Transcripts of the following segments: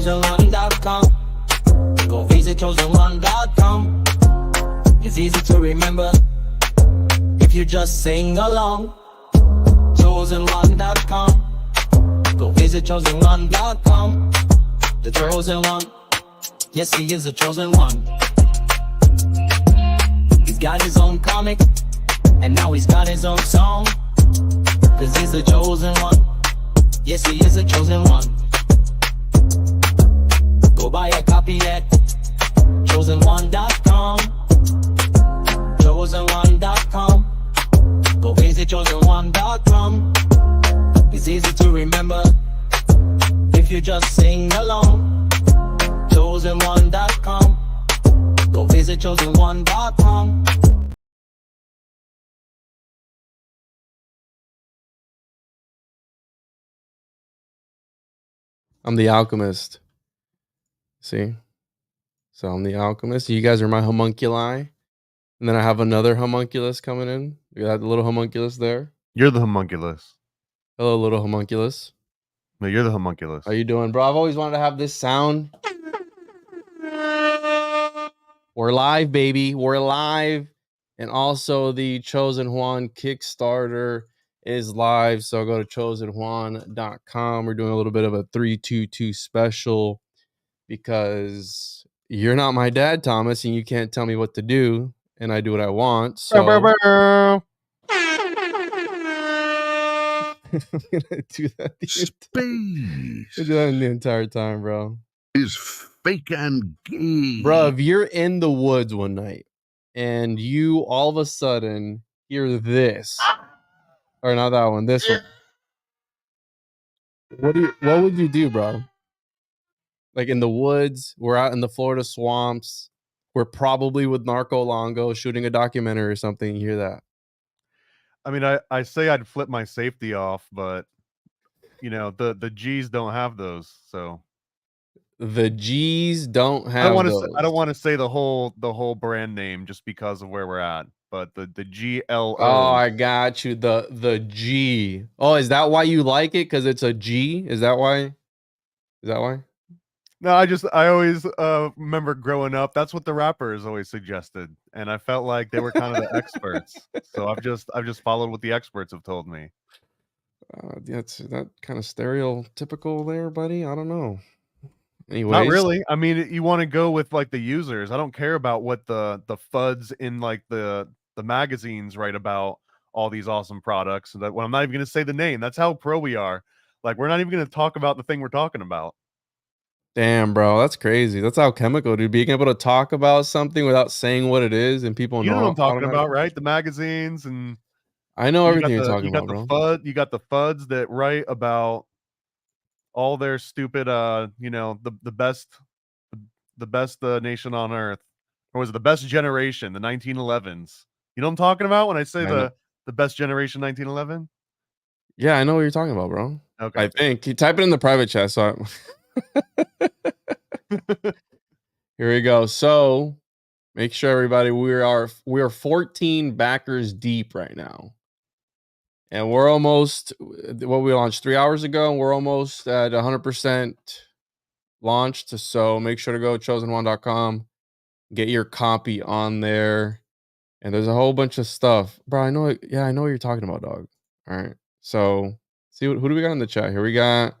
thechosenone.com. Go visit chosenone.com. It's easy to remember if you just sing along. Chosenone.com. Go visit chosenone.com. The chosen one. Yes, he is the chosen one. He's got his own comic, and now he's got his own song. Cause he's the chosen one. Yes, he is the chosen one. Go buy a copy at chosenone.com. Chosenone.com. Go visit chosenone.com. It's easy to remember if you just sing along. Chosenone.com. Go visit chosenone.com. I'm the alchemist. See? So I'm the alchemist. You guys are my homunculi. And then I have another homunculus coming in. You got the little homunculus there. You're the homunculus. Hello, little homunculus. No, you're the homunculus. How you doing, bro? I've always wanted to have this sound. We're live, baby. We're live. And also the Chosen Juan Kickstarter is live. So go to chosenjuan.com. We're doing a little bit of a 322 special because you're not my dad, Thomas, and you can't tell me what to do, and I do what I want. So I'm gonna do that the entire time, bro. Is fake and gay. Bro, if you're in the woods one night and you all of a sudden hear this, or not that one, this one, what would you do, bro? Like in the woods, we're out in the Florida swamps, we're probably with Narco Longo shooting a documentary or something. You hear that? I mean, I say I'd flip my safety off, but you know, the G's don't have those, so the G's don't have. I don't want to say the whole brand name just because of where we're at, but the GLO. Oh, I got you. The G. Oh, is that why you like it? Because it's a G? Is that why? Is that why? No, I always remember growing up. That's what the rappers always suggested, and I felt like they were kind of the experts. So I've just followed what the experts have told me. That's that kind of stereotypical there, buddy. I don't know. Anyways. Not really. I mean, you want to go with like the users. I don't care about what the FUDs in like the magazines write about all these awesome products. So that when I'm not even going to say the name, that's how pro we are. Like we're not even going to talk about the thing we're talking about. Damn, bro, that's crazy. That's alchemical, dude. Being able to talk about something without saying what it is, and people you know what I'm talking automatically about, right? The magazines, and I know everything you're talking about, bro. You got the FUDs that write about all their stupid, you know, the best nation on earth, or was it the best generation, the 1911s? You know what I'm talking about when I say the best generation 1911? Yeah, I know what you're talking about, bro. Okay, I think you type it in the private chat. So here we go. So make sure everybody, we are 14 backers deep right now. And we're almost, what we launched 3 hours ago, and we're almost at 100% launched. So make sure to go to chosenone.com, get your copy on there. And there's a whole bunch of stuff. Bro, I know. Yeah, I know what you're talking about, dog. All right. So see who do we got in the chat? Here we got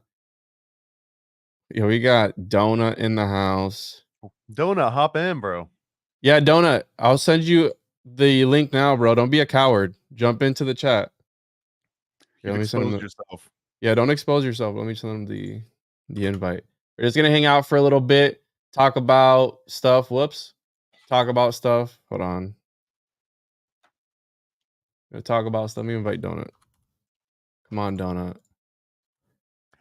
Donut in the house. Donut, hop in, bro. Yeah, Donut. I'll send you the link now, bro. Don't be a coward. Jump into the chat. Yeah, let me send them yourself. Yeah, don't expose yourself. Let me send them the invite. We're just gonna hang out for a little bit, talk about stuff. Whoops. Talk about stuff. Hold on. Gonna talk about stuff. Let me invite Donut. Come on, Donut.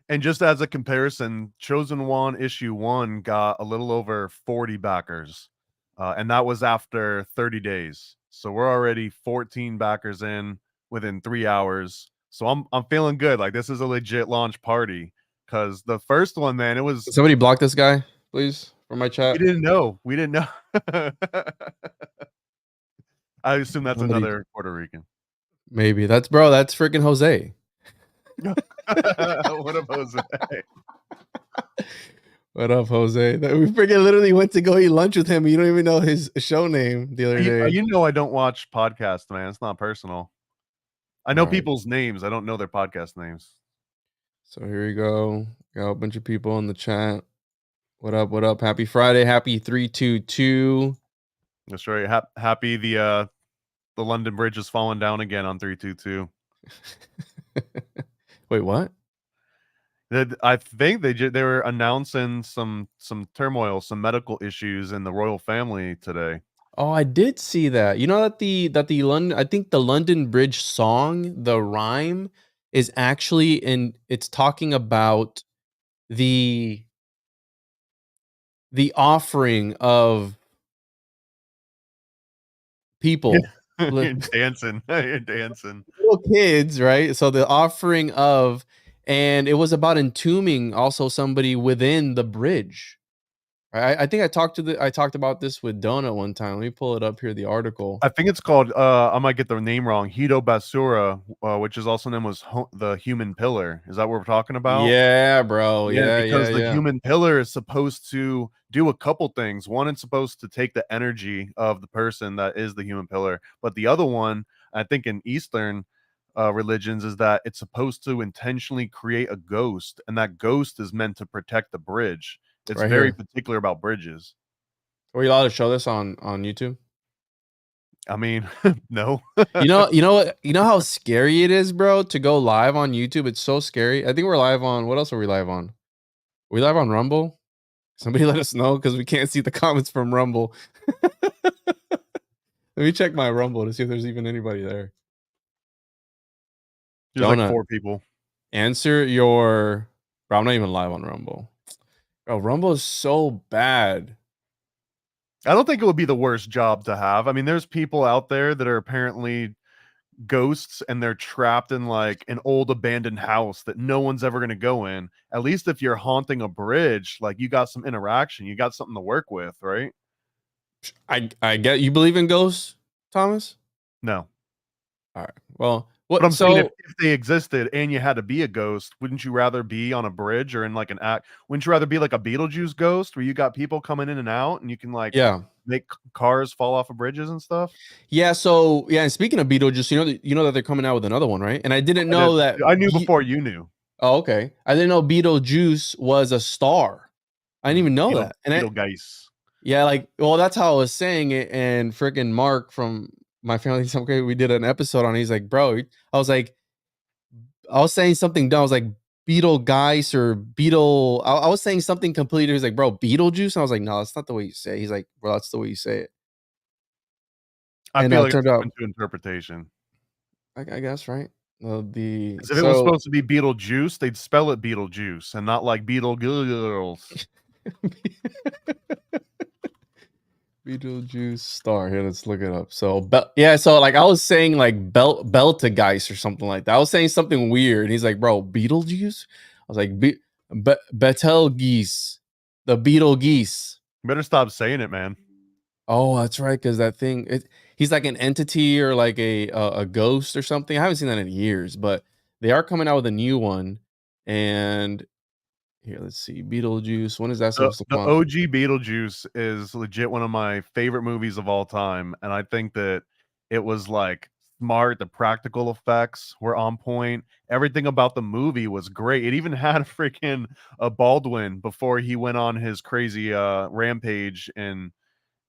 And just as a comparison, Chosen Juan issue 1 got a little over 40 backers. And that was after 30 days. So we're already 14 backers in within 3 hours. So I'm feeling good. Like this is a legit launch party. Because the first one, man, it was... Somebody block this guy, please, from my chat. We didn't know. I assume that's another Puerto Rican. Maybe. That's freaking Jose. What a Jose. What up, Jose? We freaking literally went to go eat lunch with him. You don't even know his show name the other day. You know I don't watch podcasts, man. It's not personal. I know All right. people's names. I don't know their podcast names. So here we go. Got a bunch of people in the chat. What up? What up? Happy Friday. Happy 322. That's right. Happy the London Bridge has fallen down again on 322. Wait, what? I think they were announcing some turmoil, some medical issues in the royal family today. Oh, I did see that. You know that the London, I think the London Bridge song, the rhyme is actually it's talking about the offering of people. You're dancing. You're dancing. Little kids, right? So the offering of, and it was about entombing also somebody within the bridge. I think I talked about this with Donut one time. Let me pull it up here, the article. I think it's called I might get the name wrong. Hito Basura, which is also known as the human pillar. Is that what we're talking about? Yeah, bro. Because the yeah. human pillar is supposed to do a couple things. One, it's supposed to take the energy of the person that is the human pillar, but the other one, I think in Eastern religions, is that it's supposed to intentionally create a ghost, and that ghost is meant to protect the bridge. It's Right very here. particular about bridges. Were you allowed to show this on YouTube? I mean, no. You know how scary it is, bro, to go live on YouTube. It's so scary. I think we're live on, what else are we live on? Are we live on Rumble? Somebody let us know because we can't see the comments from Rumble. Let me check my Rumble to see if there's even anybody there. There's Jonah, like 4 people. Answer your. Bro, I'm not even live on Rumble. Bro, Rumble is so bad. I don't think it would be the worst job to have. I mean, there's people out there that are apparently ghosts and they're trapped in like an old abandoned house that no one's ever going to go in. At least if you're haunting a bridge, like you got some interaction, you got something to work with, right? I get you believe in ghosts, Thomas? No. All right. Well, what But I'm so saying if they existed and you had to be a ghost, wouldn't you rather be on a bridge or in like an act? Wouldn't you rather be like a Beetlejuice ghost where you got people coming in and out and you can like yeah. make cars fall off of bridges and stuff? Yeah, so yeah, and speaking of Beetlejuice, you know that they're coming out with another one, right? And I didn't know that. I knew before you knew. Oh, okay. I didn't know Beetlejuice was a star. I didn't even know that. And Beetlegeist. yeah, like, well, that's how I was saying it. And freaking Mark from my family, we did an episode on it. He's like, bro, I was saying something dumb. I was like, Beetlegeist or Beetle. I was saying something completely. He was like, bro, Beetlejuice. And I was like, no, that's not the way you say it. He's like, bro, that's the way you say it. I feel like turned it's out open to interpretation. I guess, right? If it was supposed to be Beetlejuice, they'd spell it Beetlejuice and not like Beetle Girls. Beetlejuice star. Here, let's look it up. So, so like I was saying, like Beltegeist or something like that. I was saying something weird. He's like, bro, Beetlejuice. I was like, Betelgeuse, the Beetlegeese. Better stop saying it, man. Oh, that's right, because that thing. He's like an entity or like a ghost or something. I haven't seen that in years, but they are coming out with a new one. And here, let's see, Beetlejuice. When is that supposed to come out? The OG Beetlejuice is legit one of my favorite movies of all time, and I think that it was like smart. The practical effects were on point. Everything about the movie was great. It even had a freaking Baldwin before he went on his crazy rampage in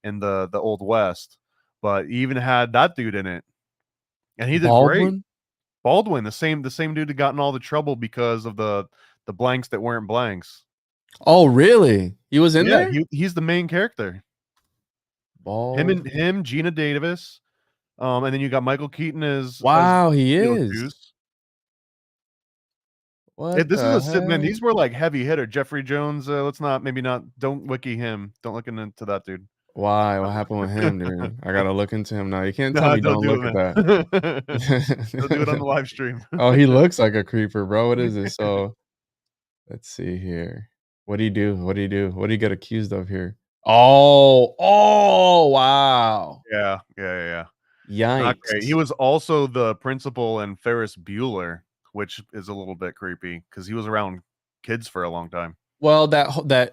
the Old West, but he even had that dude in it, and he did great. Baldwin, the same dude that got in all the trouble because of the blanks that weren't blanks. Oh, really? He was in there? He's the main character. Him, Gina Davis, and then you got Michael Keaton as he is. What this is a man. These were like heavy hitter. Jeffrey Jones. Don't wiki him. Don't look into that dude. Why? What happened with him, dude? I gotta look into him now. You can't tell me don't look at that. Don't do it on the live stream. Oh, he looks like a creeper, bro. What is this? So let's see here. What do you do? What do you do? What do you get accused of here? Oh, wow. Yeah. Yikes. Okay. He was also the principal in Ferris Bueller, which is a little bit creepy because he was around kids for a long time. Well, that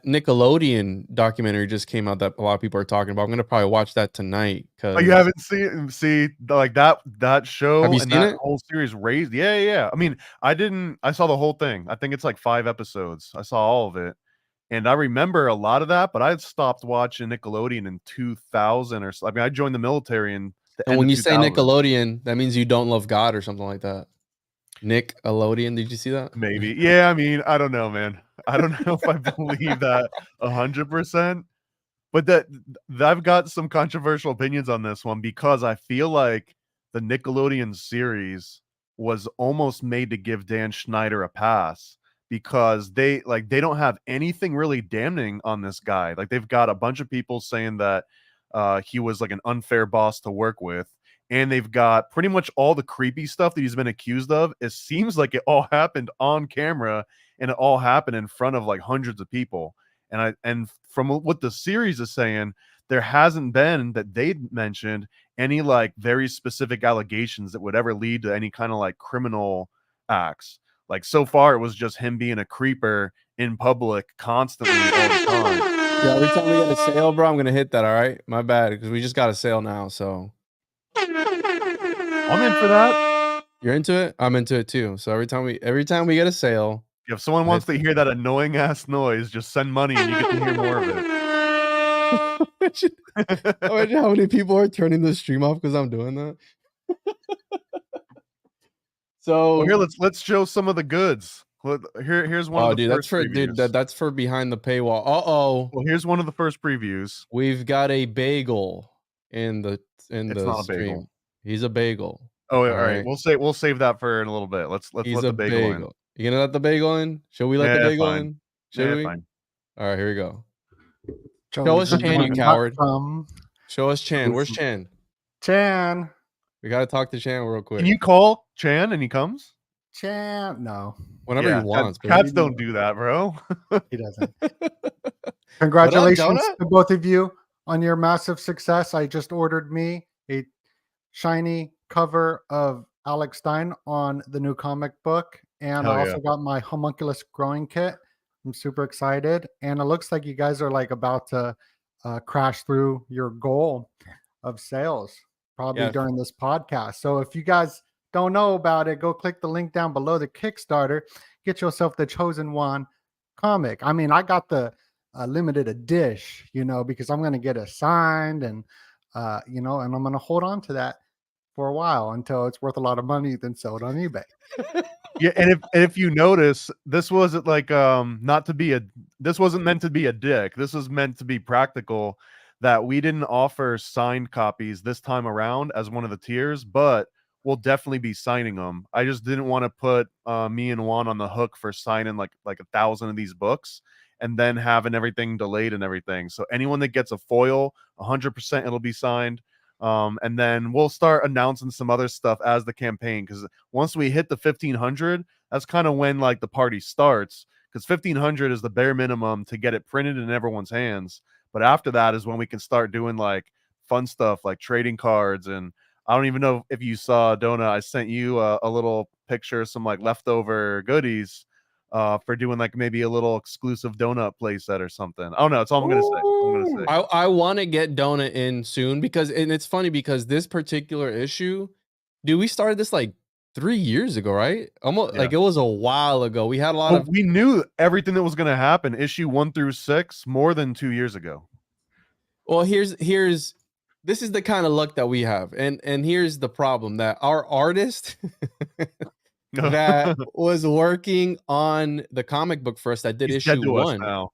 Nickelodeon documentary just came out that a lot of people are talking about. I'm gonna probably watch that tonight. Oh, you haven't see like that show Have you and seen that it? whole series raised. Yeah. I mean, I saw the whole thing. I think it's like 5 episodes. I saw all of it. And I remember a lot of that, but I had stopped watching Nickelodeon in 2000 or so. I mean, I joined the military in the And end when of you say 2000. Nickelodeon, that means you don't love God or something like that. Nickelodeon, did you see that? Maybe. Yeah, I mean, I don't know, man. I don't know if I believe that 100%. But I've got some controversial opinions on this one because I feel like the Nickelodeon series was almost made to give Dan Schneider a pass because they don't have anything really damning on this guy. Like they've got a bunch of people saying that he was like an unfair boss to work with, and they've got pretty much all the creepy stuff that he's been accused of. It seems like it all happened on camera and it all happened in front of like hundreds of people. And from what the series is saying, there hasn't been that they mentioned any like very specific allegations that would ever lead to any kind of like criminal acts. Like so far, it was just him being a creeper in public constantly all the time. Yeah, every time we get a sale, bro, I'm gonna hit that. All right, my bad, because we just got a sale now. So I'm in for that. you're into it. I'm into it too. So every time we get a sale, If someone wants to hear that annoying ass noise, just send money and you get to hear more of it. imagine how many people are turning the stream off because I'm doing that. So Well, here let's show some of the goods. Here's one of the dude, first previews. that's for behind the paywall. Well, here's one of the first previews. We've got a bagel in the It's not a stream. bagel. He's a bagel. Oh, all right. We'll save that for in a little bit. Let's He's let a the bagel in. You gonna let the bagel in? Should we let the Yeah, bagel fine. in? Should Yeah, we? fine. All right, here we go. Show us Chan, you coward. Show us Chan. Oof. Where's Chan? Chan. We gotta talk to Chan real quick. Can you call Chan and he comes? Chan. No, Whenever Yeah, he wants. Cats don't do that, bro. he doesn't. Congratulations Donut? to both of you on your massive success. I just ordered me a shiny cover of Alex Stein on the new comic book. And Hell I also yeah. got my homunculus growing kit. I'm super excited. And it looks like you guys are like about to crash through your goal of sales probably during this podcast. So if you guys don't know about it, go click the link down below the Kickstarter. Get yourself the Chosen One comic. I mean, I got the limited edition, because I'm going to get it signed and, and I'm going to hold on to that for a while until it's worth a lot of money, then sell it on eBay. Yeah, and if you notice, this wasn't like this wasn't meant to be a dick. This was meant to be practical, that we didn't offer signed copies this time around as one of the tiers, but we'll definitely be signing them. I just didn't want to put me and Juan on the hook for signing like 1,000 of these books and then having everything delayed and everything. So anyone that gets a foil, 100% it'll be signed. And then we'll start announcing some other stuff as the campaign, because once we hit the 1,500, that's kind of when like the party starts, because 1,500 is the bare minimum to get it printed in everyone's hands. But after that is when we can start doing like fun stuff like trading cards. And I don't even know if you saw, Dona, I sent you a little picture of some like leftover goodies for doing like maybe a little exclusive donut playset or something. I don't know. It's all I'm gonna say. I want to get Donut in soon because, and it's funny because this particular issue, dude, we started this like 3 years ago, right? Almost like it was a while ago. We had a lot of. We knew everything that was going to happen. Issue 1 through 6 more than 2 years ago. Well, here's this is the kind of luck that we have, and here's the problem that our artist that was working on the comic book for us that did He's issue dead to 1. us now.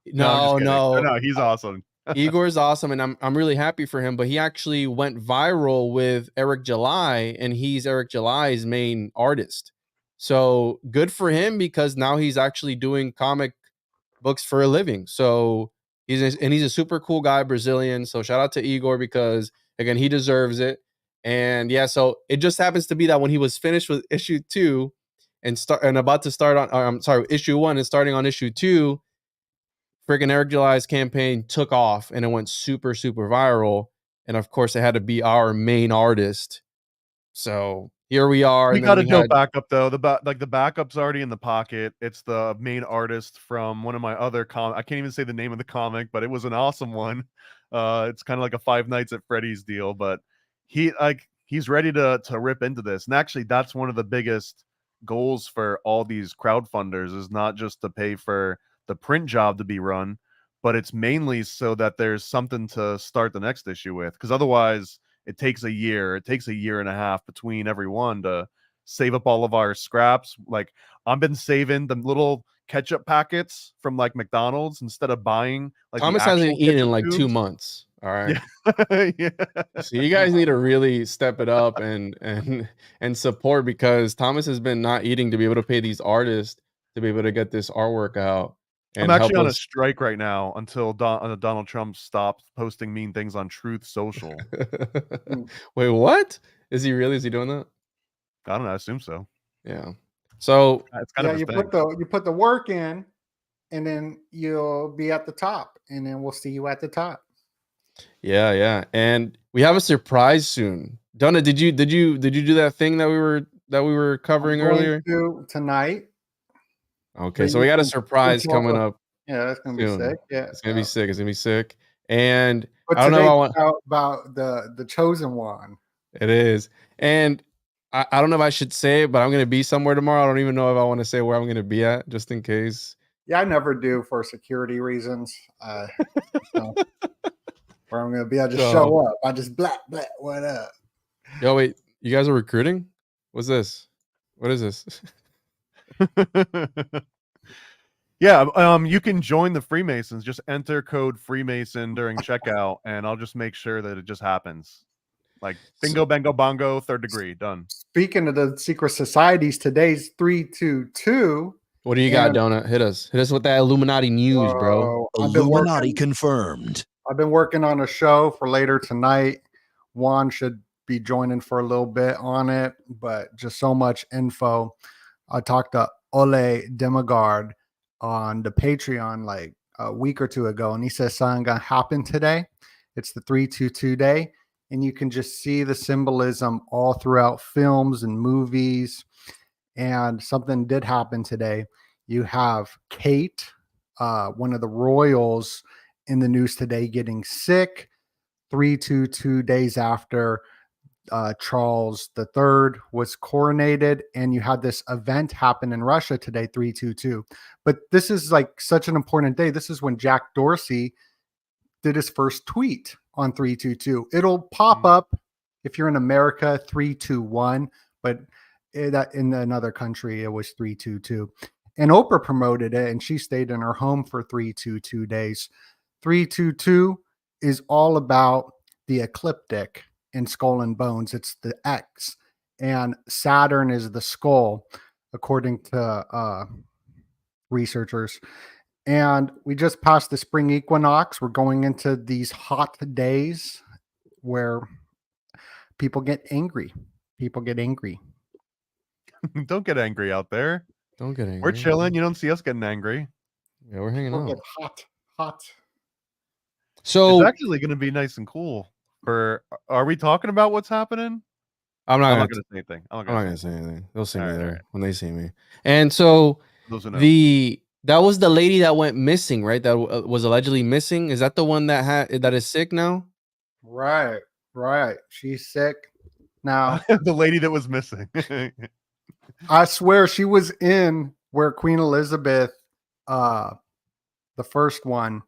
No, No, he's awesome. Igor's awesome, and I'm really happy for him. But he actually went viral with Eric July, and he's Eric July's main artist. So good for him, because now he's actually doing comic books for a living. So he's a super cool guy, Brazilian. So shout out to Igor, because again, he deserves it. And yeah, so it just happens to be that when he was finished with issue 2 and about to start on, issue 1 and starting on issue 2, freaking Eric July's campaign took off and it went super, super viral. And of course, it had to be our main artist. So here we are. We And got then a we dope had backup though. The backup's already in the pocket. It's the main artist from one of my other I can't even say the name of the comic, but it was an awesome one. It's kind of like a Five Nights at Freddy's deal, but he's ready to rip into this. And actually, that's one of the biggest goals for all these crowdfunders is not just to pay for the print job to be run, but it's mainly so that there's something to start the next issue with. Because otherwise, it takes a year. It takes a year and a half between every one to save up all of our scraps. Like I've been saving the little ketchup packets from like McDonald's instead of buying like the Thomas hasn't actual eaten in ketchup like 2 tubes. months. All right. Yeah. Yeah. So you guys need to really step it up and support, because Thomas has been not eating to be able to pay these artists to be able to get this artwork out I'm and help actually on a us. strike right now until Donald Trump stops posting mean things on Truth Social. Wait, what? Is he really? Is he doing that? I don't know. I assume so. Yeah. So It's kind of his you thing. put the work in, and then you'll be at the top, and then we'll see you at the top. yeah. And we have a surprise soon. Donna, did you do that thing that we were covering earlier? Tonight. Okay, so we got a surprise coming up. Yeah, that's gonna be soon. sick. Yeah, It's gonna be sick. It's gonna be sick. And but I don't know about the chosen one. it is. And I don't know if I should say it, but I'm gonna be somewhere tomorrow. I don't even know if I want to say where I'm gonna be at, just in case. Yeah, I never do for security reasons. So where I'm gonna be, I just show up. I just blah, what up? Yo, wait, you guys are recruiting? What's this? What is this? Yeah, you can join the Freemasons. Just enter code Freemason during checkout, and I'll just make sure that it just happens. Like bingo, bango, bongo, third degree, done. Speaking of the secret societies, today's 322. What do you got, Donut? Hit us with that Illuminati news, bro. Illuminati confirmed. I've been working on a show for later tonight. Juan should be joining for a little bit on it, but just so much info. I talked to Ole Demigard on the Patreon like a week or two ago, and he says something gonna happen today. It's the 322 day, and you can just see the symbolism all throughout films and movies. And something did happen today. You have Kate, one of the royals in the news today, getting sick 322 days after Charles III was coronated, and you had this event happen in Russia today, 322. But this is like such an important day. This is when Jack Dorsey did his first tweet on 322. It'll pop up if you're in America, 321, but that in another country it was 322. And Oprah promoted it, and she stayed in her home for 322 days. 322 is all about the ecliptic in Skull and Bones. It's the X, and Saturn is the skull, according to researchers. And we just passed the spring equinox. We're going into these hot days where people get angry. Don't get angry out there. Don't get angry. We're chilling. You don't see us getting angry. Yeah, we're hanging out. Get hot. So it's actually going to be nice and cool. Are we talking about what's happening? I'm not going to say anything. I'm not going to say anything. They'll see me there when they see me. And so that was the lady that went missing, right? That was allegedly missing. Is that the one that is sick now? Right. She's sick now. The lady that was missing. I swear she was in where Queen Elizabeth, the first one,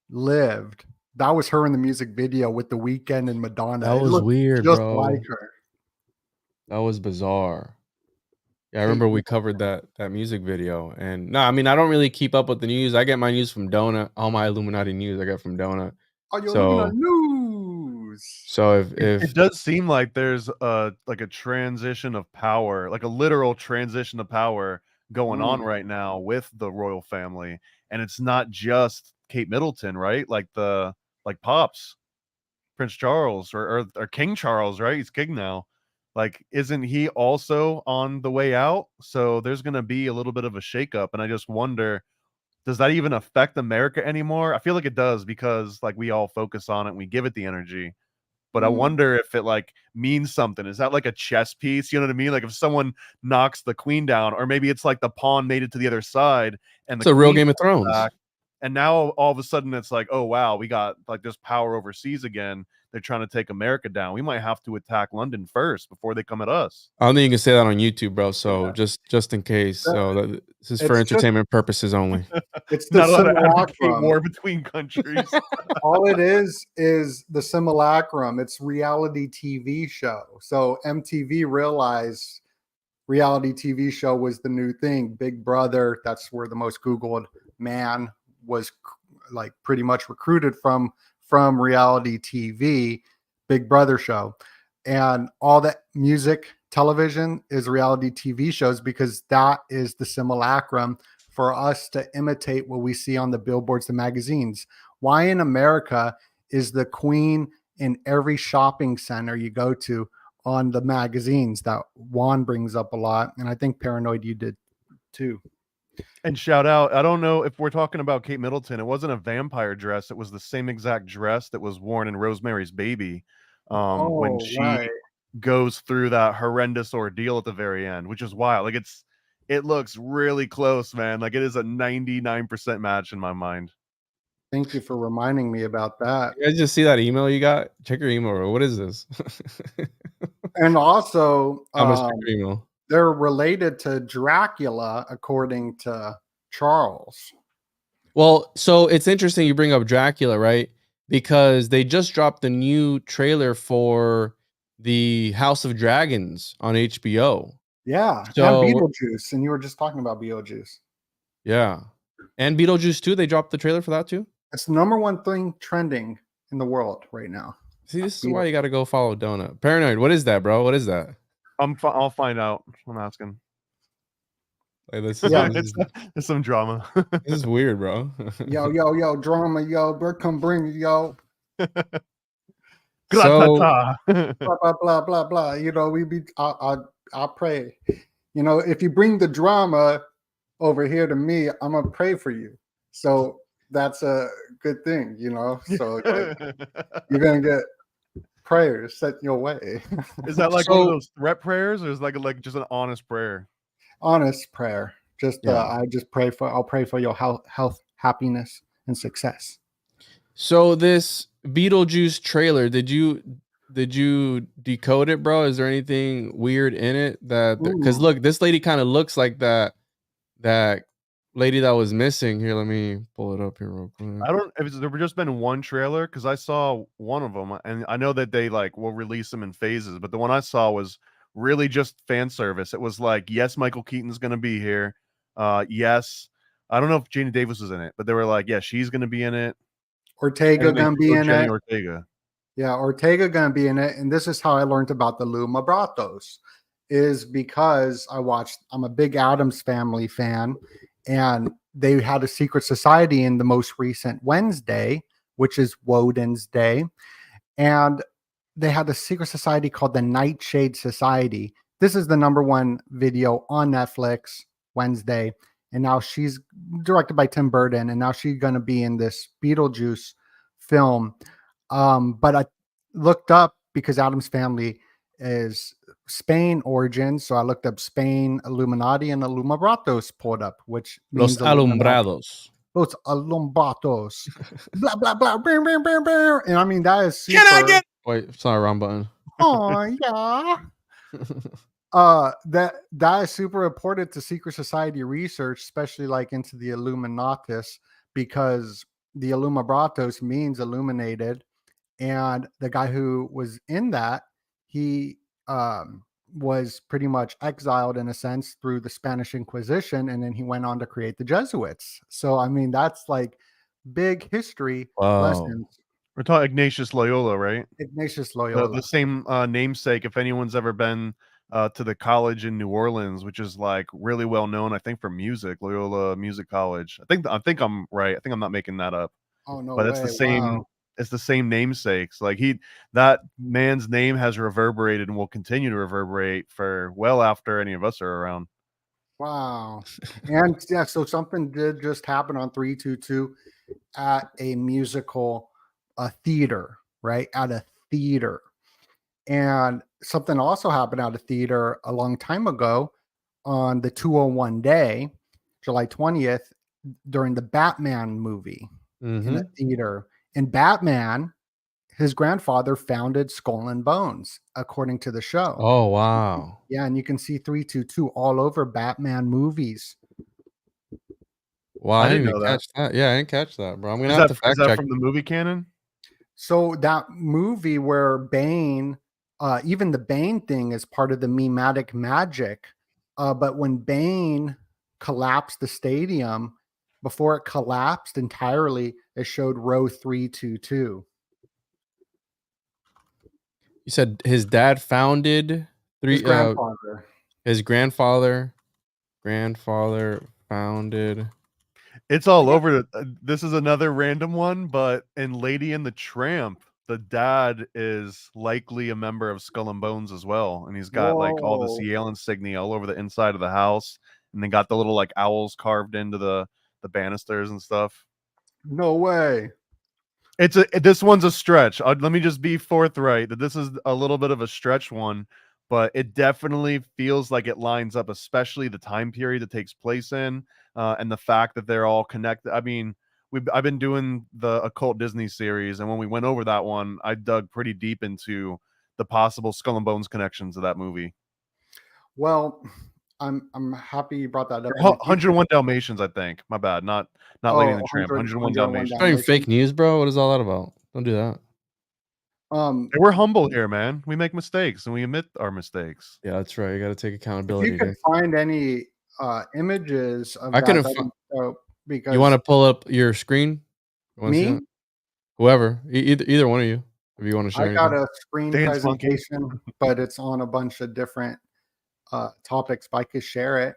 lived. That was her in the music video with The Weeknd and Madonna. That was weird, just bro. like her. That was bizarre. Yeah, I remember we covered that music video. And no, I mean, I don't really keep up with the news. I get my news from Donut. All my Illuminati news I get from Donut. Illuminati news. So if it does seem like there's a transition of power, like a literal transition of power going on right now with the royal family, and it's not just Kate Middleton, right? Like Pops, Prince Charles or King Charles, right? He's king now. Like, isn't he also on the way out? So there's going to be a little bit of a shakeup, and I just wonder, does that even affect America anymore? I feel like it does, because like we all focus on it and we give it the energy. but I wonder if it like means something. Is that like a chess piece? You know what I mean? Like if someone knocks the queen down, or maybe it's like the pawn made it to the other side and It's a real Game of Thrones. back, and now all of a sudden it's like, oh wow, we got like this power overseas again. They're trying to take America down. We might have to attack London first before they come at us. I don't think you can say that on YouTube, bro. So just in case. So this is for entertainment purposes only. It's the Not allowed to advocate simulacrum. war between countries. All it is the simulacrum. It's reality TV show. So MTV realized reality TV show was the new thing. Big Brother, that's where the most Googled man was like pretty much recruited from reality TV, Big Brother show. And all that music, television is reality TV shows because that is the simulacrum for us to imitate what we see on the billboards, the magazines. Why in America is the queen in every shopping center you go to on the magazines? That Juan brings up a lot. And I think Paranoid you did too. And shout out, I don't know if we're talking about Kate Middleton. It wasn't a vampire dress. It was the same exact dress that was worn in Rosemary's Baby when she goes through that horrendous ordeal at the very end, which is wild. Like it looks really close, man. Like it is a 99% match in my mind. Thank you for reminding me about that. You guys just see that email you got? Check your email, bro. What is this? And also, Check your email. they're related to Dracula, according to Charles. Well, so it's interesting you bring up Dracula, right? Because they just dropped the new trailer for the House of Dragons on HBO. Yeah, So, and Beetlejuice. And you were just talking about Beetlejuice. Yeah. And Beetlejuice too. They dropped the trailer for that too. It's the number one thing trending in the world right now. See, this is why you got to go follow Donut. Paranoid. What is that, bro? What is that? I'll find out. I'm asking. Like, this It's some drama. This is weird, bro. yo, drama, yo, bro, come bring it, yo. So, blah blah blah. You know, I pray. You know, if you bring the drama over here to me, I'm gonna pray for you. So that's a good thing, you know. So like, you're gonna get prayers set your way. Is that like one of those threat prayers, or is like just an honest prayer? Honest prayer. Just I'll pray for your health, happiness, and success. So this Beetlejuice trailer, did you decode it, bro? Is there anything weird in it that? Because look, this lady kind of looks like that lady that was missing. Here, let me pull it up here real quick. I don't. If there just been one trailer, because I saw one of them, and I know that they like will release them in phases, but the one I saw was really just fan service. It was like, yes, Michael Keaton's gonna be here. Yes, I don't know if Janie Davis was in it, but they were like, yeah, she's gonna be in it. Ortega gonna be in it. Ortega. Yeah, Ortega gonna be in it. And this is how I learned about the Luma Bratos, is because I'm a big Addams Family fan, and they had a secret society in the most recent Wednesday, which is Woden's Day. And they had a secret society called the Nightshade Society. This is the number one video on Netflix Wednesday. And now she's directed by Tim Burton. And now she's going to be in this Beetlejuice film. But I looked up, because Addams Family is Spain origin. So I looked up Spain, Illuminati, and Alumbratos pulled up, which means Los Alumbrados. Los Alumbratos. Blah, blah, blah. Bam, bam, bam, bam. And I mean, that is super. Can I get? Wait, it's not a wrong button. Oh, yeah. That is super important to secret society research, especially like into the Illuminatus, because the Alumbratos means illuminated, and the guy who was in that, he was pretty much exiled in a sense through the Spanish Inquisition, and then he went on to create the Jesuits. So I mean, that's like big history lessons. We're talking Ignatius Loyola, right? Ignatius Loyola. The same namesake. If anyone's ever been to the college in New Orleans, which is like really well known, I think, for music, Loyola Music College. I think I'm right. I think I'm not making that up. Oh no, but it's the same. Wow. It's the same namesakes. Like that man's name has reverberated and will continue to reverberate for well after any of us are around. Wow. And yeah, so something did just happen on 322 at a musical theater, right? At a theater. And something also happened at a theater a long time ago on the 201 day, July 20th, during the Batman movie in a theater. In Batman, his grandfather founded Skull and Bones, according to the show. Oh, wow. Yeah, and you can see 322 all over Batman movies. Wow, I I didn't didn't even know that. catch that. Yeah, I didn't catch that, bro. I'm gonna Is have that to fact is that check. from the movie canon? So that movie where Bane, even the Bane thing is part of the memetic magic. But when Bane collapsed the stadium, before it collapsed entirely, it showed row 322. You said his dad founded His grandfather. his grandfather founded. It's all over. This is another random one, but in Lady and the Tramp, the dad is likely a member of Skull and Bones as well, and he's got like all this Whoa. Yale insignia all over the inside of the house, and then got the little like owls carved into the banisters and stuff. No way. This one's a stretch. Let me just be forthright that this is a little bit of a stretch one, but it definitely feels like it lines up, especially the time period it takes place in, and the fact that they're all connected. I mean, I've been doing the Occult Disney series, and when we went over that one, I dug pretty deep into the possible Skull and Bones connections to that movie. Well, I'm happy you brought that up. 101 Dalmatians, I think. My bad. Not Lady and the Tramp. 101 Dalmatians. It's not even fake news, bro. What is all that about? Don't do that. Hey, we're humble here, man. We make mistakes and we admit our mistakes. Yeah, that's right. You got to take If accountability. you could find any images of I that, couldn't that'd be dope, because You want to pull up your screen? You wanna see me, that? Whoever, either one of you, if you want to share I got anything. a screen Dance monkey. presentation, but it's on a bunch of different topics. But I could share it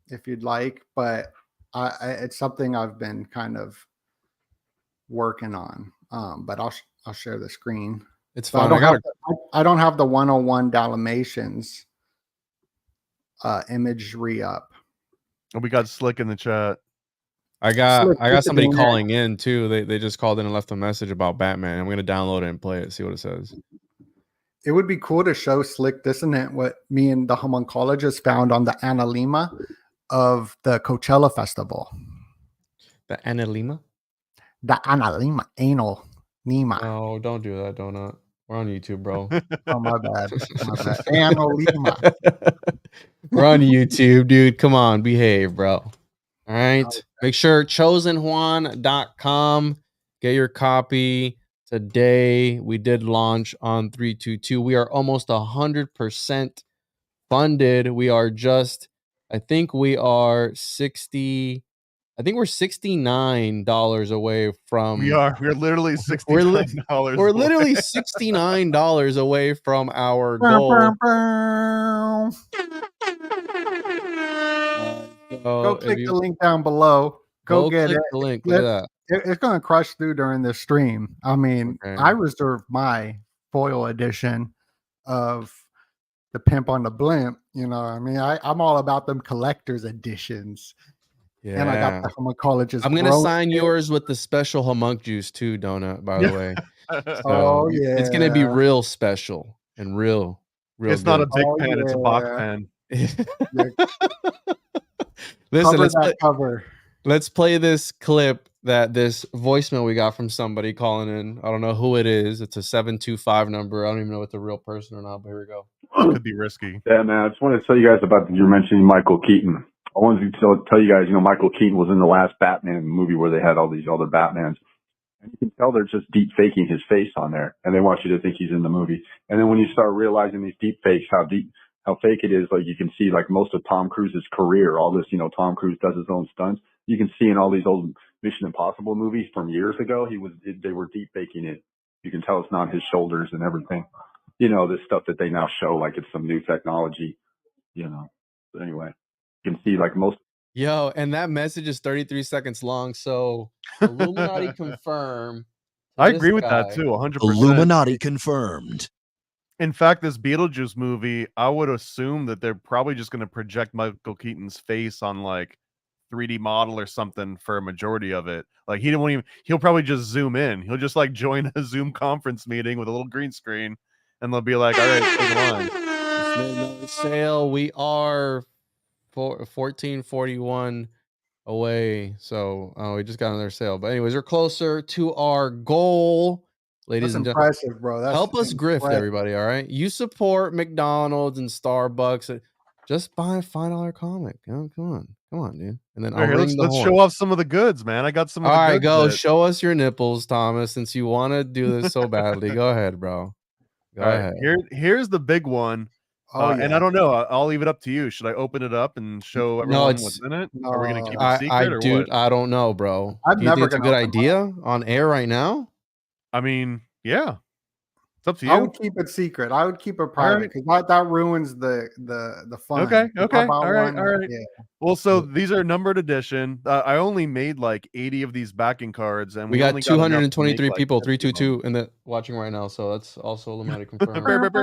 if you'd like, but it's something I've been kind of working on. But I'll share the screen. It's So fine. I don't have the 101 Dalmatians imagery up. And we got Slick in the chat. I got Slick, put the somebody name calling in too. They just called in and left a message about Batman. I'm gonna download it and play it. See what it says. It would be cool to show Slick Dissonant what me and the homuncologist found on the Analima of the Coachella Festival. The Analima? The Analima, anal Nima. No, don't do that, Donut. We're on YouTube, bro. Oh, my bad. Analima. We're on YouTube, dude. Come on, behave, bro. All right. Okay. Make sure chosenjuan.com. Get your copy today. We did launch on 322. We are almost 100% funded. We are just, I think we are 60. I think we're $69 away from. We're literally $69. We're literally $69 away from our goal. Go click the link down below. Go get click it. the link. Look at that. It's going to crush through during this stream. I mean, Okay. I reserved my foil edition of the Pimp on the Blimp. You know, I mean, I'm all about them collector's editions. Yeah. And I got the homuncologist. I'm gonna sign yours with the special homunk juice too, Donut. By the way, Oh yeah, it's gonna be real special and real. It's not a good. big pen; it's a box pen. Listen, cover. Let's play this clip that this voicemail we got from somebody calling in. I don't know who it is. It's a 725 number. I don't even know if it's a real person or not. But here we go. Could be risky. Yeah, man. I just wanted to tell you guys about you're mentioning Michael Keaton. I wanted to tell you guys, Michael Keaton was in the last Batman movie where they had all these other Batmans. And you can tell they're just deep faking his face on there. And they want you to think he's in the movie. And then when you start realizing these deep fakes, how fake it is, like you can see like most of Tom Cruise's career, all this, Tom Cruise does his own stunts. You can see in all these old Mission Impossible movies from years ago, they were deep faking it. You can tell it's not his shoulders and everything. This stuff that they now show like it's some new technology, But anyway, you can see like most. Yo, and that message is 33 seconds long. So Illuminati confirm. I agree with that too, 100%. Illuminati confirmed. In fact, this Beetlejuice movie, I would assume that they're probably just going to project Michael Keaton's face on like 3D model or something for a majority of it. Like he'll probably just zoom in. He'll just like join a Zoom conference meeting with a little green screen, and they'll be like, "All right, take a line." This midnight sale. We are 1441 away. So we just got another sale. But anyways, we're closer to our goal, ladies That's and gentlemen. impressive, bro. That's Help us grift, incredible. everybody. All right, you support McDonald's and Starbucks. Just buy a $5 comic. Come on, dude. And then I'll Here, ring the let's horn. show off some of the goods, man. I got some of All the right, goods. go show us your nipples, Thomas. Since you want to do this so badly, go ahead, bro. Go ahead. Here's the big one. And I don't know. I'll leave it up to you. Should I open it up and show everyone what's in it? Are we gonna keep it secret or what? I don't know, bro. I'm Do you never think it's a gonna good idea on air right now? I mean, yeah. It's up to you. I would keep it secret. I would keep it private because that ruins the fun. Okay. All right. Yeah. Well, so these are numbered edition. I only made like 80 of these backing cards, and We got only enough to 223 make, like, people, 50 of them. 322 in the watching right now. So that's also Illuminati confirmed. Hold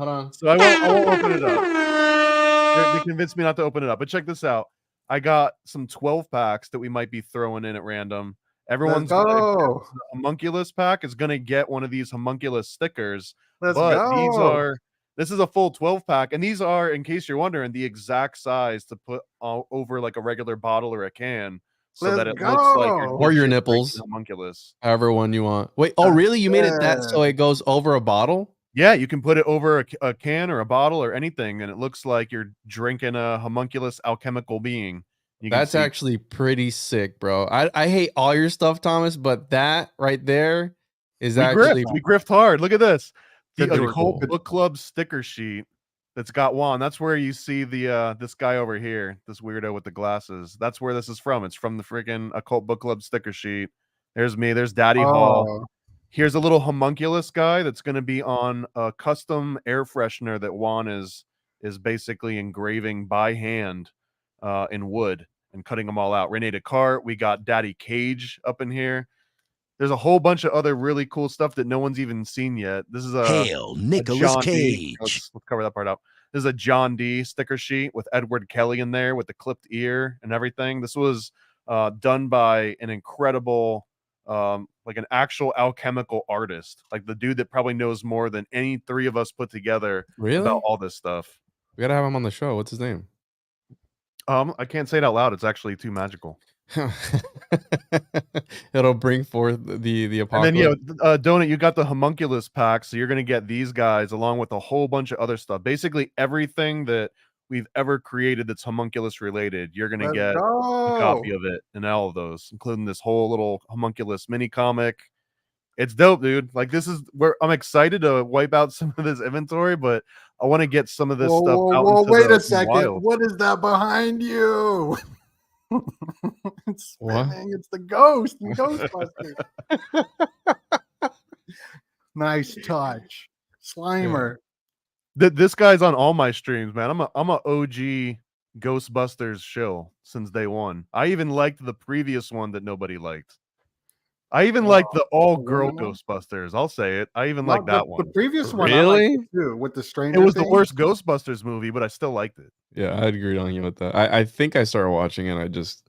on. So I won't open it up. They convinced me not to open it up. But check this out. I got some 12 packs that we might be throwing in at random. Everyone's homunculus pack is going to get one of these homunculus stickers. This is a full 12 pack, and these are, in case you're wondering, the exact size to put over like a regular bottle or a can, so that it looks like or your nipples, homunculus, however one you want. Wait, oh really? You made it that so it goes over a bottle? Yeah, you can put it over a can or a bottle or anything, and it looks like you're drinking a homunculus alchemical being. That's actually pretty sick, bro. I hate all your stuff, Thomas, but that right there is we grift hard. Look at this. The Occult Book Club sticker sheet that's got Juan. That's where you see the this guy over here, this weirdo with the glasses. That's where this is from. It's from the freaking Occult Book Club sticker sheet. There's me. There's Daddy Hall. Here's a little homunculus guy that's going to be on a custom air freshener that Juan is basically engraving by hand in wood and cutting them all out. Rene Descartes. We got Daddy Cage up in here. There's a whole bunch of other really cool stuff that no one's even seen yet. This is Hail Nicolas Cage. Let's cover that part up. This is a John D sticker sheet with Edward Kelly in there with the clipped ear and everything. This was done by an incredible, like an actual alchemical artist, like the dude that probably knows more than any three of us put together about all this stuff. We gotta have him on the show. What's his name? I can't say it out loud. It's actually too magical. It'll bring forth the apocalypse. And then Donut, you got the homunculus pack, so you're gonna get these guys along with a whole bunch of other stuff. Basically everything that we've ever created that's homunculus related, you're gonna get a copy of it, and all of those, including this whole little homunculus mini comic. It's dope, dude. Like, this is where I'm excited to wipe out some of this inventory, but I want to get some of this stuff out. Whoa, wait a second. Wild. What is that behind you? It's spinning. It's the ghost. The Ghostbusters. Nice touch. Slimer. Yeah. This guy's on all my streams, man. I'm a OG Ghostbusters show since day one. I even liked the previous one that nobody liked. I even liked the all-girl Ghostbusters. I'll say it. I even liked that one. The previous one, really? I liked it too, with the stranger. It was the worst Ghostbusters movie, but I still liked it. Yeah, I'd agree on you with that. I think I started watching it. I just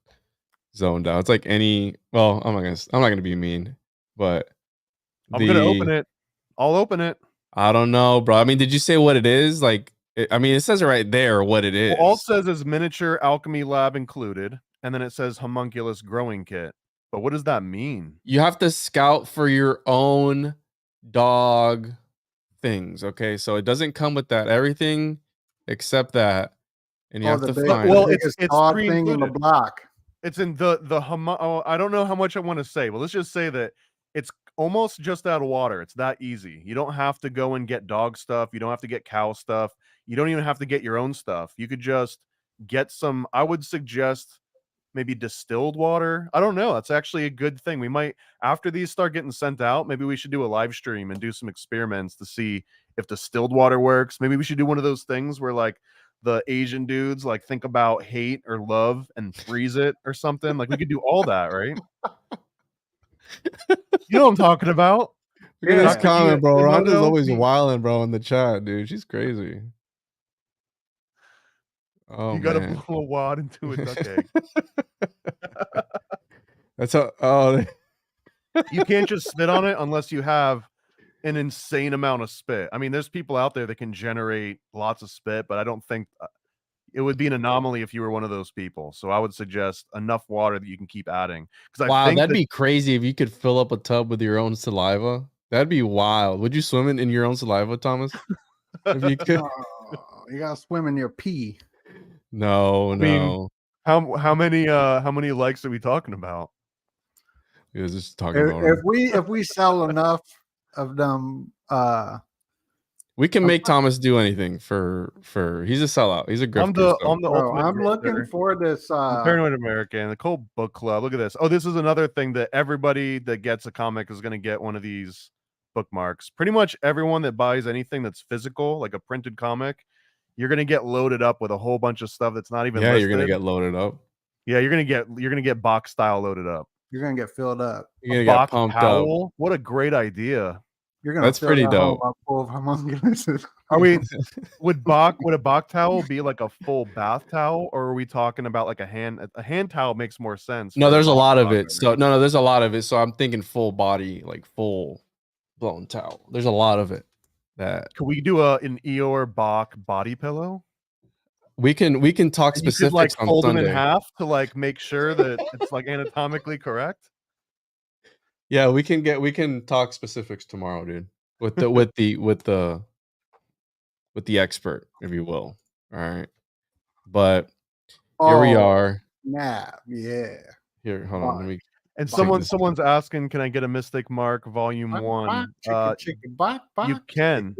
zoned out. It's like any. Well, I'm not gonna be mean, but I'm gonna open it. I'll open it. I don't know, bro. I mean, did you say what it is? Like, it says it right there what it is. Well, all it says is miniature alchemy lab included, and then it says homunculus growing kit. But what does that mean? You have to scout for your own dog things. Okay, so it doesn't come with that. Everything except that, and you have to find. Well, it's dog thing in the black. It's in the I don't know how much I want to say, but let's just say that it's almost just out of water. It's that easy. You don't have to go and get dog stuff. You don't have to get cow stuff. You don't even have to get your own stuff. You could just get some. I would suggest maybe distilled water. I don't know. That's actually a good thing. We might, after these start getting sent out, maybe we should do a live stream and do some experiments to see if distilled water works. Maybe we should do one of those things where like the Asian dudes like think about hate or love and freeze it or something. Like we could do all that, right? You know what I'm talking about. Look at this comment, bro. Rhonda's always wilding, bro, in the chat, dude. She's crazy. Oh You gotta man. blow a wad into a duck egg. That's a oh You can't just spit on it unless you have an insane amount of spit. I mean, there's people out there that can generate lots of spit, but I don't think it would be an anomaly if you were one of those people. So I would suggest enough water that you can keep adding. Because I wow, think that'd that be crazy if you could fill up a tub with your own saliva. That'd be wild. Would you swim in your own saliva, Thomas? If you could. Oh, you gotta swim in your pee. No, I mean, no. how many likes are we talking about? He was just talking about him. If we sell enough of them, We can make Thomas do anything for he's a sellout. He's a grifter. I'm the bro, ultimate I'm looking grifter. for this. The Paranoid American, the Cold Book Club. Look at this. Oh, this is another thing that everybody that gets a comic is going to get one of these bookmarks. Pretty much everyone that buys anything that's physical, like a printed comic, you're going to get loaded up with a whole bunch of stuff that's not even listed. You're gonna get loaded up. Yeah, you're gonna get box style loaded up. You're gonna get filled up. You're A gonna get box pumped towel? up. What a great idea. You're gonna That's fill pretty that home dope. up full of homunculuses. Are we would a Bach towel be like a full bath towel, or are we talking about like a hand towel makes more sense? No, for there's a Bach lot of towel, it. So no, there's a lot of it. So I'm thinking full body, like full blown towel. There's a lot of it. That Could we do an Eeyore Bach body pillow? we can talk And you specifics could like on fold them in Sunday. half to like make sure that it's like anatomically correct. Yeah, we can talk specifics tomorrow, dude. With the expert, if you will. All right. But here we are. Nah, yeah. Here, hold on. Let me And check this. someone's asking, can I get a Mystic Mark Volume 1? You can.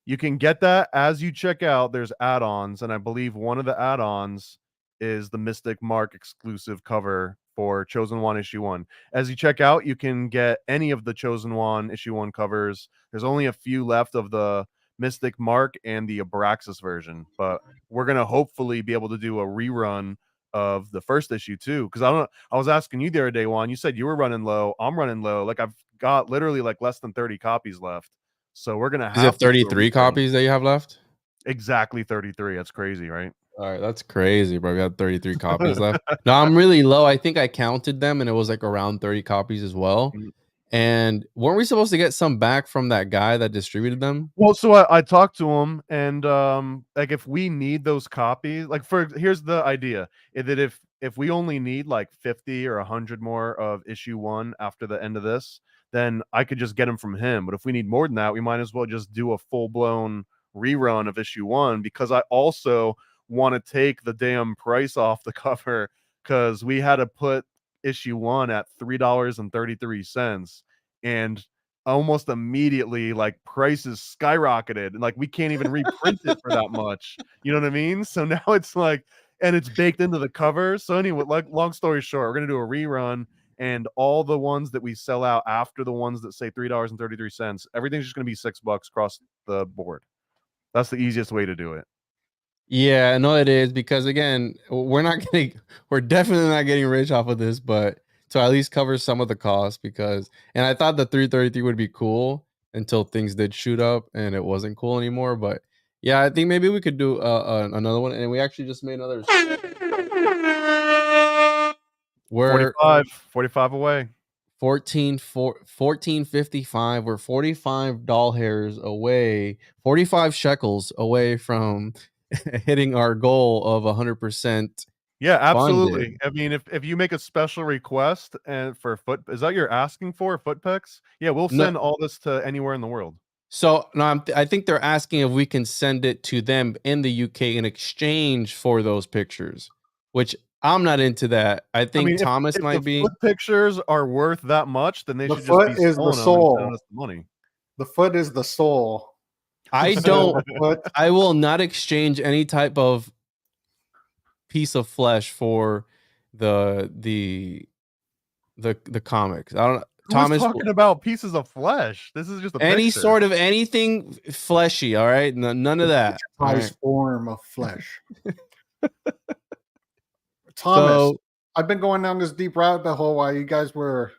You can get that as you check out. There's add-ons, and I believe one of the add-ons is the Mystic Mark exclusive cover for Chosen One issue 1. As you check out, you can get any of the Chosen One issue 1 covers. There's only a few left of the Mystic Mark and the Abraxas version, but we're gonna hopefully be able to do a rerun of the first issue too. Because I was asking you the other day, Juan. You said you were running low. I'm running low. Like I've got literally like less than 30 copies left. So we're gonna have. Is it 33 copies that you have left? Exactly 33. That's crazy, right? All right, that's crazy, bro. We got 33 copies left. No, I'm really low. I think I counted them, and it was like around 30 copies as well. And weren't we supposed to get some back from that guy that distributed them? Well, so I talked to him, and like if we need those copies, like here's the idea that if we only need like 50 or 100 more of issue 1 after the end of this, then I could just get them from him. But if we need more than that, we might as well just do a full-blown rerun of issue 1, because I also want to take the damn price off the cover, because we had to put issue 1 at $3.33, and almost immediately like prices skyrocketed, and like we can't even reprint it for that much. You know what I mean? So now it's like, and it's baked into the cover. So anyway, like long story short, we're gonna do a rerun, and all the ones that we sell out after the ones that say $3.33, everything's just gonna be $6 across the board. That's the easiest way to do it. Yeah, no, it is, because again, we're definitely not getting rich off of this, but to at least cover some of the costs, and I thought the 333 would be cool until things did shoot up and it wasn't cool anymore. But yeah, I think maybe we could do another one, and we actually just made another. We're 45 away. 1455. We're 45 doll hairs away, 45 shekels away from hitting our goal of 100%. Yeah, absolutely. Funded. I mean, if you make a special request and for is that you're asking for foot pics? Yeah, we'll send all this to anywhere in the world. So no, I think they're asking if we can send it to them in the UK in exchange for those pictures, which I'm not into that. I think Thomas if might the be. Foot pictures are worth that much, then they should foot just be is the selling them and soul. sending us the money. The foot is the soul. I don't. I will not exchange any type of piece of flesh for the comics. I don't. Thomas talking about pieces of flesh. This is just any picture. sort of anything fleshy. All right, none of that. Right. Form of flesh. Thomas, I've been going down this deep rabbit hole while you guys were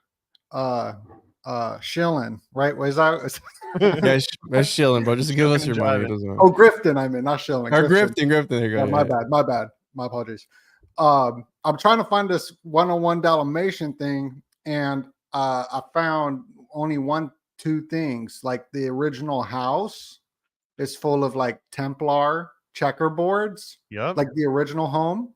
shilling, right? Was that? Yeah, that's chilling, bro. Just give us your money. It jiving. doesn't matter. Oh, Grifton, I mean, not shilling. Or Grifton. There you go. Yeah, my bad. My apologies. I'm trying to find this 101 Dalmatian thing, and I found only two things. Like the original house is full of like Templar checkerboards, Yep. like the original home.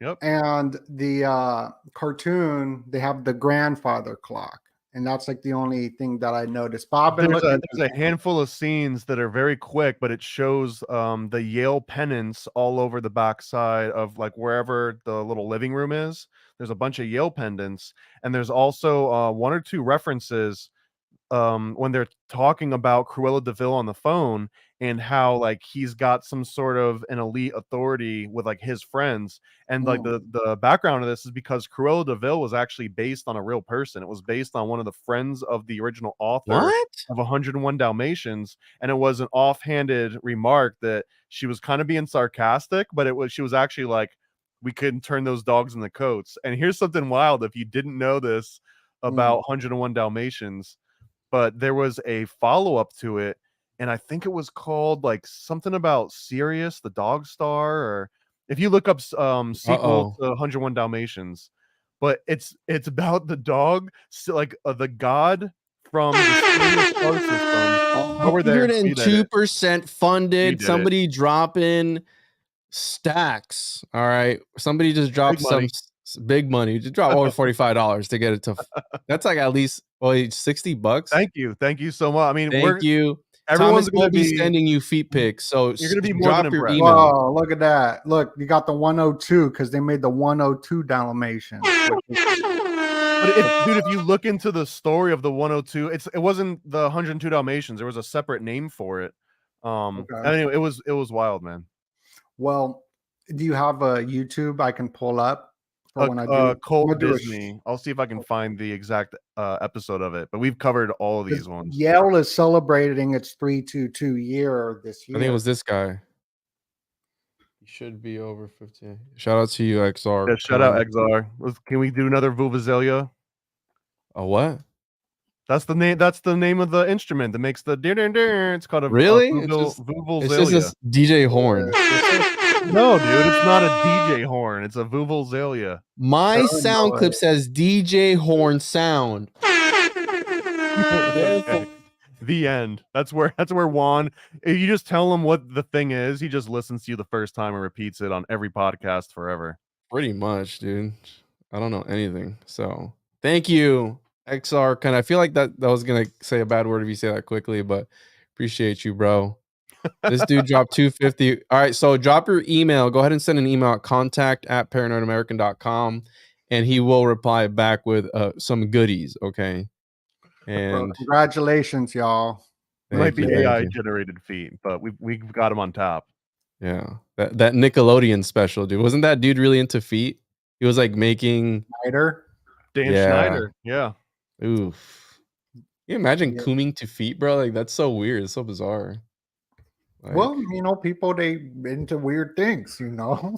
Yep. And the cartoon, they have the grandfather clock. And that's like the only thing that I noticed. Bob, there's a handful of scenes that are very quick, but it shows the Yale pennants all over the backside of like wherever the little living room is. There's a bunch of Yale pendants, and there's also one or two references when they're talking about Cruella de Vil on the phone and how like he's got some sort of an elite authority with like his friends. And like the background of this is because Cruella de Vil was actually based on a real person. It was based on one of the friends of the original author of 101 Dalmatians, and it was an offhanded remark that she was kind of being sarcastic, but she was actually like, we couldn't turn those dogs into coats. And here's something wild if you didn't know this about 101 Dalmatians, but there was a follow-up to it, and I think it was called like something about Sirius the dog star, or if you look up sequel to 101 Dalmatians, but it's about the dog, like the god from the star system. 102% funded. Somebody drop in stacks. All right, somebody just dropped big money. Just drop over $45 to get it to. That's like at least $60. Thank you so much. I mean, thank you. Everyone's going to be sending you feet pics, so you're going to be more drop than your impressed. email. Oh, look at that! Look, you got the 102 because they made the 102 Dalmatians. But if you look into the story of the 102, it wasn't the 102 Dalmatians. There was a separate name for it. Anyway, it was wild, man. Well, do you have a YouTube I can pull up? When I do Cult Disney. I'll see if I can find the exact episode of it, but we've covered all of these ones. Yale is celebrating its 322 year this year. I think it was this guy. He should be over 15. Shout out to you, XR. Yeah, shout out XR. Can we do another Vuvuzelia? A what? That's the name. That's the name of the instrument that makes the dir. It's called a Vuvuzelia. It's just a DJ horn. No, dude, it's not a DJ horn. It's a Vuvuzelia. My sound clip says DJ horn sound. Okay. The end. That's where Juan. You just tell him what the thing is. He just listens to you the first time and repeats it on every podcast forever. Pretty much, dude. I don't know anything. So thank you, XR. I feel like that was gonna say a bad word if you say that quickly, but appreciate you, bro. This dude dropped $250. All right, so drop your email. Go ahead and send an email at contact@paranoidamerican.com, and he will reply back with some goodies. Okay. And well, congratulations, y'all. It might be AI generated feet, but we've got him on top. Yeah, that Nickelodeon special, dude. Wasn't that dude really into feet? He was like making Schneider. Dan Schneider. Yeah. Oof. Can you imagine cooming to feet, bro? Like that's so weird. It's so bizarre. Like, well, people, they into weird things, Well,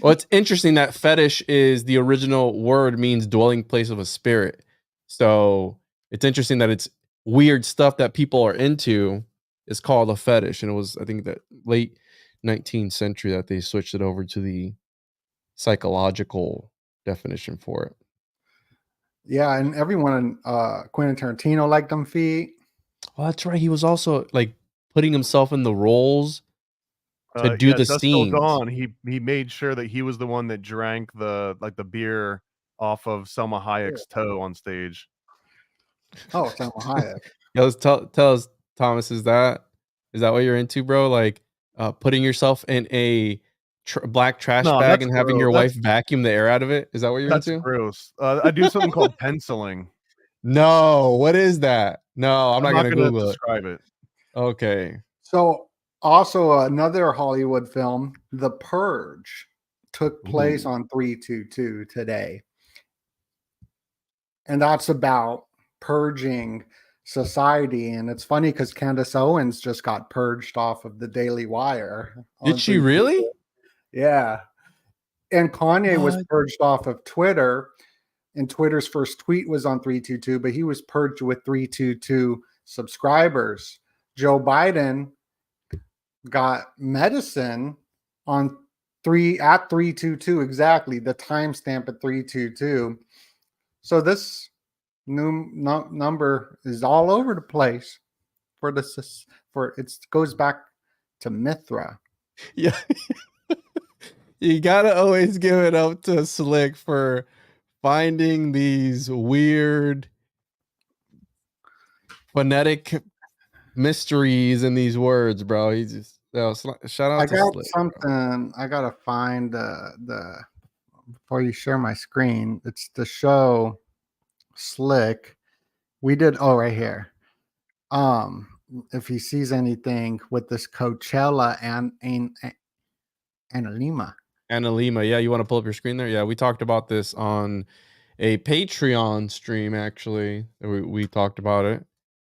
it's interesting that fetish is the original word means dwelling place of a spirit. So it's interesting that it's weird stuff that people are into is called a fetish. And it was, I think, that late 19th century that they switched it over to the psychological definition for it. Yeah, and everyone, Quentin Tarantino liked them feet. Oh, that's right. He was also like putting himself in the roles to do the scenes. He made sure that he was the one that drank the beer off of Selma Hayek's toe on stage. Oh, Selma Hayek. Yeah, tell us, Thomas, is that what you're into, bro? Like putting yourself in a black trash bag and having your wife vacuum the air out of it? Is that what you're into? That's gross. I do something called penciling. No, what is that? No, I'm not gonna Google describe it. Okay. So also another Hollywood film, The Purge, took place on 322 today. And that's about purging society. And it's funny because Candace Owens just got purged off of the Daily Wire. Did she really? Yeah. And Kanye was purged off of Twitter. and Twitter's first tweet was on 322, but he was purged with 322 subscribers. Joe Biden got medicine on 322 exactly, the timestamp at 322. So this new number is all over the place for this. For it goes back to Mithra. Yeah. You gotta always give it up to Slick for finding these weird phonetic mysteries in these words, bro. He just shout out I to got Slick. something. I gotta find the before you share my screen. It's the show Slick. We did right here. If he sees anything with this Coachella and Analima. Analima, yeah, you want to pull up your screen there? Yeah, we talked about this on a Patreon stream, actually. We talked about it.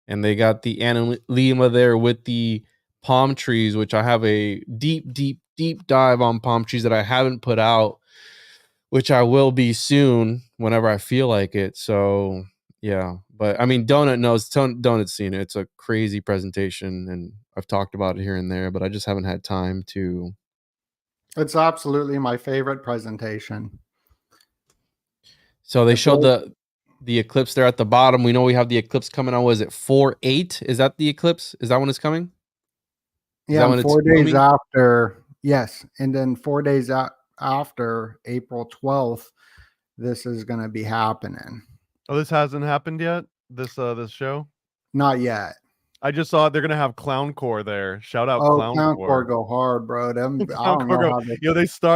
And they got the Analima there with the palm trees, which I have a deep dive on palm trees that I haven't put out, which I will be soon whenever I feel like it. So, yeah. But, I mean, Donut's seen it. It's a crazy presentation, and I've talked about it here and there, but I just haven't had time to... It's absolutely my favorite presentation. So they showed the eclipse there at the bottom. We know we have the eclipse coming on. Was it 4/8? Is that the eclipse? Is that when it's coming? Yeah, 4 days after. Yes, and then 4 days after April 12th, this is going to be happening. Oh, this hasn't happened yet? This show? Not yet. I just saw they're gonna have Clowncore there. Shout out Clowncore go hard, bro. Them, I don't know how they...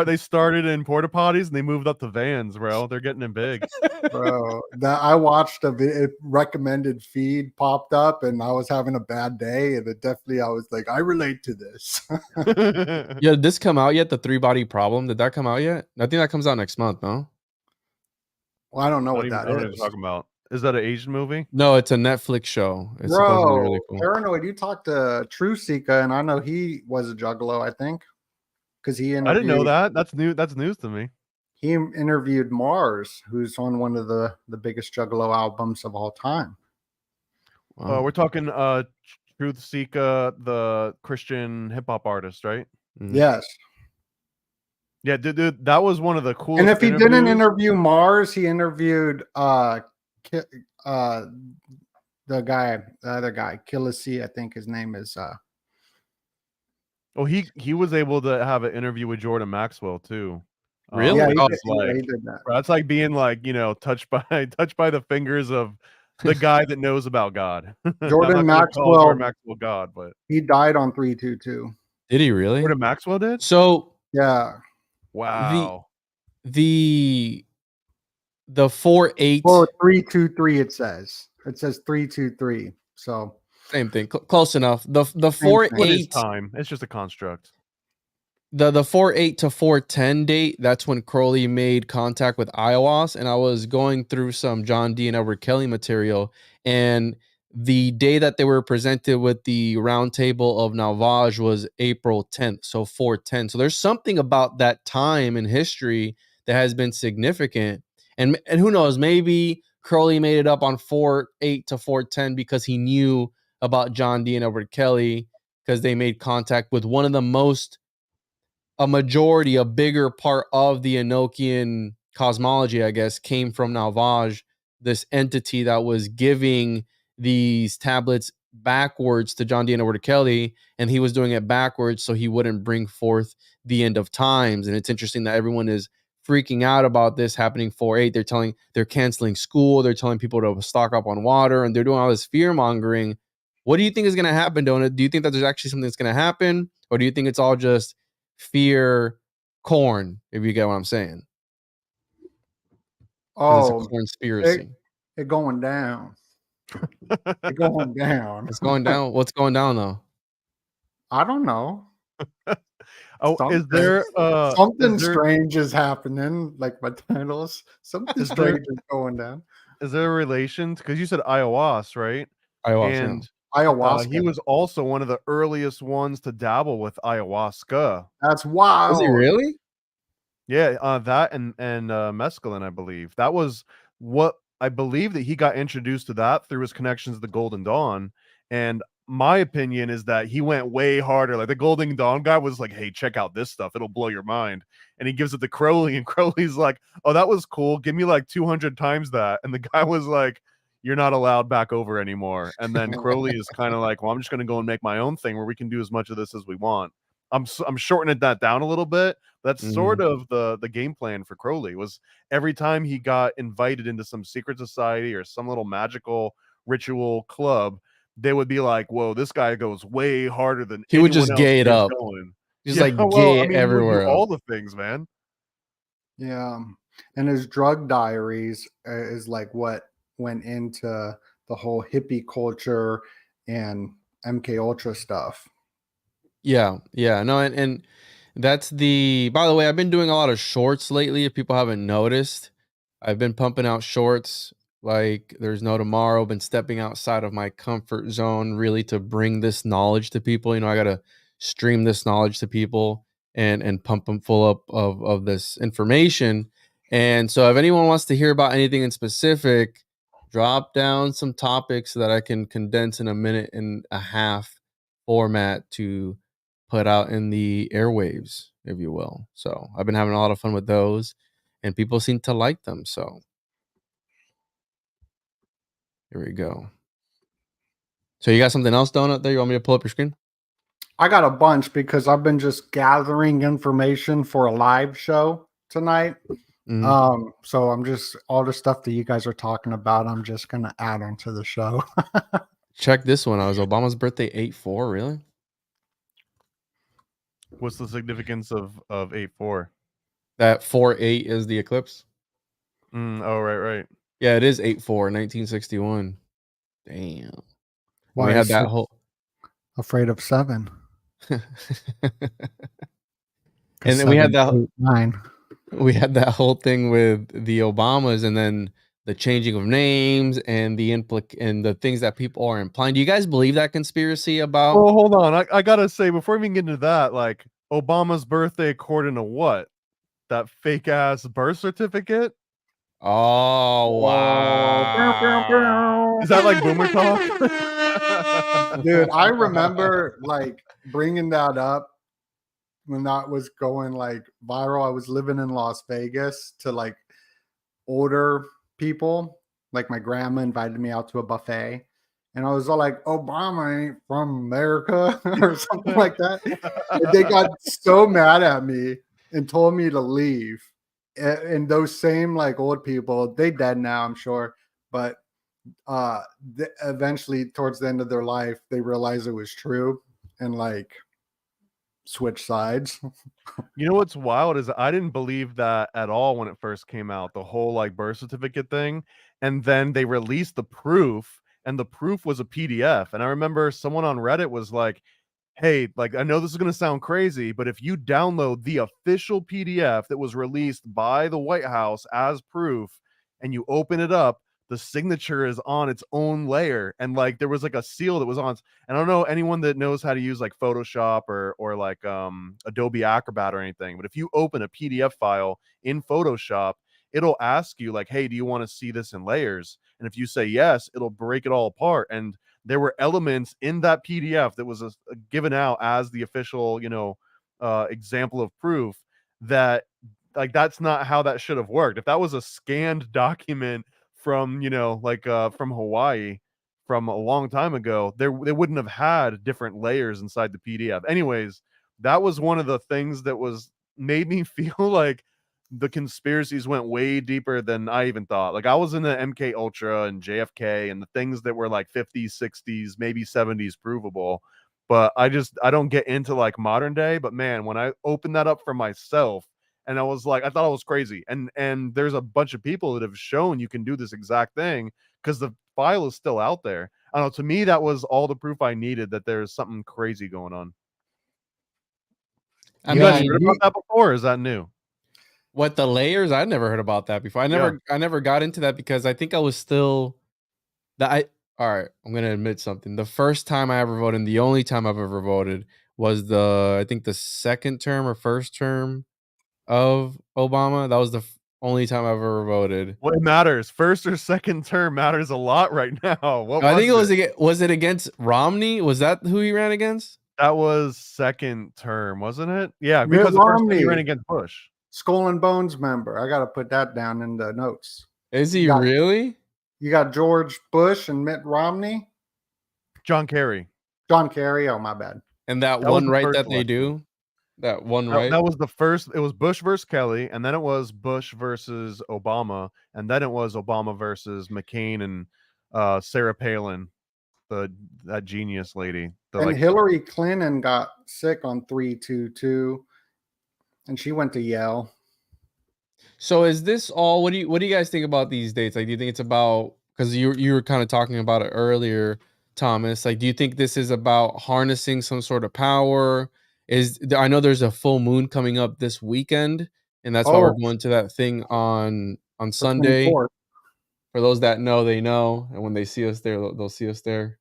they started in porta potties and they moved up to vans, bro. They're getting in big. Bro, I watched a recommended feed popped up and I was having a bad day, and I was like, I relate to this. Yeah, did this come out yet? The 3-body problem? Did that come out yet? I think that comes out next month, no? Well, I don't know what that is. I don't know what you're talking about. Is that an Asian movie? No, it's a Netflix show. It's Bro, really cool. Paranoid, you talked to True Sika, and I know he was a juggalo, I think. Because I didn't know that. That's new. That's news to me. He interviewed Mars, who's on one of the biggest juggalo albums of all time. Wow. We're talking Truth Sika, the Christian hip hop artist, right? Mm-hmm. Yes. Yeah, dude, that was one of the coolest. And if he didn't interview Mars, he interviewed the other guy, Killisy, I think his name is. Oh, he was able to have an interview with Jordan Maxwell too. Really? Yeah, he did that. That's like being like, touched by the fingers of the guy that knows about God. Jordan Maxwell God, but he died on 322. Did he really? Jordan Maxwell did? So yeah. Wow. The 4/8 Well, 323 it says 323. So same thing. Close enough. The 4/8 time. It's just a construct. The 4/8 to 4/10 date, that's when Crowley made contact with Iowas, and I was going through some John D and Edward Kelly material, and the day that they were presented with the round table of Navage was April 10th, so 4/10. So there's something about that time in history that has been significant. And who knows, maybe Crowley made it up on 4/8 to 4/10 because he knew about John D and Edward Kelly, because they made contact with one of the a bigger part of the Enochian cosmology, I guess, came from Navage, this entity that was giving these tablets backwards to John D and Edward Kelly, and he was doing it backwards so he wouldn't bring forth the end of times. And it's interesting that everyone is freaking out about this happening 4/8. They're canceling school, they're telling people to stock up on water, and they're doing all this fear mongering. What do you think is going to happen, Donut? Do you think that there's actually something that's going to happen, or do you think it's all just fear corn, if you get what I'm saying? Oh, it's a conspiracy. It going down. It's going down. It's going down. What's going down though? I don't know. Is there something strange is happening? Like my titles, something strange is going down. Is there a relation? Because you said Iowas, right? Ayahuasca. Ayahuasca. He was also one of the earliest ones to dabble with ayahuasca. That's wild. Was he really? Yeah, that and mescaline, I believe. That was what I believe that he got introduced to that through his connections to the Golden Dawn. And my opinion is that he went way harder. Like the Golden Dawn guy was like, hey, check out this stuff. It'll blow your mind. And he gives it to Crowley, and Crowley's like, oh, that was cool. Give me like 200 times that. And the guy was like, you're not allowed back over anymore. And then Crowley is kind of like, well, I'm just going to go and make my own thing where we can do as much of this as we want. I'm shortening that down a little bit. That's sort of the game plan for Crowley. Was every time he got invited into some secret society or some little magical ritual club, they would be like, whoa, this guy goes way harder than he would just anyone else gay it is up. going. Just like gay I mean, everywhere. all the things, man. Yeah. And his drug diaries is like what went into the whole hippie culture and MK Ultra stuff. Yeah. No, and that's the, by the way, I've been doing a lot of shorts lately. If people haven't noticed, I've been pumping out shorts like there's no tomorrow. Been stepping outside of my comfort zone really to bring this knowledge to people. You know, I got to stream this knowledge to people and pump them full up of this information. And so if anyone wants to hear about anything in specific, drop down some topics so that I can condense in a minute and a half format to put out in the airwaves, if you will. So I've been having a lot of fun with those, and people seem to like them. So here we go. So you got something else, Donut, there? You want me to pull up your screen? I got a bunch because I've been just gathering information for a live show tonight. So I'm just, all the stuff that you guys are talking about, I'm just going to add onto the show. Check this one out. Is Obama's birthday 8/4, really? What's the significance of 8/4? That 4/8 is the eclipse. Oh, right. Yeah, it is 8/4, 1961. Damn. Why we had that whole afraid of 7. And then we had that 9. We had that whole thing with the Obamas, and then the changing of names and and the things that people are implying. Do you guys believe that conspiracy about? Oh, hold on. I gotta say, before we even get into that, like Obama's birthday according to what? That fake ass birth certificate? Oh wow! Is that like boomer talk? Dude, I remember like bringing that up when that was going like viral. I was living in Las Vegas to like older people. Like my grandma invited me out to a buffet, and I was all like, Obama ain't from America or something like that. And they got so mad at me and told me to leave. And those same like old people, they dead now, I'm sure, but eventually towards the end of their life, they realized it was true and like switch sides. You know what's wild is I didn't believe that at all when it first came out, the whole like birth certificate thing. And then they released the proof, and the proof was a PDF. And I remember someone on Reddit was like, hey, like, I know this is going to sound crazy, but if you download the official PDF that was released by the White House as proof and you open it up, the signature is on its own layer. And like, there was like a seal that was on. And I don't know anyone that knows how to use like Photoshop or like Adobe Acrobat or anything, but if you open a PDF file in Photoshop, it'll ask you like, hey, do you want to see this in layers? And if you say yes, it'll break it all apart. And there were elements in that PDF that was given out as the official, example of proof that like, that's not how that should have worked. If that was a scanned document from, from Hawaii from a long time ago, they wouldn't have had different layers inside the PDF. Anyways, that was one of the things that made me feel like the conspiracies went way deeper than I even thought. Like I was in the MK Ultra and JFK and the things that were like 50s, 60s, maybe 70s provable. But I don't get into like modern day. But man, when I opened that up for myself, and I was like, I thought I was crazy. And there's a bunch of people that have shown you can do this exact thing because the file is still out there. I don't know. To me, that was all the proof I needed that there's something crazy going on. You guys heard about that before? Or is that new? What, the layers? I'd never heard about that before. I never got into that because I think I was still all right, I'm gonna admit something. The first time I ever voted, and the only time I've ever voted, was I think the second term or first term of Obama. That was Only time I've ever voted. Well, it matters. First or second term matters a lot right now. What I think it was it? was it against Romney? Was that who he ran against? That was second term, wasn't it? Yeah, Mitt because the first time he Romney. ran against Bush. Skull and Bones member. I got to put that down in the notes. Is he really? You got George Bush and Mitt Romney. John Kerry. John Kerry. Oh, my bad. And that was one the right first that they election. do? That one right? That was the first. It was Bush versus Kelly, and then it was Bush versus Obama, and then it was Obama versus McCain and Sarah Palin, that genius lady. And Hillary Clinton got sick on 3/2/2, and she went to Yale. So is this all? What do you guys think about these dates? Like, do you think it's about, because you were kind of talking about it earlier, Thomas? Like, do you think this is about harnessing some sort of power? I know there's a full moon coming up this weekend, and that's why we're going to that thing on Sunday. 24th. For those that know, they know, and when they see us there, they'll see us there.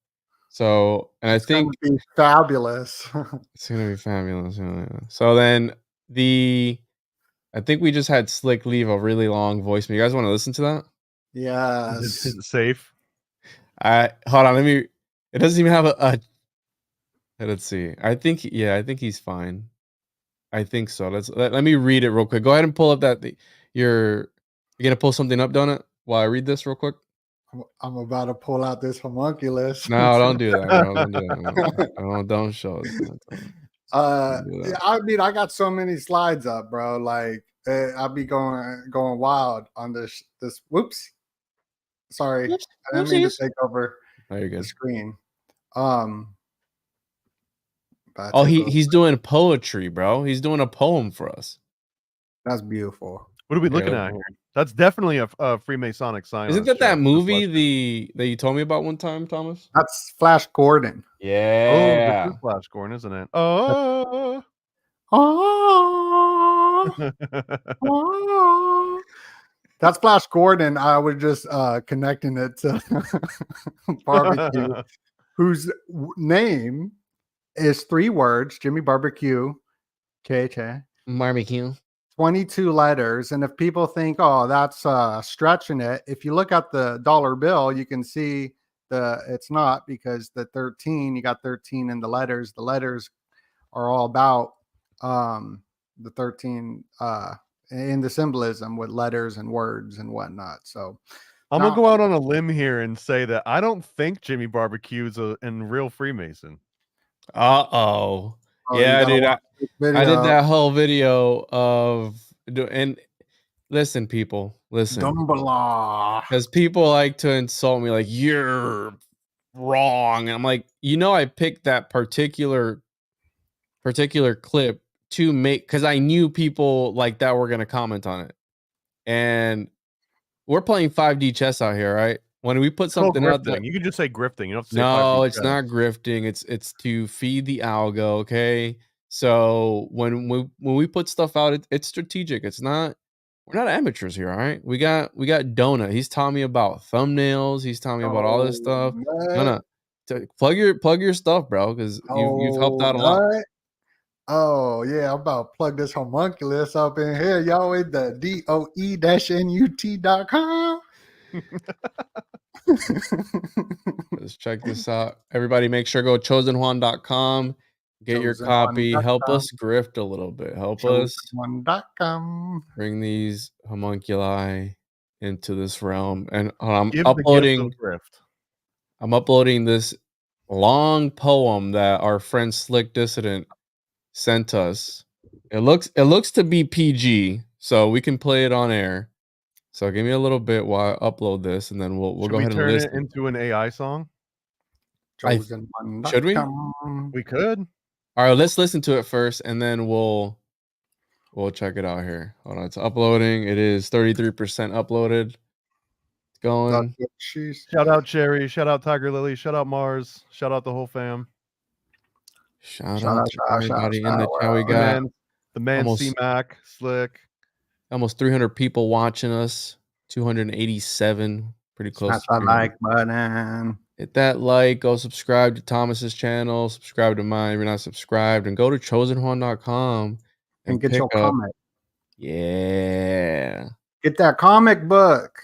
So, and It's I think gonna be fabulous. it's gonna be fabulous. Yeah. So then I think we just had Slick leave a really long voicemail. You guys want to listen to that? Yes. Is it safe? Hold on. It doesn't even have a. Let's see. I think he's fine. I think so. Let me read it real quick. Go ahead and pull up that. You're gonna pull something up, don't it? While I read this real quick. I'm about to pull out this homunculus. No, don't do that, bro. Don't do that. Don't show it. I mean, I got so many slides up, bro. Like, I'll be going wild on this. Whoops. Sorry, I didn't mean to take over the screen. He's doing poetry, bro. He's doing a poem for us. That's beautiful. What are we looking at here? That's definitely a Freemasonic sign. Isn't that movie that you told me about one time, Thomas? That's Flash Gordon. Yeah. Oh, this is Flash Gordon, isn't it? Oh. That's Flash Gordon. I was just connecting it to Barbecue, whose name is 3 words: Jimmy Barbecue, KHA. Barbecue. 22 letters. And if people think, oh, that's stretching it, if you look at the dollar bill, you can see it's not, because the 13, you got 13 in the letters. The letters are all about the 13 in the symbolism with letters and words and whatnot. So I'm gonna go out on a limb here and say that I don't think Jimmy Barbecue is a real Freemason. Yeah, dude. I did that whole video and listen, people, listen, because people like to insult me, like, you're wrong. And I'm like, I picked that particular clip to make, because I knew people like that were going to comment on it. And we're playing 5D chess out here, right? When we put something out there, you can just say grifting. You don't have to say no, it's not grifting. It's to feed the algo. Okay. So when we put stuff out, it's strategic. We're not amateurs here. All right. We got Donut. He's telling me about thumbnails. He's telling me about all this stuff. No, plug your stuff, bro, because you've helped out a lot. Oh yeah, I'm about to plug this homunculus up in here, y'all, with the DOE-NUT.com. Let's check this out. Everybody, make sure go chosenjuan.com. Get your copy. Help us grift a little bit. Help us bring these homunculi into this realm. And I'm uploading this long poem that our friend Slick Dissident sent us. It looks to be PG, so we can play it on air. So give me a little bit while I upload this, and then we'll go ahead and listen. Turn it into an AI song? Should we? We could. All right, let's listen to it first, and then we'll check it out here. Hold on, it's uploading. It is 33% uploaded. It's going. Shout out Cherry. Shout out Tiger Lily. Shout out Mars. Shout out the whole fam. Shout out to everybody in the chat. We got the man C-Mac, Slick. Almost 300 people watching us. 287. Pretty close. Smash that like button. Hit that like. Go subscribe to Thomas's channel. Subscribe to mine if you're not subscribed. And go to chosenjuan.com and get your comment. Yeah. Get that comic book.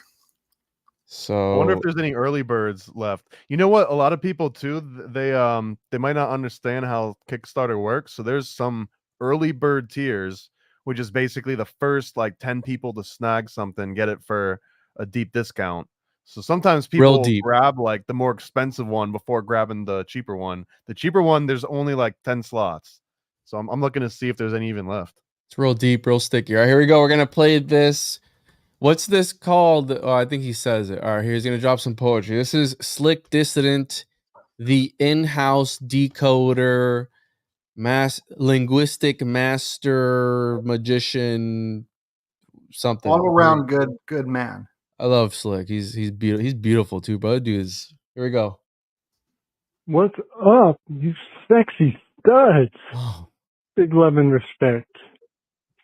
I wonder if So there's any early birds left. You know what? A lot of people too, they might not understand how Kickstarter works. So there's some early bird tiers, which is basically the first like 10 people to snag something, get it for a deep discount. So sometimes real people deep. grab like the more expensive one before grabbing the cheaper one. The cheaper one, there's only like 10 slots. So I'm looking to see if there's any even left. It's real deep, real sticky. All right, here we go. We're gonna play this. What's this called? Oh, I think he says it. All right, here's gonna drop some poetry. This is Slick Dissident, the in-house decoder, linguistic master, magician, something. All around good man. I love Slick. He's beautiful. He's beautiful too, bro. Dudes. Here we go. What's up, you sexy studs? Oh, Big love and respect.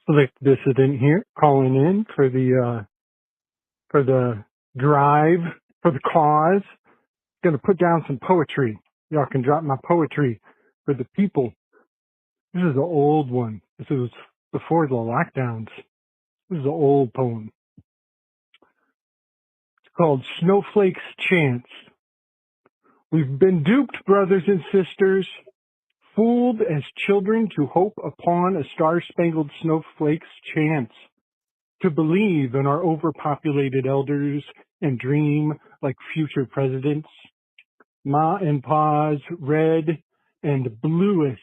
Slick Dissident here, calling in for the drive, for the cause. Gonna put down some poetry. Y'all can drop my poetry for the people. This is an old one. This was before the lockdowns. This is an old poem. It's called Snowflake's Chance. We've been duped, brothers and sisters, fooled as children to hope upon a star-spangled snowflake's chance, to believe in our overpopulated elders and dream like future presidents. Ma and Pa's red and bluest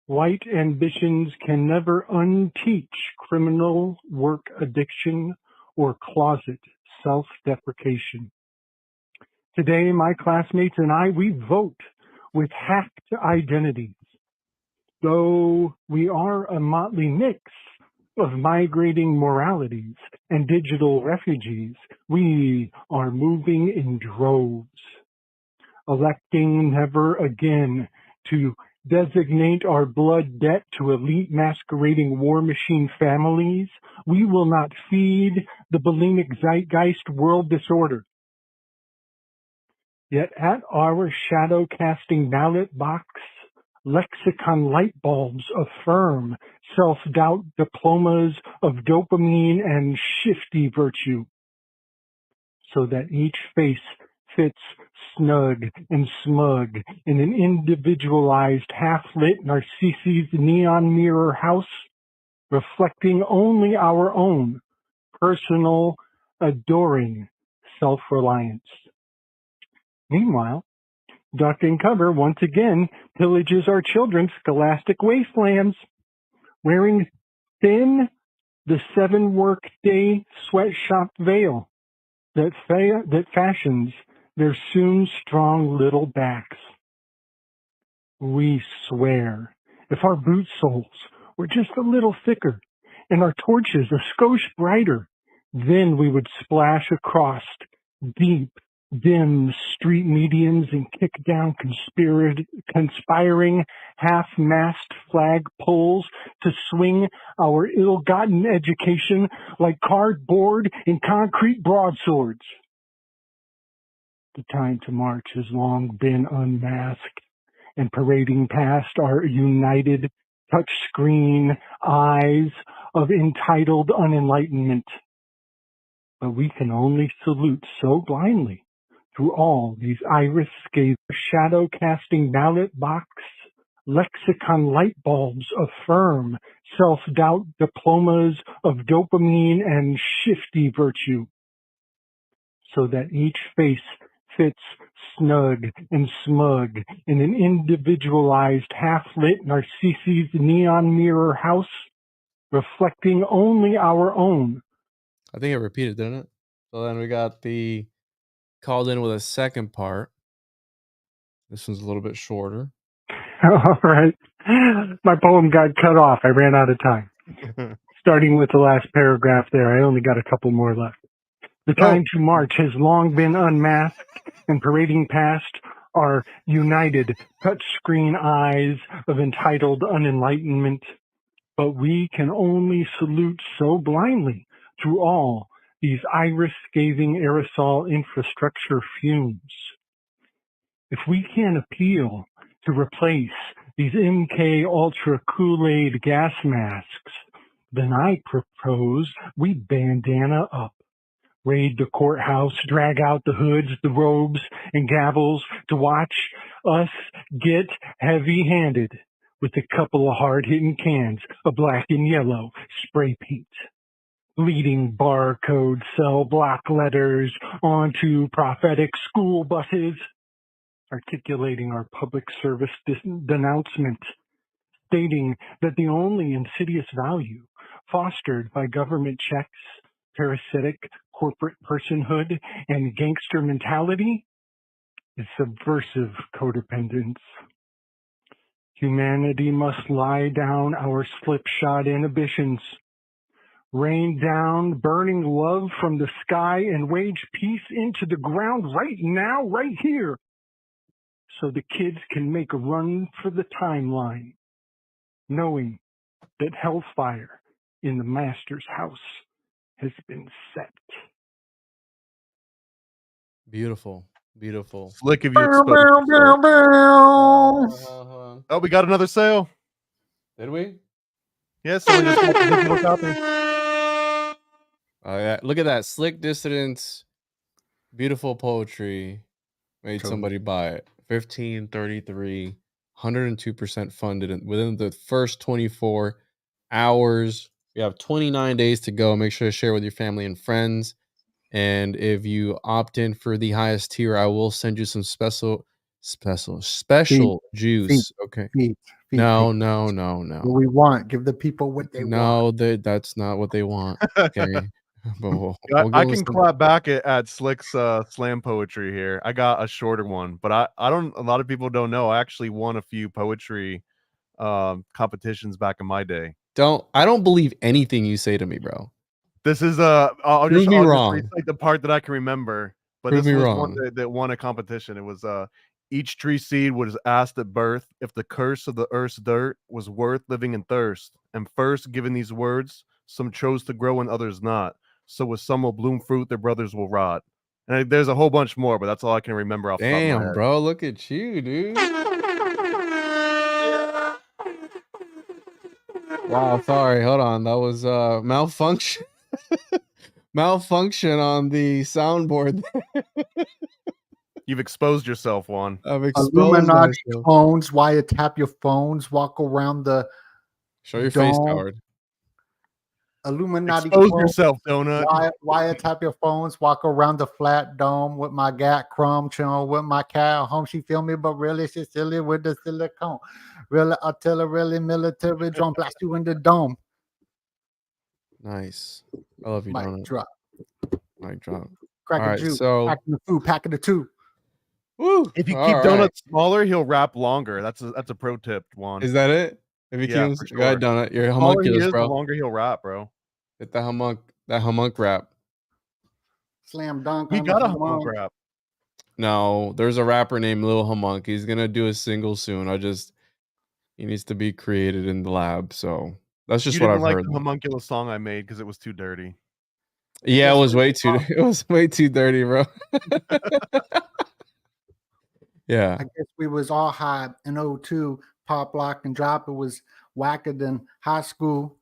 white ambitions can never unteach criminal work addiction or closet self-deprecation. Today, my classmates and I, we vote with hacked identities. Though we are a motley mix of migrating moralities and digital refugees, we are moving in droves, electing never again to designate our blood debt to elite masquerading war machine families. We will not feed the bulimic zeitgeist world disorder. Yet at our shadow-casting ballot box, lexicon light bulbs affirm self-doubt diplomas of dopamine and shifty virtue, so that each face fits snug and smug in an individualized half-lit Narcissus neon mirror house, reflecting only our own personal, adoring self-reliance. Meanwhile, Duck and Cover once again pillages our children's scholastic wastelands, wearing thin, the 7-work-day sweatshop veil that fashions their soon strong little backs. We swear, if our boot soles were just a little thicker and our torches a skosh brighter, then we would splash across deep, dim street medians and kick down conspiring half-mast flag poles to swing our ill-gotten education like cardboard and concrete broadswords. The time to march has long been unmasked and parading past our united touchscreen eyes of entitled unenlightenment. But we can only salute so blindly through all these iris-scathed shadow-casting ballot box lexicon light bulbs affirm self-doubt diplomas of dopamine and shifty virtue, so that each face fits snug and smug in an individualized half-lit Narcissus neon mirror house, reflecting only our own. I think it repeated, didn't it? So then we got the called in with a second part. This one's a little bit shorter. All right. My poem got cut off. I ran out of time. Starting with the last paragraph there, I only got a couple more left. The time to march has long been unmasked and parading past our united touchscreen eyes of entitled unenlightenment. But we can only salute so blindly through all these iris-scathing aerosol infrastructure fumes. If we can appeal to replace these MK Ultra Kool-Aid gas masks Then I propose we bandana up, raid the courthouse, drag out the hoods, the robes, and gavels to watch us get heavy-handed with a couple of hard-hitting cans of black and yellow spray paint. Bleeding barcode cell block letters onto prophetic school buses, articulating our public service denouncement, stating that the only insidious value fostered by government checks, parasitic corporate personhood, and gangster mentality is subversive codependence. Humanity must lie down our slipshod inhibitions, rain down burning love from the sky, and wage peace into the ground right now, right here, so the kids can make a run for the timeline, knowing that hellfire in the master's house has been set. Beautiful. Slick if you exposed yourself. Oh, we got another sale. Did we? Yeah, someone just got the digital copy. Oh yeah, look at that. Slick dissidence, beautiful poetry made Cool. somebody buy it. 1533, 102% funded within the first 24 hours. You have 29 days to go. Make sure to share with your family and friends. And if you opt in for the highest tier, I will send you some special juice. Okay. Feet. No. What we want. Give the people what they want. No, that's not what they want. Okay. But I can clap back at Slick's slam poetry here. I got a shorter one, but I don't. A lot of people don't know. I actually won a few poetry competitions back in my day. I don't believe anything you say to me, bro. This is I'll just wrong. recite the part that I can remember. But Prove this me was wrong. one that won a competition. It was each tree seed was asked at birth if the curse of the earth's dirt was worth living in thirst. And first, given these words, some chose to grow and others not. So with some will bloom fruit, their brothers will rot. And there's a whole bunch more, but that's all I can remember off the top of my head. Bro, look at you, dude. Wow, sorry, hold on. That was malfunction. Malfunction on the soundboard. You've exposed yourself, Juan. I've exposed Illuminati myself. phones, wiretap your phones, walk around the Show your dome. face, Howard. Illuminati Expose phones, yourself, donut. wiretap your phones, walk around the flat dome with my gat crumb chilling with my cat home. She feel me, but really she's silly with the silicone. Really artillery, really military drone, blast you in the dome. Nice. I love you, donut. Mic drop. Mic drop. Crack All a right, juice. so Packing the food, packing the two. woo, If you all keep right. donuts smaller, he'll wrap longer. That's a pro tip, Juan. Is that it? If you Yeah, keep for go ahead, sure. donut. You're a The smaller he homunculus, is, bro. the longer he'll wrap, bro. Get that homunc rap. Slam dunk. We on got the a phone. humble wrap. No, there's a rapper named Lil Homunc. He's gonna do a single soon. He needs to be created in the lab. So that's just You what didn't I've like heard. the homunculus song I made because it was too dirty. Yeah, it was way too. It was way too dirty, bro. Yeah. I guess we was all high in 02, pop, lock, and drop. It was whacker than high school.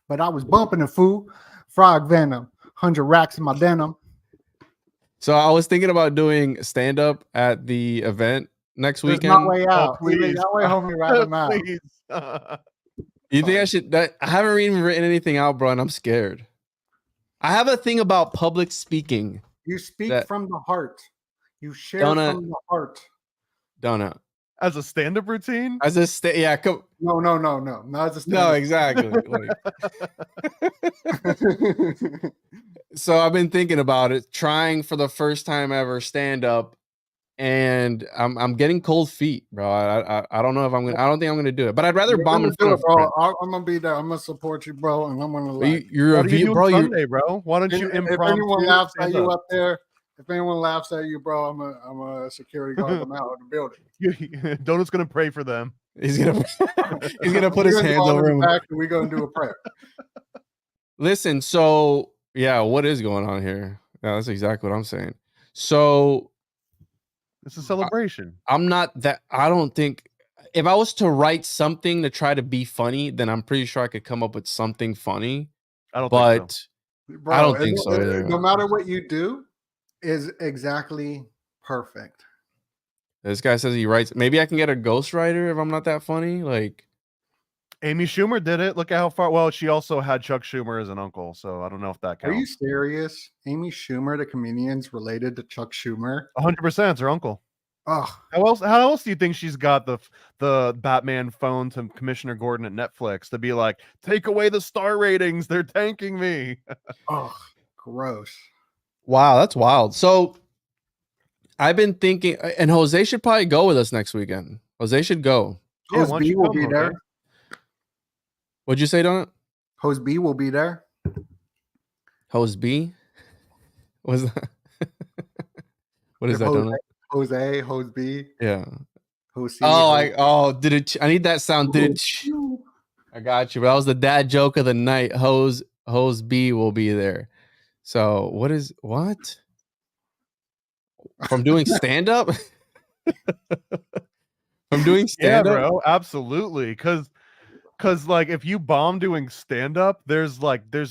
But I was bumping the fool. Frog venom. 100 racks in my denim. So I was thinking about doing stand up at the event next There's weekend. no way out. please. There's no way, homie, right him out. Please. You think I should? I haven't even written anything out, bro, and I'm scared. I have a thing about public speaking. You speak from the heart. You share Donut. from the heart. Donut. As a stand-up routine? As a yeah, come. No. Not as a No, stand-up. exactly. So I've been thinking about it, trying for the first time ever stand up, and I'm getting cold feet, bro. I don't know if I'm gonna. I don't think I'm gonna do it, but I'd rather You're bomb gonna in front do of it, bro. friends. I'm gonna be there. I'm gonna support you, bro, and I'm gonna But like. You're What a do you view, do bro. on You're Sunday, bro? Why don't you If improv? anyone laughs at you up there, if anyone laughs at you, bro, I'm a security guard them out of the building. Donut's gonna pray for them. he's gonna put his hands over him. We're gonna do a prayer. Listen, so yeah, what is going on here? Yeah, that's exactly what I'm saying. So It's a celebration. I'm not that. I don't think if I was to write something to try to be funny, then I'm pretty sure I could come up with something funny. I don't But think so. Bro, I don't think so either. no matter what you do, is exactly perfect. This guy says he writes. Maybe I can get a ghostwriter if I'm not that funny. Like Amy Schumer did it. Look at how far. Well, she also had Chuck Schumer as an uncle, so I don't know if that Are you counts. serious? Amy Schumer, the comedian's related to Chuck Schumer? 100%, it's her uncle. Oh, How else do you think she's got the Batman phone to Commissioner Gordon at Netflix to be like, take away the star ratings, they're tanking me? oh, gross. wow, that's wild. So I've been thinking, and Jose should probably go with us next weekend. Jose should go. Yeah, Hose why don't B you will come, be Jose? there. What'd you say, Donut? Hose B will be there. Hose B? What is that? What is that, Donut? Jose, Hose B, Yeah. Hose C. Did it? I need that sound. Did it? I got you. But that was the dad joke of the night. Hose B will be there. So what? From doing stand up? From doing stand up? Yeah, bro, absolutely. Because like if you bomb doing stand up, there's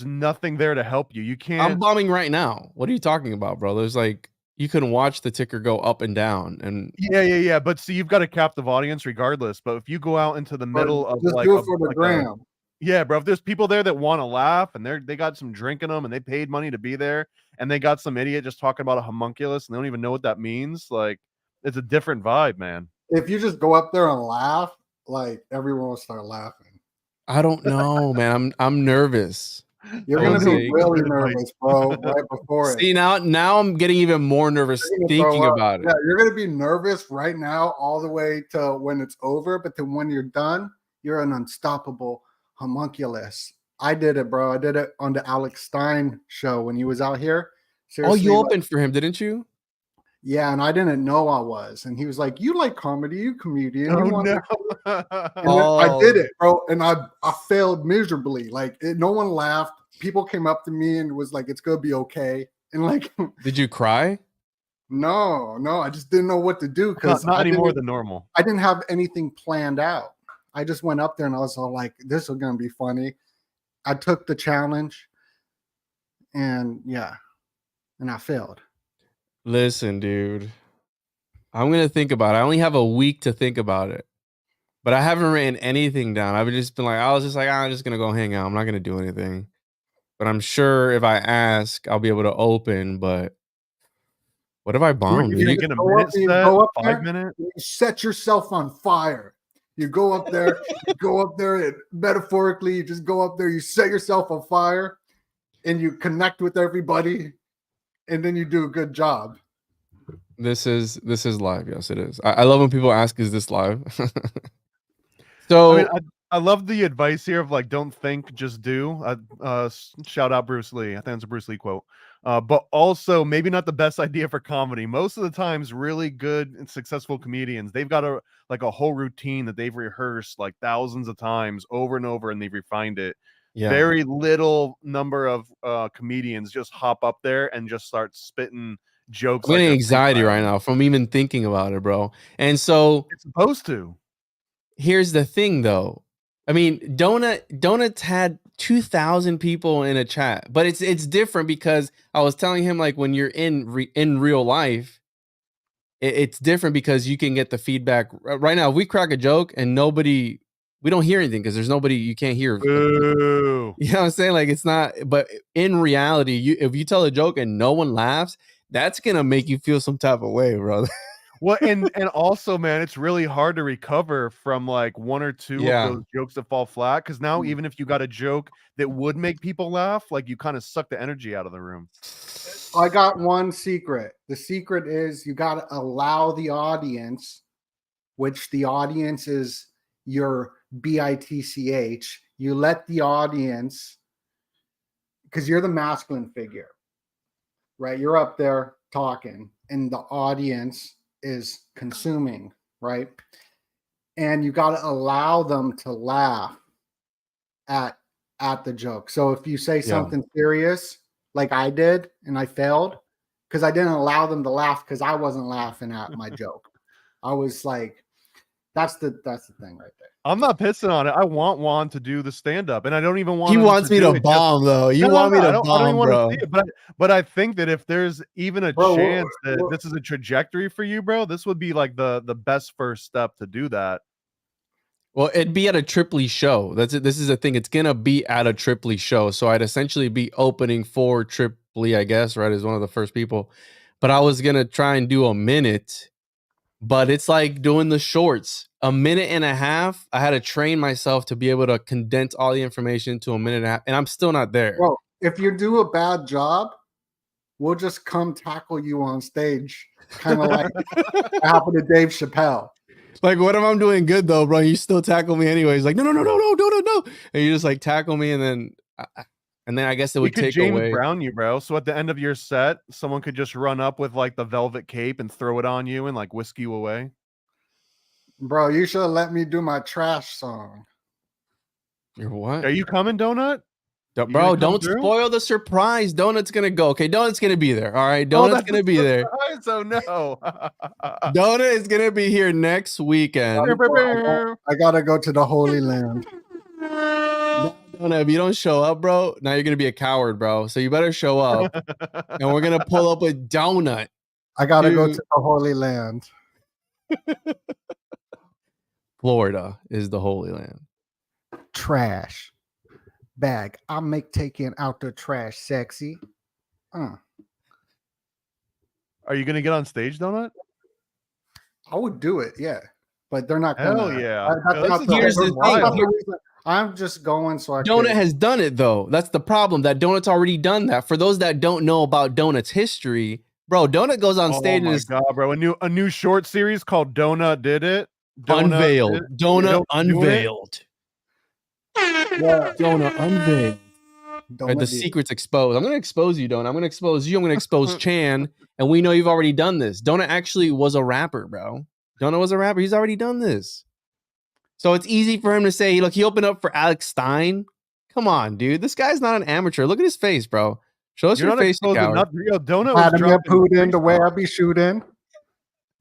nothing there to help you. You I'm can't. bombing right now. What are you talking about, bro? There's like you can watch the ticker go up and down, and Yeah. But see, you've got a captive audience regardless. But if you go out into the middle of just like, do it for the gram. yeah, bro, if there's people there that want to laugh and they got some drink in them and they paid money to be there, and they got some idiot just talking about a homunculus and they don't even know what that means, like it's a different vibe, man. If you just go up there and laugh, like everyone will start laughing. I don't know, man. I'm nervous. You're gonna Jose, be really nervous, bro, right before it. See, now I'm getting even more nervous thinking about it. Yeah, you're gonna be nervous right now, all the way to when it's over. But then when you're done, you're an unstoppable homunculus. I did it, bro. I did it on the Alex Stein show when he was out here. Oh, you Seriously, opened for him, didn't you? yeah, and I didn't know I was. And he was like, "You like comedy? You comedian? Oh, You want no. And then I did it, bro, and I failed miserably. Like no one laughed. People came up to me and was like, "It's gonna be okay." And like, Did you cry? no, I just didn't know what to do because not any more than normal. I didn't have anything planned out. I just went up there and I was all like, "This is gonna be funny." I took the challenge, and yeah, and I failed. Listen, dude. I'm gonna think about it. I only have a week to think about it. But I haven't written anything down. I've just been like, I'm just gonna go hang out. I'm not gonna do anything. But I'm sure if I ask, I'll be able to open. But what if I bomb? If you get a minute set, 5 minutes, you set yourself on fire. You go up there, and metaphorically, you just go up there, you set yourself on fire, and you connect with everybody, and then you do a good job. This is live. Yes, it is. I love when people ask, "Is this live?" So I mean, I love the advice here of like, don't think, just do. Shout out Bruce Lee. I think that's a Bruce Lee quote. But also maybe not the best idea for comedy. Most of the times, really good and successful comedians, they've got a whole routine that they've rehearsed like thousands of times over and over, and they've refined it. yeah. Very little number of comedians just hop up there and just start spitting jokes. I'm getting they're anxiety freestyling. right now from even thinking about it, bro. And so It's supposed to. here's the thing, though. I mean, Donuts had 2,000 people in a chat, but it's different because I was telling him like when you're in real life, it's different because you can get the feedback. Right now, if we crack a joke and we don't hear anything because there's nobody, you can't hear. Boo. You know what I'm saying? Like it's not, but in reality, if you tell a joke and no one laughs, that's gonna make you feel some type of way, brother. Well, and also, man, it's really hard to recover from like one or two of those jokes that fall flat. Because now, even if you got a joke that would make people laugh, like you kind of suck the energy out of the room. I got one secret. The secret is you got to allow the audience, which the audience is your BITCH. You let the audience, because you're the masculine figure, right? You're up there talking, and the audience is consuming, right? And you got to allow them to laugh at the joke. So if you say something serious, like I did, and I failed, because I didn't allow them to laugh because I wasn't laughing at my joke. I was like, That's the thing right there. I'm not pissing on it. I want Juan to do the stand up, and I don't even want. He him wants me to do it bomb though. You want me to I don't bomb, even want bro? to see it, but I think that if there's even a Bro, chance that this is a trajectory for you, bro, this would be like the best first step to do that. Well, it'd be at a Tripoli show. That's it. This is the thing. It's gonna be at a Tripoli show, so I'd essentially be opening for Tripoli, I guess, right? As one of the first people. But I was gonna try and do a minute, but it's like doing the shorts. A minute and a half. I had to train myself to be able to condense all the information to a minute and a half, and I'm still not there. Well, if you do a bad job, we'll just come tackle you on stage, kind of like what happened to Dave Chappelle. Like, what if I'm doing good though, bro? You still tackle me anyways. Like, no, and you just like tackle me, and then I guess it would take James away. Brown you, bro. So at the end of your set, someone could just run up with like the velvet cape and throw it on you and like whisk you away. Bro, you should have let me do my trash song. You're what? Are you coming, Donut? Bro, don't spoil the surprise. Donut's gonna go. Okay, Donut's gonna be there. All right, Donut's gonna be there. So no. Donut is gonna be here next weekend. I gotta go to the Holy Land. Donut, if you don't show up, bro, now you're gonna be a coward, bro. So you better show up, and we're gonna pull up with Donut. I gotta go to the Holy Land. Florida is the Holy Land. Trash bag. I'll make taking out the trash sexy. Are you gonna get on stage, Donut? I would do it, yeah, but they're not Hell gonna. yeah. Here's the thing. I'm just going so I Donut has done it though. That's the problem. That Donut's already done that. For those that don't know about Donut's history, bro, Donut goes on stage and God, bro, a new short series called Donut Did It. Unveiled. Donut unveiled. Yeah. Donut unveiled. Donut The secret's exposed. I'm gonna expose you, Donut. I'm gonna expose you. I'm gonna expose Chan, and we know you've already done this. Donut actually was a rapper, bro. Donut was a rapper. He's already done this. So it's easy for him to say, look, he opened up for Alex Stein. Come on, dude. This guy's not an amateur. Look at his face, bro. Show us your face, you coward. Donut Vladimir Putin, the way I be shooting.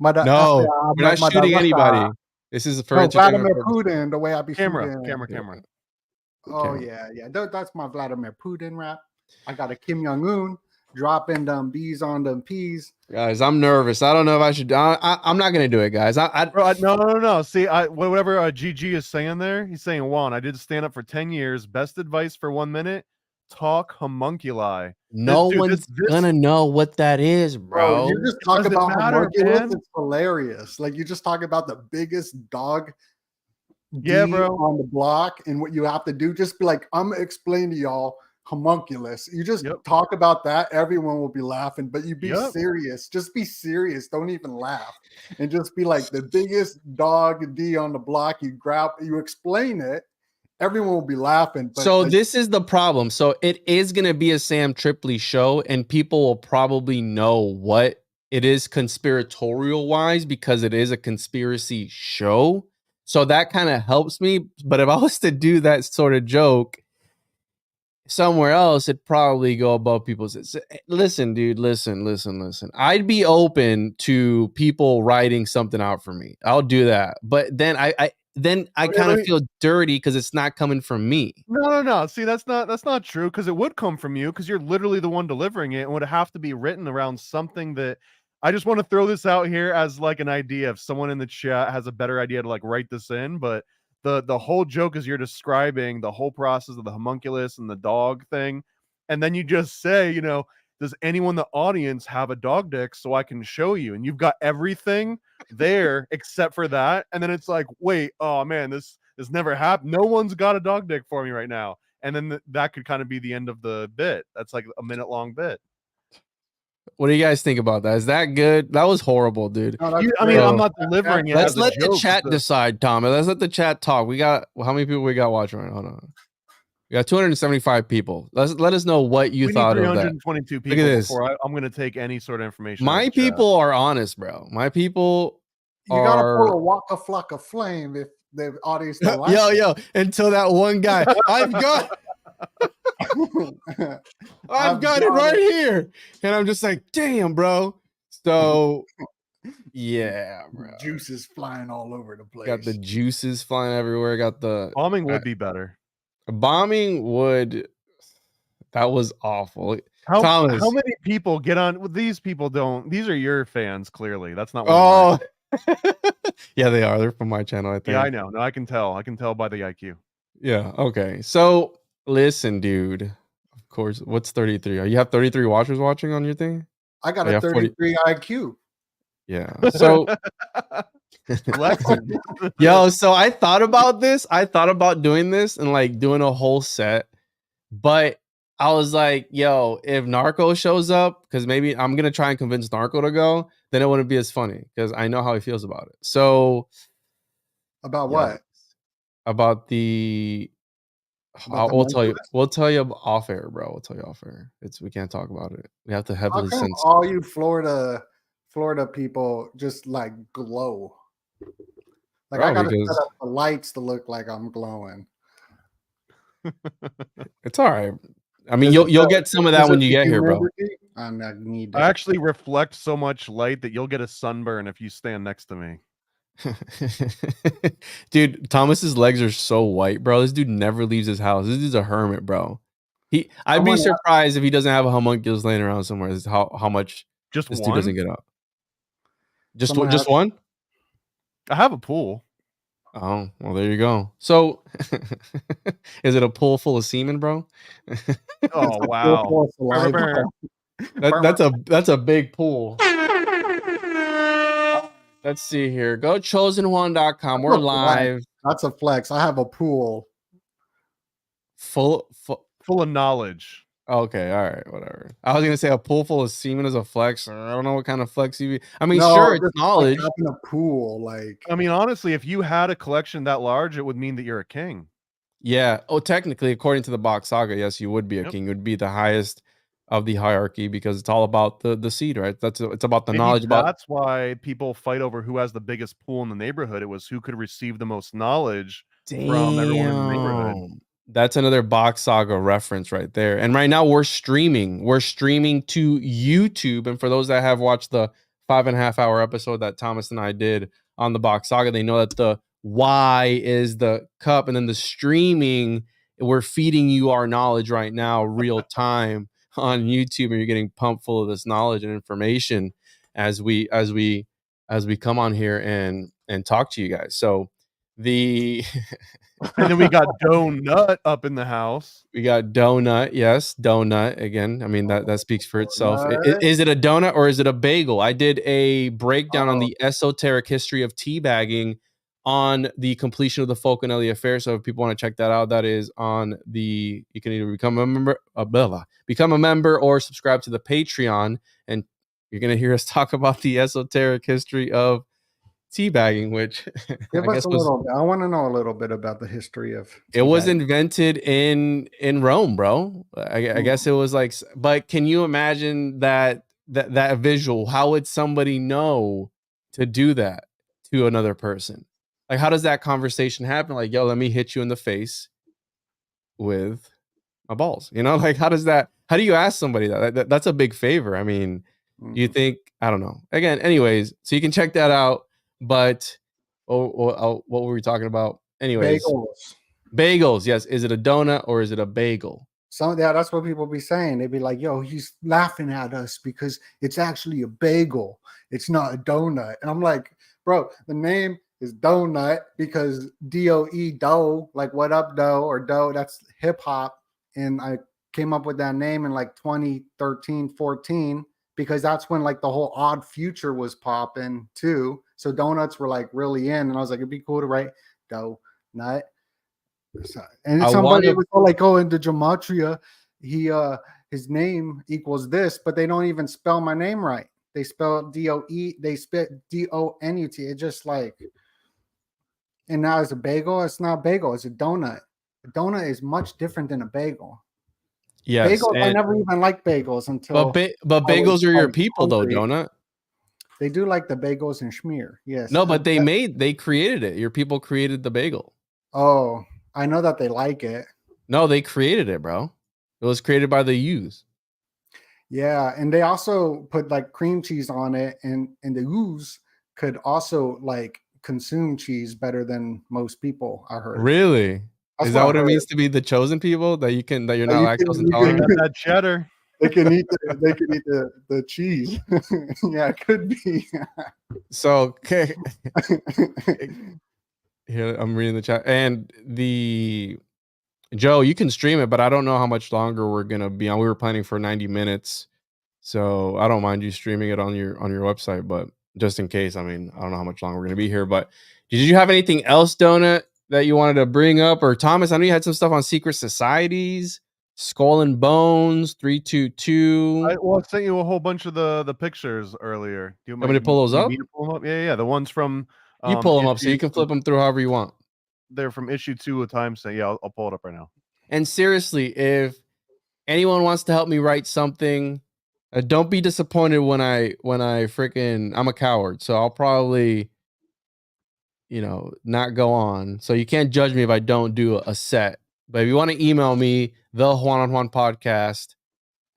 No, we're not shooting anybody. This is for Vladimir Putin, the way I be camera. shooting. Oh, yeah. That's my Vladimir Putin rap. I got a Kim Jong-un dropping them bees on them peas. Guys, I'm nervous. I don't know if I should. I'm not going to do it, guys. No. See, whatever GG is saying there, he's saying, Juan, I did stand up for 10 years. Best advice for 1 minute, talk homunculi. No one's going to know what that is, bro. You just talk about homunculus. It's hilarious. Like, you just talk about the biggest dog bro, on the block, and what you have to do, just be like, I'm gonna explain to y'all homunculus. You just talk about that, everyone will be laughing, but you be serious. Just be serious. Don't even laugh, and just be like, the biggest dog D on the block. You explain it, everyone will be laughing. But so this is the problem. So it is gonna be a Sam Tripoli show, and people will probably know what it is conspiratorial wise because it is a conspiracy show. So that kind of helps me. But if I was to do that sort of joke somewhere else, it'd probably go above people's. Listen, dude, listen. I'd be open to people writing something out for me. I'll do that. But then I kind of feel dirty because it's not coming from me. No. See, that's not true, because it would come from you, because you're literally the one delivering it, and would have to be written around something that. I just want to throw this out here as like an idea. If someone in the chat has a better idea to like write this in, but the whole joke is you're describing the whole process of the homunculus and the dog thing, and then you just say, does anyone in the audience have a dog dick so I can show you? And you've got everything there except for that, and then it's like, wait, oh man, this never happened. No one's got a dog dick for me right now, and then that could kind of be the end of the bit. That's like a minute-long bit. What do you guys think about that? Is that good? That was horrible, dude. No, I'm not delivering it. Let's let the chat decide, Tom. Let's let the chat talk. We got how many people we got watching right now? Hold on. We got 275 people. Let us know what you thought of that. 322 people. Look at this. I'm going to take any sort of information. My people are honest, bro. My people you gotta pull a waka flocka flame if the audience don't like yo, until that one guy. I've got it right here. And I'm just like, damn, bro. So Yeah, bro. Juices flying all over the place. Got the juices flying everywhere. Got the Bombing would be better. bombing would. That was awful. How Thomas. many people get on? Well, these people don't. These are your fans, clearly. That's not. One Yeah, they are. They're from my channel, I think. Yeah, I know. No, I can tell. I can tell by the IQ. Yeah. Okay. So listen, dude. Of course. What's 33? You have 33 watchers watching on your thing? I got a 33 IQ. Yeah. So yo, so I thought about this. I thought about doing this and like doing a whole set, but I was like, yo, if Narco shows up, because maybe I'm gonna try and convince Narco to go, then it wouldn't be as funny because I know how he feels about it. So about what? About the we'll tell you. We'll tell you off air, bro. We'll tell you off air. We can't talk about it. We have to heavily censor. All you Florida people just like glow. Like bro, I gotta set up the lights to look like I'm glowing. It's all right. I mean, you'll get some of that when you get here, bro. I actually reflect so much light that you'll get a sunburn if you stand next to me. Dude, Thomas's legs are so white, bro. This dude never leaves his house. This dude's a hermit, bro. I'd be surprised if he doesn't have a homunculus laying around somewhere. This is how much just this one? Dude doesn't get up. Just one? I have a pool. Oh, well, there you go. So, is it a pool full of semen, bro? Oh wow! That's a big pool. Let's see here. Go chosenjuan.com. We're live. That's a flex. I have a pool full of knowledge. Okay, all right, whatever. I was gonna say a pool full of semen is a flex. I don't know what kind of flex you. I mean, no, sure, it's knowledge. Like having a pool, like. I mean, honestly, if you had a collection that large, it would mean that you're a king. Yeah. Oh, technically, according to the Box Saga, yes, you would be a king. You would be the highest of the hierarchy because it's all about the seed, right? It's about the knowledge. That's why people fight over who has the biggest pool in the neighborhood. It was who could receive the most knowledge from everyone in the neighborhood. That's another Box Saga reference right there. And right now we're streaming. We're streaming to YouTube. And for those that have watched the 5.5 hour episode that Thomas and I did on the Box Saga, they know that the Y is the cup, and then the streaming, we're feeding you our knowledge right now, real time on YouTube, and you're getting pumped full of this knowledge and information as we come on here and talk to you guys. So and then we got Donut up in the house. We got Donut, yes, Donut again. I mean that speaks for itself. Is it a donut or is it a bagel? I did a breakdown on the esoteric history of teabagging on the completion of the Fulcanelli affair. So if people want to check that out, that is on the. You can either become a member or subscribe to the Patreon, and you're gonna hear us talk about the esoteric history of teabagging, which give us a little. I want to know a little bit about the history of. It was invented in Rome, bro. I guess it was like. But can you imagine that visual? How would somebody know to do that to another person? Like, how does that conversation happen? Like, yo, let me hit you in the face with my balls. You know, like how do you ask somebody that? That's a big favor. I mean, you think, I don't know. Again, anyways, so you can check that out. But what were we talking about? Anyways, bagels. Yes. Is it a donut or is it a bagel? That's what people be saying. They'd be like, yo, he's laughing at us because it's actually a bagel. It's not a donut. And I'm like, bro, the name is donut because DOE, dough, like what up, dough, or dough, that's hip hop. And I came up with that name in like 2013, 14, because that's when like the whole Odd Future was popping too. So donuts were like really in. And I was like, it'd be cool to write dough nut. And somebody was like, oh, into gematria, his name equals this, but they don't even spell my name right. They spell DOE, they spell DONUT. It's just like, and now it's a bagel. It's not a bagel. It's a donut. A donut is much different than a bagel. Yes, bagels. I never even liked bagels until. But bagels are your people, though, donut. They do like the bagels and schmear. Yes. No, but they created it. Your people created the bagel. Oh, I know that they like it. No, they created it, bro. It was created by the U's. Yeah, and they also put like cream cheese on it, and the ooze could also like consume cheese better than most people. I heard. Really? That's Is what that I what it heard. means to be the chosen people? That you're That not lactose They intolerant? got that cheddar. they can eat the cheese. Yeah, it could be. So okay. Here, I'm reading the chat. And the Joe, you can stream it, but I don't know how much longer we're gonna be on. We were planning for 90 minutes. So I don't mind you streaming it on your website, but just in case, I mean, I don't know how much longer we're gonna be here. But did you have anything else, Donut, that you wanted to bring up? Or Thomas, I know you had some stuff on secret societies, Skull and Bones, 322. I sent you a whole bunch of the pictures earlier. Do you Want me to pull those you up? need me to pull them up? Yeah. The ones from You pull them up so you issue- can flip them through however you want. They're from issue 2 of Time. So yeah, I'll pull it up right now. And seriously, if anyone wants to help me write something, don't be disappointed when I freaking, I'm a coward, so I'll probably, not go on. So you can't judge me if I don't do a set. But if you want to email me, the Juan on Juan podcast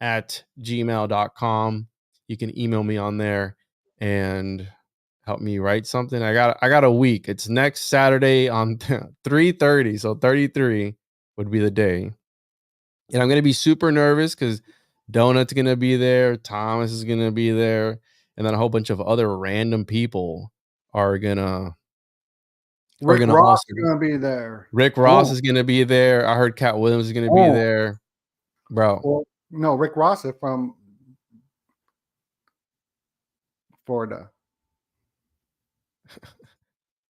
at gmail.com, you can email me on there and help me write something. I got a week. It's next Saturday on 3:30, so 33 would be the day. And I'm going to be super nervous because Donut's going to be there. Thomas is going to be there. And then a whole bunch of other random people are going to. Rick Ross is going to be there. Rick Ross is going to be there. I heard Cat Williams is going to be there. Bro. Well, no, Rick Ross is from Florida.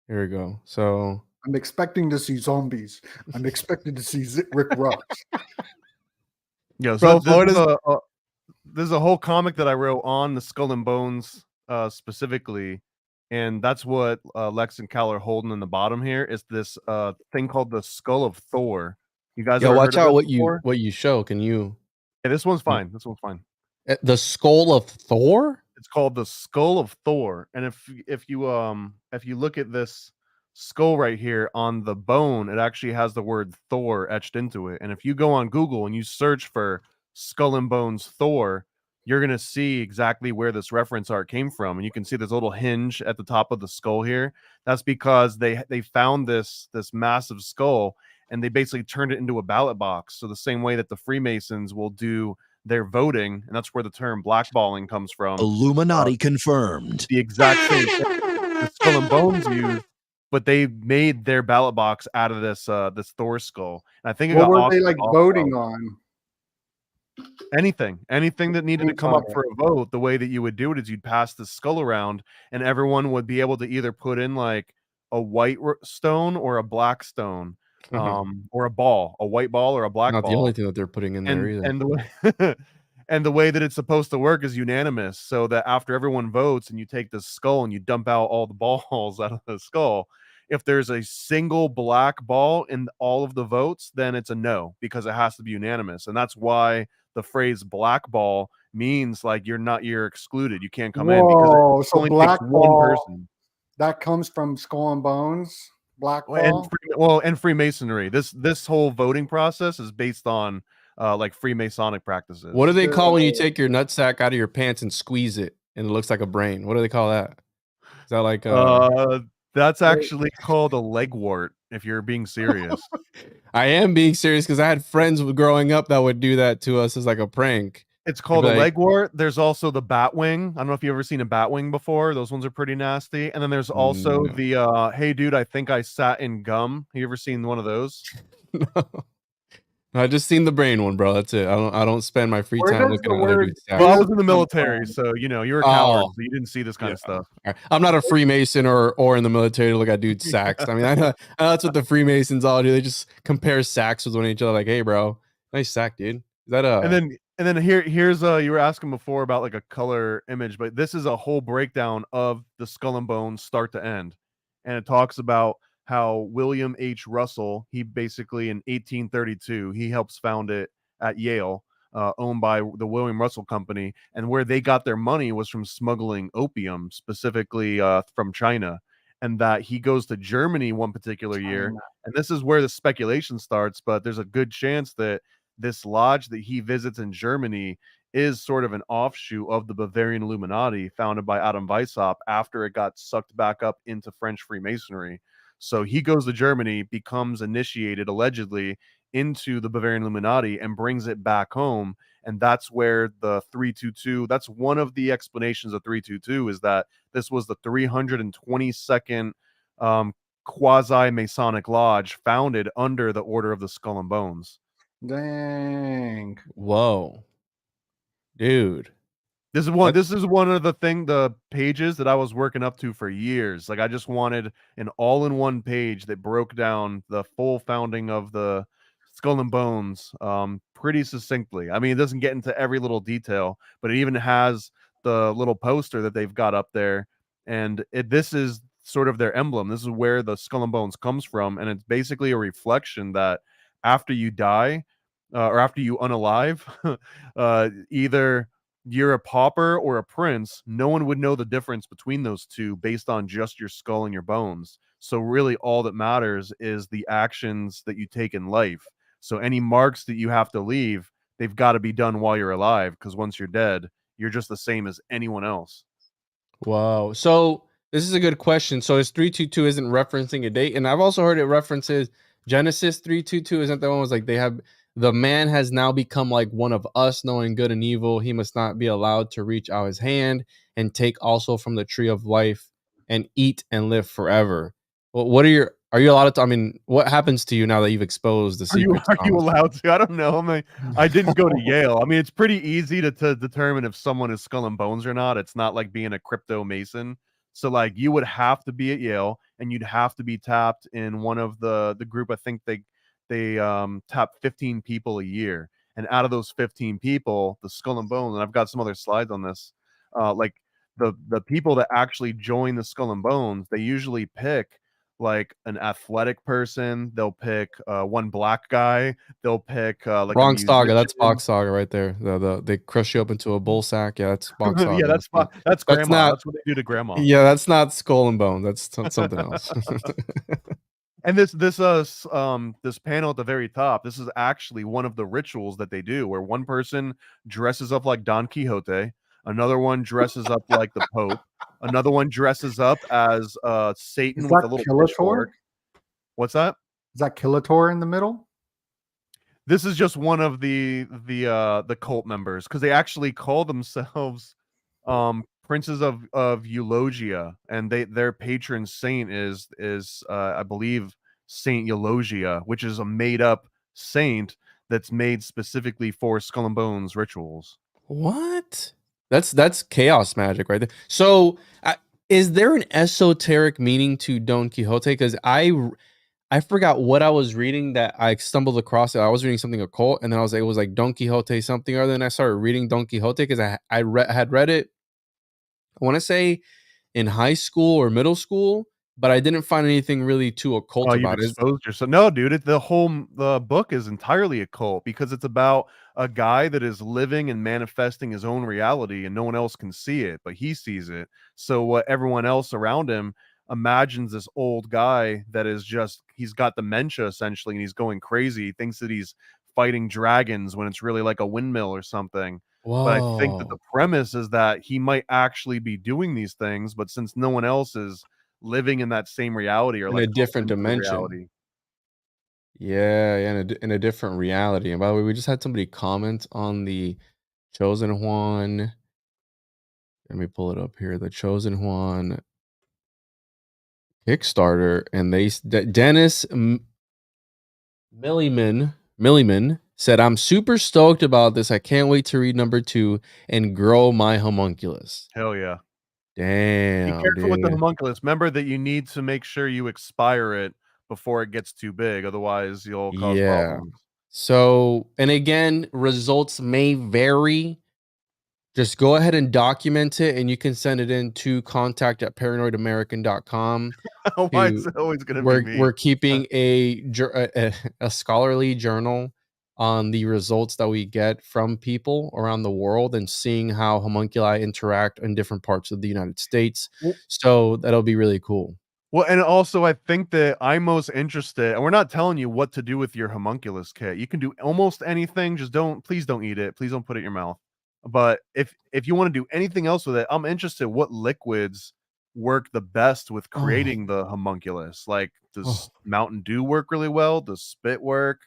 Here we go. So I'm expecting to see zombies. I'm expecting to see Rick Ross. Yeah, so there's a whole comic that I wrote on the Skull and Bones specifically, and that's what Lex and Cal are holding in the bottom here. Is this thing called the Skull of Thor? You guys, watch out what you show. Can you? Yeah, this one's fine. This one's fine. The Skull of Thor. It's called the Skull of Thor, and if you look at this skull right here on the bone, it actually has the word Thor etched into it. And if you go on Google and you search for Skull and Bones Thor, you're gonna see exactly where this reference art came from. And you can see this little hinge at the top of the skull here. That's because they found this massive skull and they basically turned it into a ballot box. So the same way that the Freemasons will do their voting, and that's where the term blackballing comes from. Illuminati confirmed. The exact same thing the Skull and Bones used, but they made their ballot box out of this Thor skull. And I think it what got were they like voting on? Anything that needed to come up for a vote. The way that you would do it is you'd pass the skull around, and everyone would be able to either put in like a white stone or a black stone. Or a white ball or a black ball. Not the only thing that they're putting in there either. And the way that it's supposed to work is unanimous, so that after everyone votes and you take the skull and you dump out all the balls out of the skull, if there's a single black ball in all of the votes, then it's a no, because it has to be unanimous. And that's why the phrase black ball means like you're excluded. You can't come in because it only takes one person. That comes from Skull and Bones. Black ball? And Freemasonry. This whole voting process is based on like Freemasonic practices. What do they call when you take your nutsack out of your pants and squeeze it and it looks like a brain? What do they call that? Is that like that's actually called a legwort, if you're being serious. I am being serious because I had friends growing up that would do that to us as like a prank. It's called a legwort. There's also the batwing. I don't know if you've ever seen a batwing before. Those ones are pretty nasty. And then there's also the hey dude, I think I sat in gum. Have you ever seen one of those? No. I just seen the brain one, bro. That's it. I don't spend my free time looking at other dudes' sacks. Well, I was in the military, so you're a coward, so you didn't see this kind of stuff. I'm not a Freemason or in the military to look at dudes' sacks. I mean, I know that's what the Freemasons all do. They just compare sacks with one each other, like, hey, bro, nice sack, dude. Is that a And then here's you were asking before about like a color image, but this is a whole breakdown of the Skull and Bones start to end. And it talks about how William H. Russell, he basically in 1832, he helps found it at Yale, owned by the William Russell Company. And where they got their money was from smuggling opium, specifically from China. And that he goes to Germany one particular year. And this is where the speculation starts, but there's a good chance that this lodge that he visits in Germany is sort of an offshoot of the Bavarian Illuminati founded by Adam Weishaupt after it got sucked back up into French Freemasonry. So he goes to Germany, becomes initiated allegedly into the Bavarian Illuminati, and brings it back home. And that's where the 322, that's one of the explanations of 322, is that this was the 322nd quasi-Masonic lodge founded under the Order of the Skull and Bones. Dang. Whoa. Dude. This is one of the pages that I was working up to for years. Like, I just wanted an all-in-one page that broke down the full founding of the Skull and Bones pretty succinctly. I mean, it doesn't get into every little detail, but it even has the little poster that they've got up there, and this is sort of their emblem. This is where the Skull and Bones comes from, and it's basically a reflection that after you die, or after you unalive, either you're a pauper or a prince, no one would know the difference between those two based on just your skull and your bones. So really all that matters is the actions that you take in life. So any marks that you have to leave, they've got to be done while you're alive, because once you're dead, you're just the same as anyone else. Wow. So this is a good question. So his 322 isn't referencing a date. And I've also heard it references Genesis 322. Isn't that one was like the man has now become like one of us, knowing good and evil. He must not be allowed to reach out his hand and take also from the tree of life and eat and live forever. Well, are you allowed to? I mean, what happens to you now that you've exposed the secret? Are you allowed to? I don't know. I mean, I didn't go to Yale. I mean, it's pretty easy to determine if someone is Skull and Bones or not. It's not like being a crypto mason. So like, you would have to be at Yale, and you'd have to be tapped in one of the group. I think they tap 15 people a year, and out of those 15 people, the Skull and Bones, and I've got some other slides on this, like the people that actually join the Skull and Bones, they usually pick like an athletic person. They'll pick one black guy. They'll pick like Wrong a saga. That's musician. Box Saga right there. They crush you up into a bull sack. Yeah, that's Box Saga. Yeah, that's grandma. That's what they do to grandma. Yeah, that's not Skull and Bone. That's something else. And this panel at the very top, this is actually one of the rituals that they do, where one person dresses up like Don Quixote, another one dresses up like the Pope, another one dresses up as Satan with a little pitchfork. What's that? Is that Killator in the middle? This is just one of the cult members, because they actually call themselves Princes of Eulogia, and their patron saint is I believe Saint Eulogia, which is a made up saint that's made specifically for Skull and Bones rituals. What? That's chaos magic right there. So is there an esoteric meaning to Don Quixote? Because I forgot what I was reading that I stumbled across it. I was reading something occult, and then it was like Don Quixote something other. Then I started reading Don Quixote because I had read it, I want to say in high school or middle school, but I didn't find anything really too occult about it. Exposed yourself. No, dude, the book is entirely occult, because it's about a guy that is living and manifesting his own reality, and no one else can see it, but he sees it. So what everyone else around him imagines, this old guy that is he's got dementia essentially, and he's going crazy. He thinks that he's fighting dragons when it's really like a windmill or something. Whoa. But I think that the premise is that he might actually be doing these things, but since no one else is living in that same reality, or in like a different dimension. Reality. Yeah, in a different reality. And by the way, we just had somebody comment on the Chosen Juan. Let me pull it up here. The Chosen Juan Kickstarter, and Dennis Milliman said, "I'm super stoked about this. I can't wait to read number 2 and grow my homunculus." Hell yeah. Damn. Be careful with the homunculus. Remember that you need to make sure you expire it before it gets too big. Otherwise, you'll cause problems. So, and again, results may vary. Just go ahead and document it, and you can send it in to contact@paranoidamerican.com. Why is it always going to be me? We're keeping a scholarly journal on the results that we get from people around the world, and seeing how homunculi interact in different parts of the United States. So that'll be really cool. Well, and also I think that I'm most interested, and we're not telling you what to do with your homunculus kit. You can do almost anything. Just please don't eat it. Please don't put it in your mouth. But if you want to do anything else with it, I'm interested what liquids work the best with creating the homunculus. Like, does Mountain Dew work really well? Does spit work?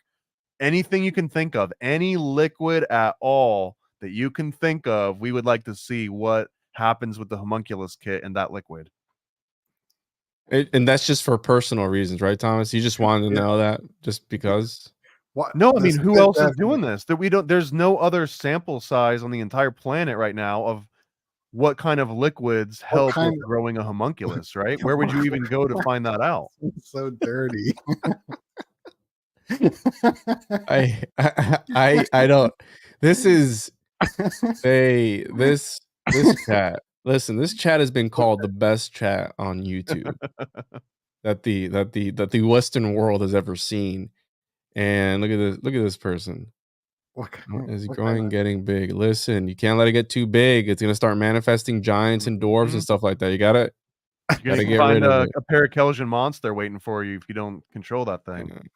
Anything you can think of, any liquid at all that you can think of, we would like to see what happens with the homunculus kit and that liquid. And that's just for personal reasons, right, Thomas? You just wanted to know that just because? What? No, I mean, This who else is definitely- doing this? That we don't. There's no other sample size on the entire planet right now of what kind of liquids help kind with growing a homunculus, right? Where would you even go to find that out? It's so dirty. I don't. This is this chat. Listen, this chat has been called the best chat on YouTube that the Western world has ever seen. And look at this person. Is growing, getting big. Listen, you can't let it get too big. It's gonna start manifesting giants and dwarves and stuff like that. You gotta You're gonna find a Parakelsian monster waiting for you if you don't control that thing.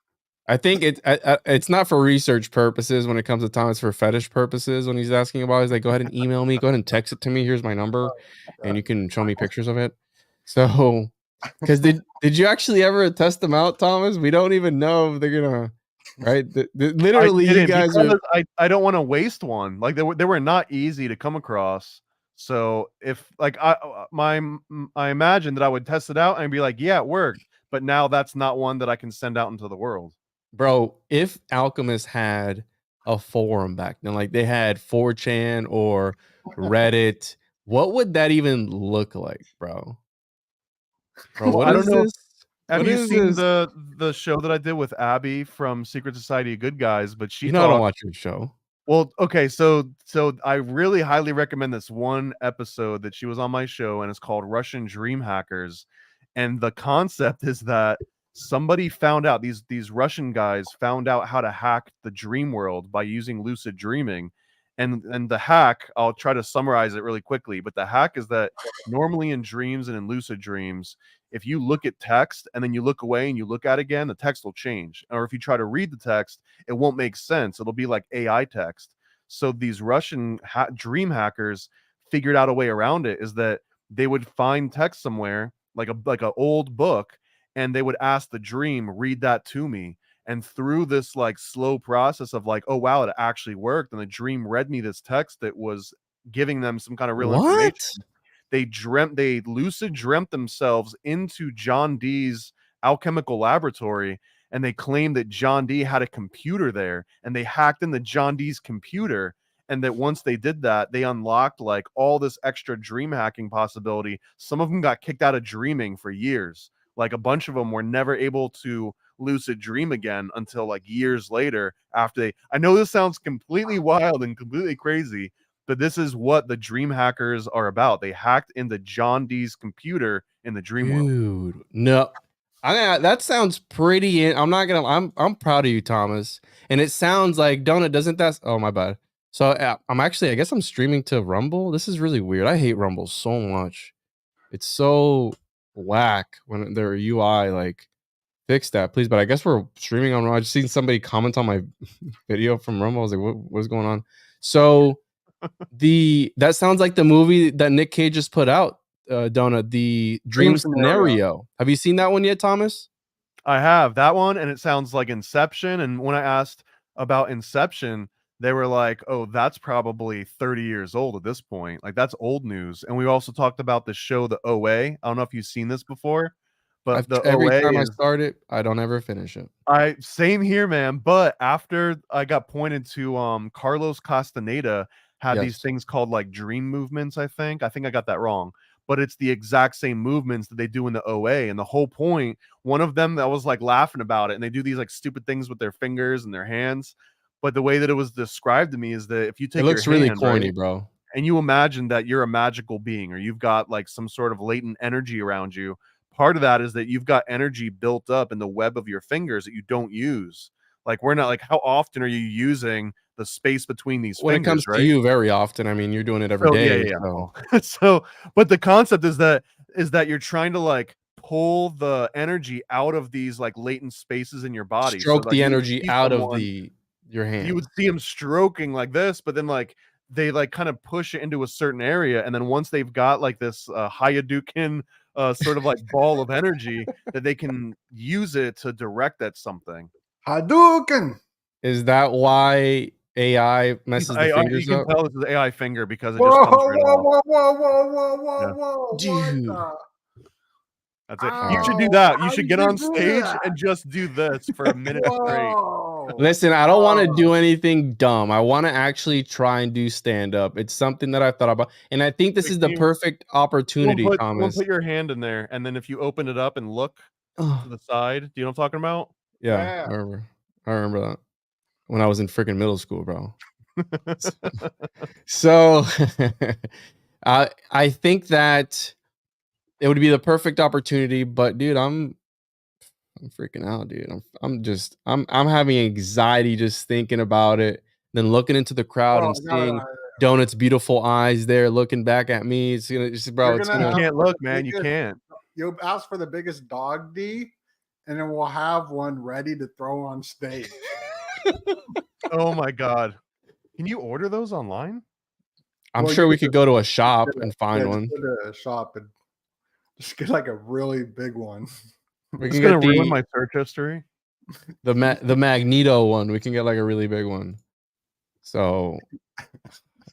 I think it's not for research purposes when it comes to Thomas, for fetish purposes. When he's asking about it, he's like, go ahead and email me, go ahead and text it to me. Here's my number, and you can show me pictures of it. So, because did you actually ever test them out, Thomas? We don't even know if they're gonna, right? Literally, you guys are. I don't want to waste one. Like they were not easy to come across. So if like I imagine that I would test it out and be like, yeah, it worked. But now that's not one that I can send out into the world. Bro, if Alchemist had a forum back then, like they had 4chan or Reddit, what would that even look like, bro? What I is don't know. this? Have What you is seen this? the show that I did with Abby from Secret Society of Good Guys? But she I don't watch your show. Well, okay, so I really highly recommend this one episode that she was on my show, and it's called Russian Dream Hackers. And the concept is that somebody found out, these Russian guys found out how to hack the dream world by using lucid dreaming. And the hack, I'll try to summarize it really quickly, but the hack is that normally in dreams and in lucid dreams, if you look at text and then you look away and you look at it again, the text will change. Or if you try to read the text, it won't make sense. It'll be like AI text. So these Russian dream hackers figured out a way around it, is that they would find text somewhere, like a old book, and they would ask the dream, read that to me. And through this like slow process of like, oh wow, it actually worked, and the dream read me this text that was giving them some kind of real information. They lucid dreamt themselves into John Dee's alchemical laboratory, and they claimed that John Dee had a computer there, and they hacked into John Dee's computer. And that once they did that, they unlocked like all this extra dream hacking possibility. Some of them got kicked out of dreaming for years. Like a bunch of them were never able to lucid dream again until like years later after they. I know this sounds completely wild and completely crazy, but this is what the dream hackers are about. They hacked into John Dee's computer in the dream world. Dude, no. That sounds pretty. I'm not gonna. I'm proud of you, Thomas. And it sounds like Donut. Doesn't that? Oh my bad. So I'm actually. I guess I'm streaming to Rumble. This is really weird. I hate Rumble so much. It's so whack when their UI like fix that, please. But I guess we're streaming on. I just seen somebody comment on my video from Rumble. I was like, what's going on? So that sounds like the movie that Nick Cage just put out. Donut, the Dream Scenario. Have you seen that one yet, Thomas? I have that one, and it sounds like Inception. And when I asked about Inception, they were like, oh, that's probably 30 years old at this point. Like, that's old news. And we also talked about the show, The OA. I don't know if you've seen this before, but every time I start it, I don't ever finish it. Same here, man. But after I got pointed to Carlos Castaneda had these things called like dream movements, I think I got that wrong. But it's the exact same movements that they do in the OA. And the whole point, one of them that was like laughing about it, and they do these like stupid things with their fingers and their hands. But the way that it was described to me is that if you take it looks your really hand, corny, right, bro, and you imagine that you're a magical being, or you've got like some sort of latent energy around you, part of that is that you've got energy built up in the web of your fingers that you don't use. Like, we're not like, how often are you using the space between these when fingers? It comes right? to you, very often. I mean, you're doing it every day. Yeah. So, but the concept is that you're trying to like pull the energy out of these like latent spaces in your body. Stroke so the energy out of your hand. You would see him stroking like this, but then like they like kind of push it into a certain area, and then once they've got like this Hayadouken sort of like ball of energy, that they can use it to direct at something. Hadouken. Is that why AI messes the You fingers can up? tell this is AI finger because it Whoa, just comes whoa, right whoa, off. whoa, whoa, whoa, whoa, Yeah. whoa! Dude. What the? That's it. You should do Ow, that. You how should did get you on do stage that? and just do this for a minute straight. Whoa! Listen, I don't want to do anything dumb. I want to actually try and do stand up. It's something that I've thought about, and I think this Wait, is the can you- perfect opportunity, Someone Thomas. put your hand in there, and then if you open it up and look to the side, do you know what I'm talking about? Yeah, Yeah. I remember that when I was in freaking middle school, bro. So I think that it would be the perfect opportunity, but dude, I'm freaking out, dude. I'm having anxiety just thinking about it, then looking into the crowd and seeing Donut's beautiful eyes there looking back at me. It's gonna just, bro, it's You gonna can't look, man. You can't. You'll ask for the biggest dog D, and then we'll have one ready to throw on stage. Oh my god. Can you order those online? I'm Well, sure you we could could go to a shop just and find one. Just go to a shop and just get like a really big one. We It's can gonna get ruin my search history. the Magneto one. We can get like a really big one. So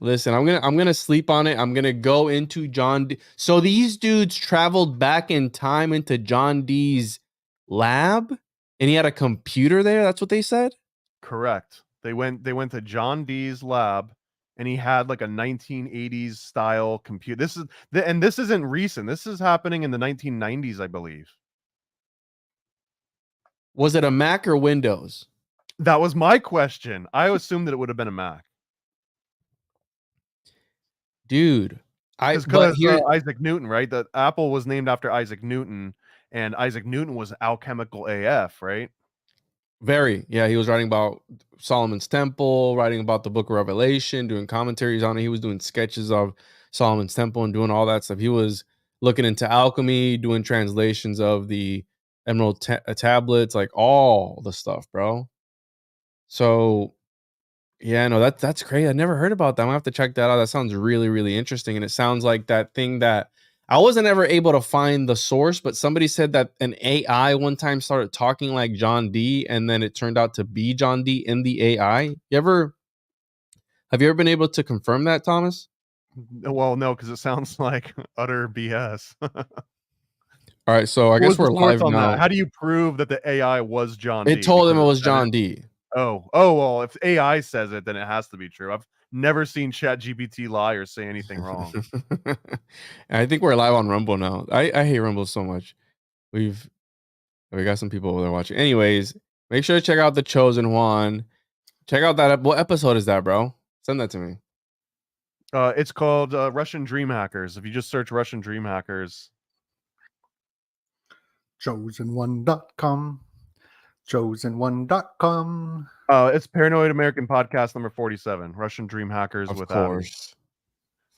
listen, I'm gonna sleep on it. I'm gonna go into John D. So these dudes traveled back in time into John D's lab, and he had a computer there. That's what they said. Correct. They went to John D's lab, and he had like a 1980s style computer. This isn't recent. This is happening in the 1990s, I believe. Was it a Mac or Windows? That was my question. I assumed that it would have been a Mac. Dude, Because Isaac Newton, right? The Apple was named after Isaac Newton, and Isaac Newton was alchemical AF, right? Yeah, he was writing about Solomon's Temple, writing about the Book of Revelation, doing commentaries on it. He was doing sketches of Solomon's Temple and doing all that stuff. He was looking into alchemy, doing translations of the Emerald tablets, like all the stuff, bro. So yeah, no, that's crazy. I never heard about that. I'm gonna have to check that out. That sounds really, really interesting. And it sounds like that thing that I wasn't ever able to find the source, but somebody said that an AI one time started talking like John D, and then it turned out to be John D in the AI. Have you ever been able to confirm that, Thomas? Well, no, because it sounds like utter BS. All right, so I guess we're live now. How do you prove that the AI was John D? It told him it was John D. Oh, well, if AI says it, then it has to be true. I've never seen ChatGPT lie or say anything wrong. I think we're live on Rumble now. I hate Rumble so much. We got some people over there watching. Anyways, make sure to check out The Chosen Juan. Check out that. What episode is that, bro? Send that to me. It's called Russian Dream Hackers. If you just search Russian Dream Hackers. Chosen1.com. Chosen1.com. It's Paranoid American Podcast number 47. Russian Dream Hackers Of with course.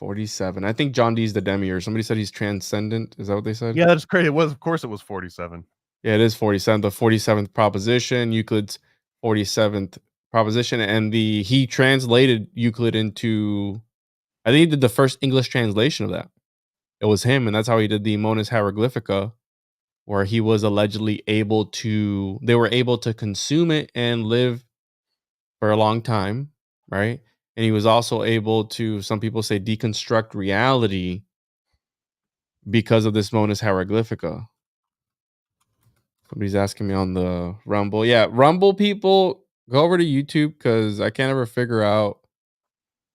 47. I think John D's the demiurge. Somebody said he's transcendent. Is that what they said? Yeah, that's great. Of course it was 47. Yeah, it is 47. The 47th proposition, Euclid's 47th proposition, and he translated Euclid into, I think he did the first English translation of that. It was him, and that's how he did the Monas Hieroglyphica, where he was allegedly they were able to consume it and live for a long time, right? And he was also able to, some people say, deconstruct reality because of this Monas Hieroglyphica. Somebody's asking me on the Rumble. Yeah, Rumble people, go over to YouTube because I can't ever figure out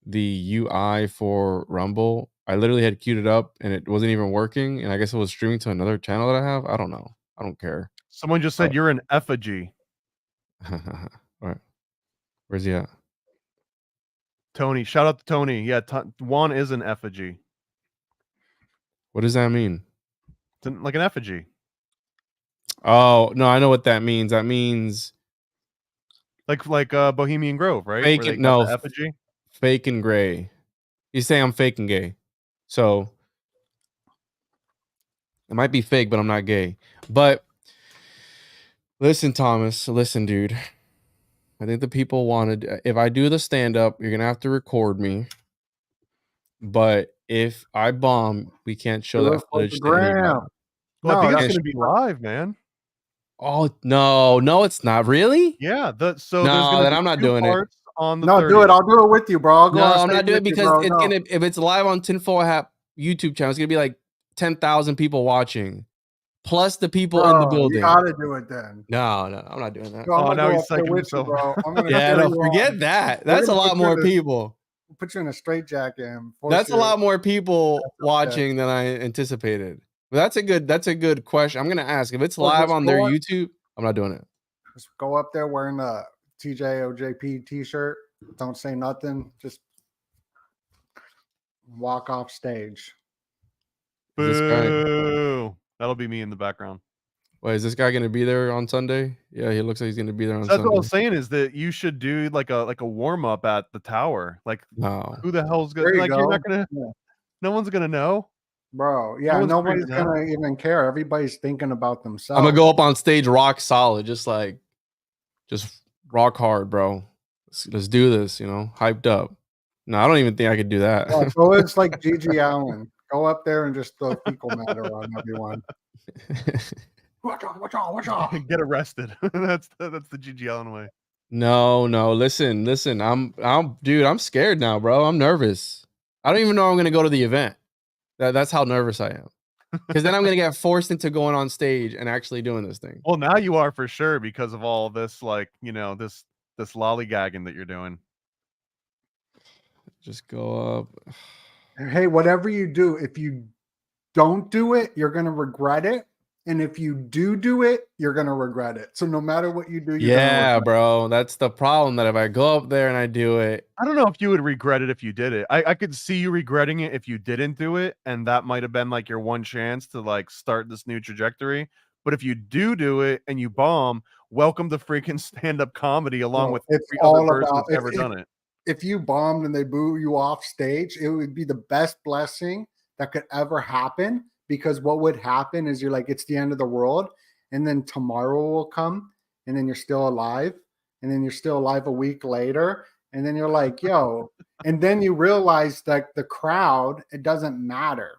the UI for Rumble. I literally had queued it up and it wasn't even working. And I guess it was streaming to another channel that I have. I don't know. I don't care. Someone just said you're an effigy. All right. Where's he at? Tony. Shout out to Tony. Yeah, Juan is an effigy. What does that mean? Like an effigy. Oh, no, I know what that means. That means like Bohemian Grove, right? Fake Where they no, got the effigy. Fake and gray. He's saying I'm fake and gay. So it might be fake, but I'm not gay. But listen, Thomas, listen, dude. I think the people wanted, if I do the stand up, you're going to have to record me. but if I bomb, we can't show Do that it for the footage to anybody. gram. Well, I No, think it's that's going to be live, man. Oh no, it's not really. Yeah. There's No, going to then be I'm not 2 doing it. parts on the no, 30th. do it. I'll do it with you, bro. I'll go No, on I'm not stage doing it with you, because bro. it's No. gonna if it's live on Tinfoil Hat YouTube channel, it's gonna be like 10,000 people watching, plus the people in the Bro, you building. gotta do it then. No, I'm not doing that. Bro, I'm Oh, gonna now go he's up there psyching with you, himself. bro. I'm gonna Yeah, carry no, you forget on. that. We're That's a gonna lot put you more in a- people. Put you in a straitjacket and force That's a you- lot more people okay. watching than I anticipated. But that's a good question. I'm gonna ask if it's Well, live just on go their on- YouTube. I'm not doing it. Just go up there wearing a TJOJP t-shirt. Don't say nothing. Just walk off stage. Is this guy? Boo. That'll be me in the background. Wait, is this guy gonna be there on Sunday? Yeah, he looks like he's gonna be there on So that's what I Sunday. was saying is that you should do like a warm up at the tower. Like, No. who the hell's There gonna you like? go. You're not gonna. Yeah. No one's gonna know. Bro, yeah, one's nobody's freaking out. gonna even care. Everybody's thinking about themselves. I'm gonna go up on stage rock solid, just rock hard, bro. Let's do this, hyped up. No, I don't even think I could do that. Yeah, so it's like Gigi Allen. Go up there and just throw fecal matter on everyone. Watch out. Get arrested. That's the GG Allen way. No, listen. I'm scared now, bro. I'm nervous. I don't even know I'm gonna go to the event. That's how nervous I am. Because then I'm gonna get forced into going on stage and actually doing this thing. Well, now you are for sure because of all this, this lollygagging that you're doing. Just go up. Hey, whatever you do, if you don't do it, you're gonna regret it. And if you do it, you're gonna regret it. So no matter what you do, Yeah, bro. That's the problem. That if I go up there and I do it, I don't know if you would regret it if you did it. I could see you regretting it if you didn't do it, and that might have been like your one chance to like start this new trajectory. But if you do it and you bomb, welcome to freaking stand-up comedy along with it's every all other person about that's ever done it. If you bombed and they boo you off stage, it would be the best blessing that could ever happen. Because what would happen is you're like, it's the end of the world. And then tomorrow will come and then you're still alive. And then you're still alive a week later. And then you're like, yo. And then you realize that the crowd, it doesn't matter.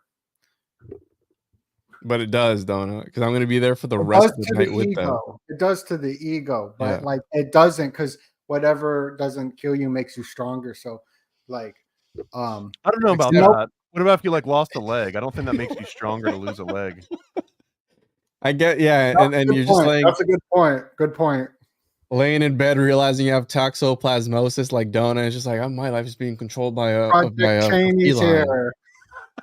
but it does, don't it? Because I'm gonna be there for the rest of the night with them. It does to the ego, but Yeah. like it doesn't, because whatever doesn't kill you makes you stronger. So like I don't know about that. What about if you like lost a leg? I don't think that makes you stronger to lose a leg. I get, yeah, and you're just like, that's a good point. Good point. Laying in bed realizing you have toxoplasmosis like Donna. It's just like, my life is being controlled by a Project Cheney's feline. here.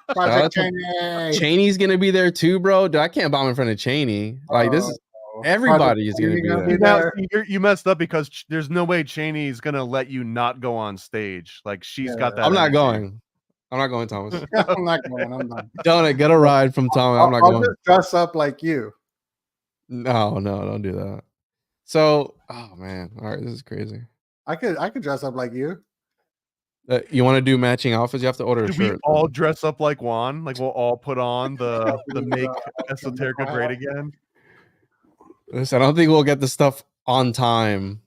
Project Cheney. Cheney's gonna be there too, bro. Dude, I can't bomb in front of Cheney. Like this is everybody is gonna be there. You messed up because there's no way Cheney's gonna let you not go on stage. Like she's got that. I'm not energy. going. I'm not going, Thomas. I'm not going. I'm not. Donut, get a ride from Thomas. I'm not I'll going. just dress up like you. No, don't do that. So, oh man, all right, this is crazy. I could dress up like you. You want to do matching outfits? You have to order a Should shirt. we all dress up like Juan? Like we'll all put on the make Esoterica great again. Listen, I don't think we'll get the stuff on time.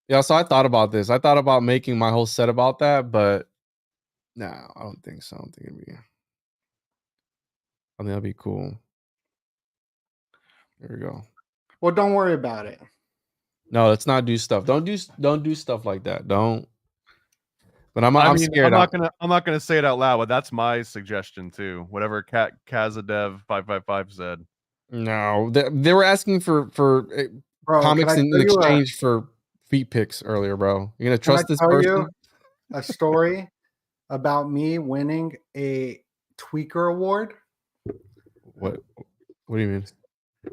Yeah, so I thought about this. I thought about making my whole set about that, but no, I don't think so. I think that'd be cool. There we go. Well, don't worry about it. No, let's not do stuff. Don't do stuff like that. Don't. But I'm scared. I'm not gonna say it out loud, but that's my suggestion too. Whatever Kazadev 555 said. No, they were asking for comics in exchange for feet pics earlier, bro. You're gonna trust this person? A story about me winning a Tweaker Award. What do you mean?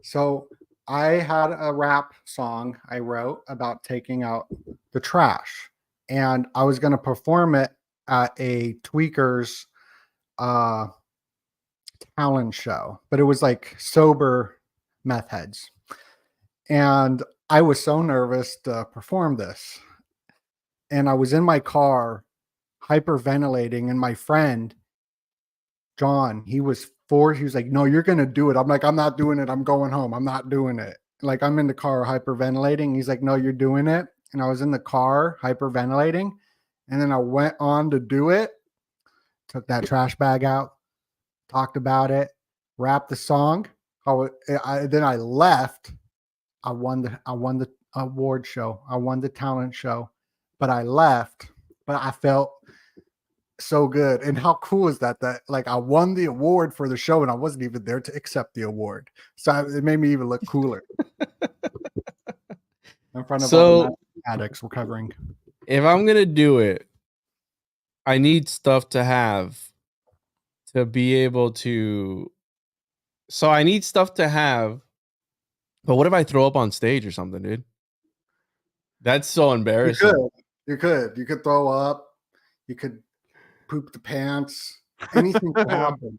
So I had a rap song I wrote about taking out the trash, and I was going to perform it at a Tweakers talent show, but it was like sober meth heads. And I was so nervous to perform this. And I was in my car hyperventilating, and my friend John, he was like, no, you're gonna do it. I'm like, I'm not doing it. I'm going home. I'm not doing it. Like, I'm in the car hyperventilating. He's like, no, you're doing it. And I was in the car hyperventilating, and then I went on to do it, took that trash bag out, talked about it, rapped the song. Then I left. I won the award show. I won the talent show, but I left. But I felt so good. And how cool is that? That like I won the award for the show, and I wasn't even there to accept the award. So it made me even look cooler in front of all the addicts recovering. If I'm gonna do it, I need stuff to have to be able to. So I need stuff to have. But what if I throw up on stage or something, dude? That's so embarrassing. You could throw up. You could poop the pants. Anything could happen.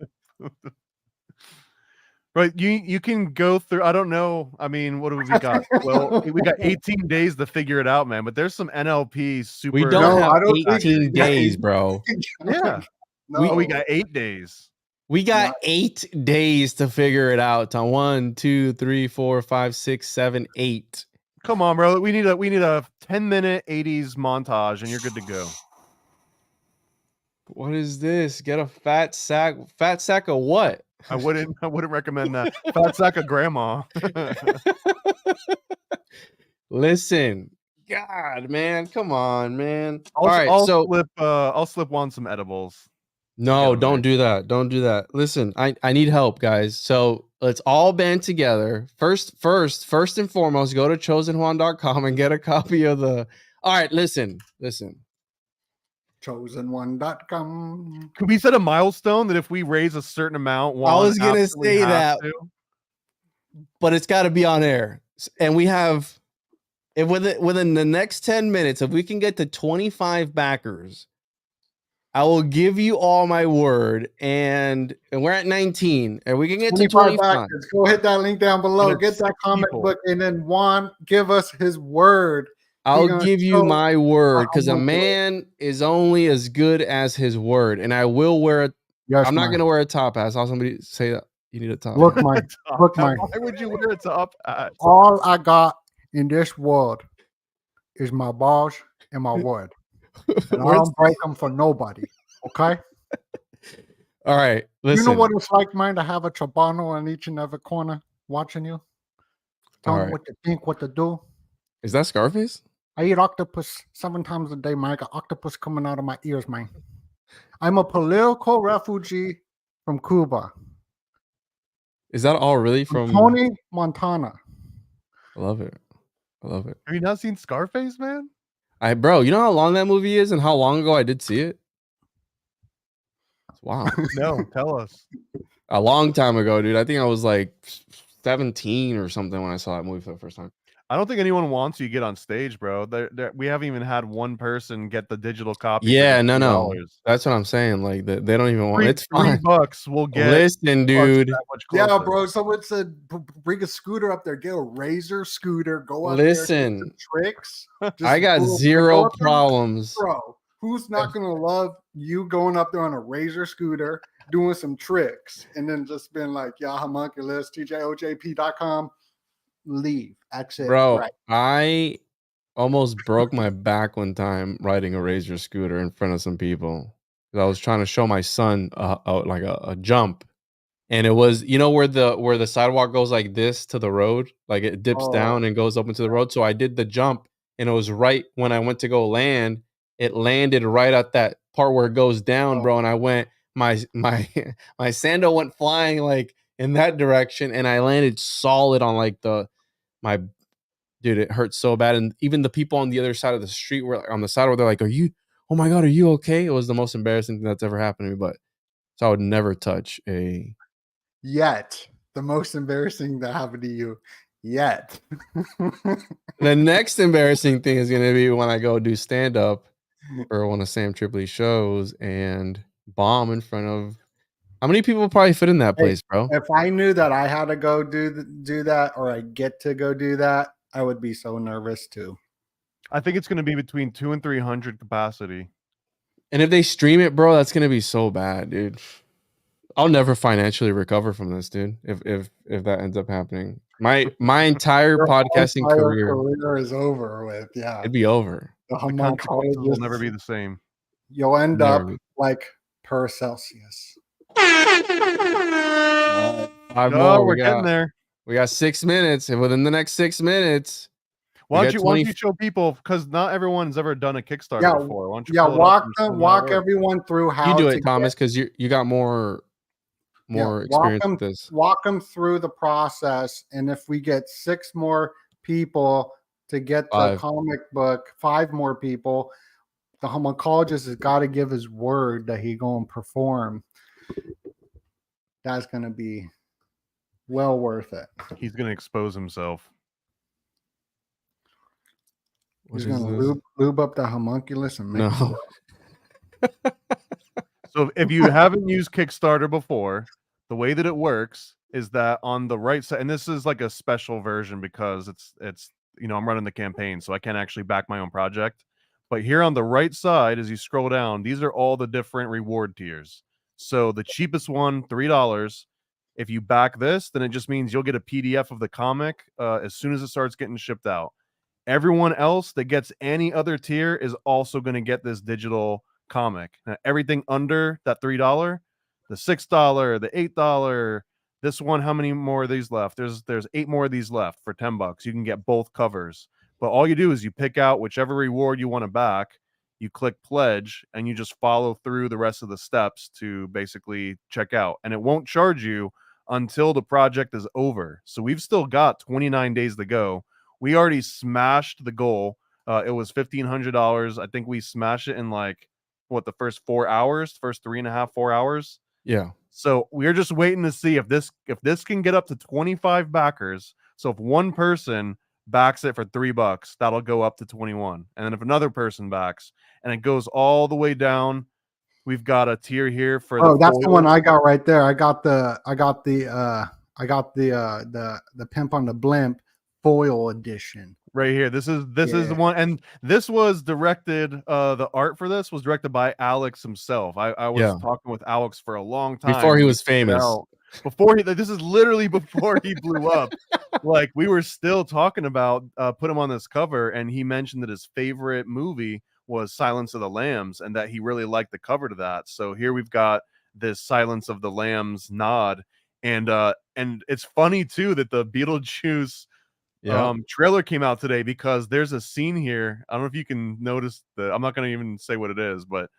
Right, you can go through. I don't know. I mean, what do we got? Well, we got 18 days to figure it out, man. But there's some NLP super. We don't have 18 days, bro. Yeah, we got 8 days. We got 8 days to figure it out. On 1, 2, 3, 4, 5, 6, 7, 8. Come on, bro. We need a 10-minute 80s montage, and you're good to go. What is this? Get a fat sack. Fat sack of what? I wouldn't recommend that. Fat sack of grandma. Listen, God, man, come on, man. I'll slip Juan some edibles. No, don't do that. Don't do that. Listen, I need help, guys. So let's all band together. First and foremost, go to chosenjuan.com and get a copy of the. All right, listen. Chosenone.com. Could we set a milestone that if we raise a certain amount, I was gonna say that, but it's got to be on air, and we have. If within the next 10 minutes, if we can get to 25 backers, I will give you all my word, and we're at 19, and we can get to 25. Backers. Go hit that link down below. Get that comic book, and then Juan give us his word. I'll give you my word, because a man is only as good as his word, and I will wear it. I'm not going to wear a top hat. I saw somebody say that you need a top. Look, mine. Why would you wear a top hat? All I got in this world is my balls and my word. And I don't break them for nobody. Okay? All right. Listen. You know what it's like, man, to have a Chobano in each and every corner watching you? Tell them what to think, what to do. Is that Scarface? I eat octopus 7 times a day, man. I got octopus coming out of my ears, man. I'm a political refugee from Cuba. Is that all really from Tony, Montana? I love it. Have you not seen Scarface, man? Bro, you know how long that movie is and how long ago I did see it? Wow. No, tell us. A long time ago, dude. I think I was like 17 or something when I saw that movie for the first time. I don't think anyone wants you to get on stage, bro. We haven't even had one person get the digital copy. Yeah, no. That's what I'm saying. Like they don't even want. It's fine. $3 we'll get. Listen, dude. Yeah, bro. Someone said bring a scooter up there. Get a Razor scooter. Go up Listen, there. Do some tricks. I got zero problems, bro. Who's not gonna love you going up there on a Razor scooter, doing some tricks, and then just being like, yeah, Homunculus, TJOJP.com. Leave. That's it. Bro, right. I almost broke my back one time riding a Razor scooter in front of some people. I was trying to show my son a jump, and it was, you know, where the sidewalk goes like this to the road, like it dips down and goes up into the road. So I did the jump, and it was right when I went to go land. It landed right at that part where it goes down, bro. And I went, my sandal went flying like in that direction, and I landed solid on like dude, it hurt so bad. And even the people on the other side of the street were like, on the side where they're like, oh my God, are you okay? It was the most embarrassing thing that's ever happened to me. But so I would never touch the most embarrassing that happened to you yet. The next embarrassing thing is going to be when I go do stand up or one of Sam Tripoli's shows and bomb in front of. How many people probably fit in that place, bro? If I knew that I had to go do that, or I get to go do that, I would be so nervous too. I think it's going to be between 200 and 300 capacity. And if they stream it, bro, that's going to be so bad, dude. I'll never financially recover from this, dude. If that ends up happening, my entire podcasting career is over with. Yeah, it'd be over. The consequences will never be the same. You'll end up like per Celsius. 5 Oh, more. we're getting there. We got 6 minutes, and within the next 6 minutes, Why got don't you show people, because not everyone's ever done a Kickstarter Yeah, before. Why don't you pull it up and show them how it walk works? everyone through how you do to it, Thomas, because you got more experience with this. Walk them through the process, and if we get 6 more people to get the 5. comic book, 5 more people, the homunculus has got to give his word that he going to perform. That's going to be well worth it. He's going to expose himself. He's going to lube up the homunculus and make No. So if you haven't used Kickstarter before, the way that it works is that on the right side, and this is like a special version because it's I'm running the campaign, so I can't actually back my own project. But here on the right side, as you scroll down, these are all the different reward tiers. So the cheapest one, $3. If you back this, then it just means you'll get a PDF of the comic as soon as it starts getting shipped out. Everyone else that gets any other tier is also going to get this digital comic. Now, everything under that $3, the $6, the $8, this one, how many more of these left? There's 8 more of these left for $10. You can get both covers. But all you do is you pick out whichever reward you want to back, you click pledge, and you just follow through the rest of the steps to basically check out. And it won't charge you until the project is over. So we've still got 29 days to go. We already smashed the goal. It was $1,500. I think we smashed it in like the first 4 hours, first 3.5, 4 hours. Yeah. So we're just waiting to see if this can get up to 25 backers. So if one person backs it for $3, that'll go up to 21. And then if another person backs, and it goes all the way down, we've got a tier here for that's the one I got right there. I got the Pimp on the Blimp foil edition right here. This is the one, and this was directed, the art for this was directed by Alex himself. I was talking with Alex for a long time before he was famous. This is literally before he blew up. Like, we were still talking about put him on this cover, and he mentioned that his favorite movie was Silence of the Lambs, and that he really liked the cover to that. So here we've got this Silence of the Lambs nod, and it's funny too that the Beetlejuice trailer came out today, because there's a scene here. I don't know if you can notice I'm not going to even say what it is, but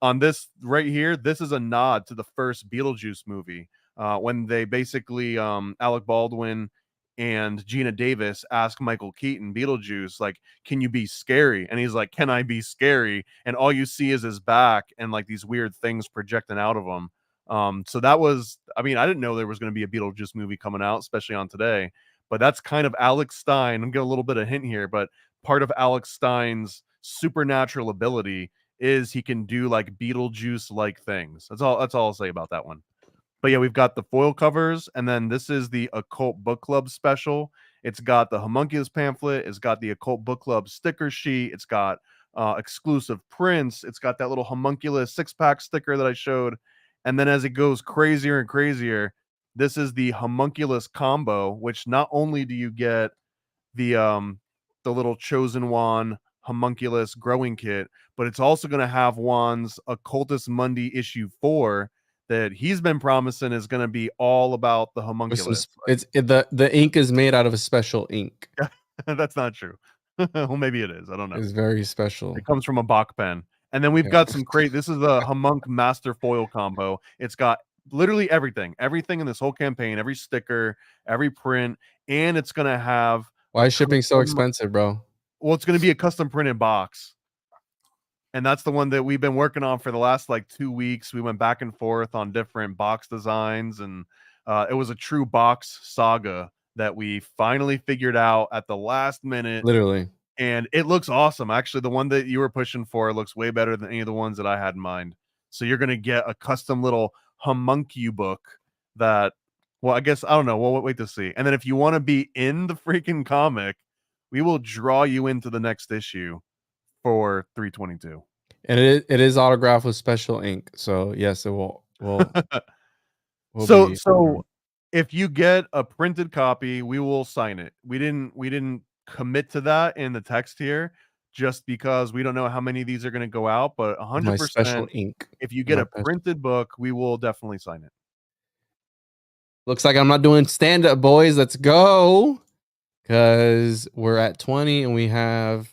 on this right here, this is a nod to the first Beetlejuice movie, when they basically Alec Baldwin and Gina Davis ask Michael Keaton, Beetlejuice, like, can you be scary? And he's like, can I be scary? And all you see is his back and like these weird things projecting out of him. So that was, I didn't know there was going to be a Beetlejuice movie coming out, especially on today. But that's kind of Alex Stein. I'm getting a little bit of hint here, but part of Alex Stein's supernatural ability is he can do like Beetlejuice-like things. That's all I'll say about that one. But yeah, we've got the foil covers, and then this is the Occult Book Club special. It's got the Homunculus pamphlet. It's got the Occult Book Club sticker sheet. It's got exclusive prints. It's got that little Homunculus 6-pack sticker that I showed. And then as it goes crazier and crazier, this is the Homunculus combo, which not only do you get the little Chosen Juan Homunculus growing kit, but it's also going to have Juan's Occultus Mundi issue 4 that he's been promising is going to be all about the homunculus. The ink is made out of a special ink. That's not true. Well, maybe it is. I don't know. It's very special. It comes from a Bach pen. And then we've got some this is the Homunc Master Foil combo. It's got literally everything in this whole campaign, every sticker, every print, and it's going to have... Why is shipping so expensive, bro? Well, it's going to be a custom printed box. And that's the one that we've been working on for the last 2 weeks. We went back and forth on different box designs, and it was a true box saga that we finally figured out at the last minute. Literally. And it looks awesome. Actually, the one that you were pushing for looks way better than any of the ones that I had in mind. So you're going to get a custom little homuncu book that, well, I guess, I don't know. We'll wait to see. And then if you want to be in the freaking comic, we will draw you into the next issue for 322. And it is autographed with special ink. So yes, it will so if you get a printed copy, we will sign it. We didn't commit to that in the text here, just because we don't know how many of these are going to go out. But My special 100%, ink. if you get My a printed book, we will definitely sign it. Looks like I'm not doing stand up, boys. Let's go. Because we're at 20 and we have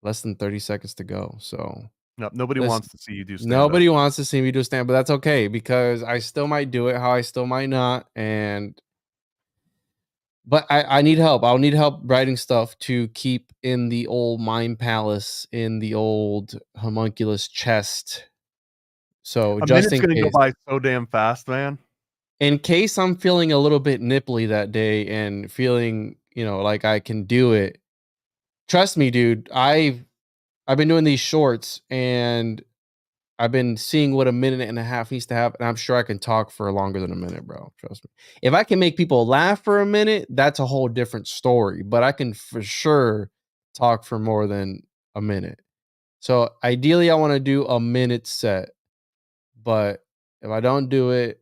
less than 30 seconds to go. So No, nobody wants to see you do stand nobody up. wants to see me do stand, but that's okay because I still might do it, how I still might not. But I need help. I'll need help writing stuff to keep in the old mind palace, in the old homunculus chest. So A just minute's in going to go case, by so damn fast, man. in case I'm feeling a little bit nipply that day and feeling, like I can do it. Trust me, dude. I've been doing these shorts and I've been seeing what a minute and a half needs to have, and I'm sure I can talk for longer than a minute, bro. Trust me. If I can make people laugh for a minute, that's a whole different story. But I can for sure talk for more than a minute. So ideally, I want to do a minute set. But if I don't do it,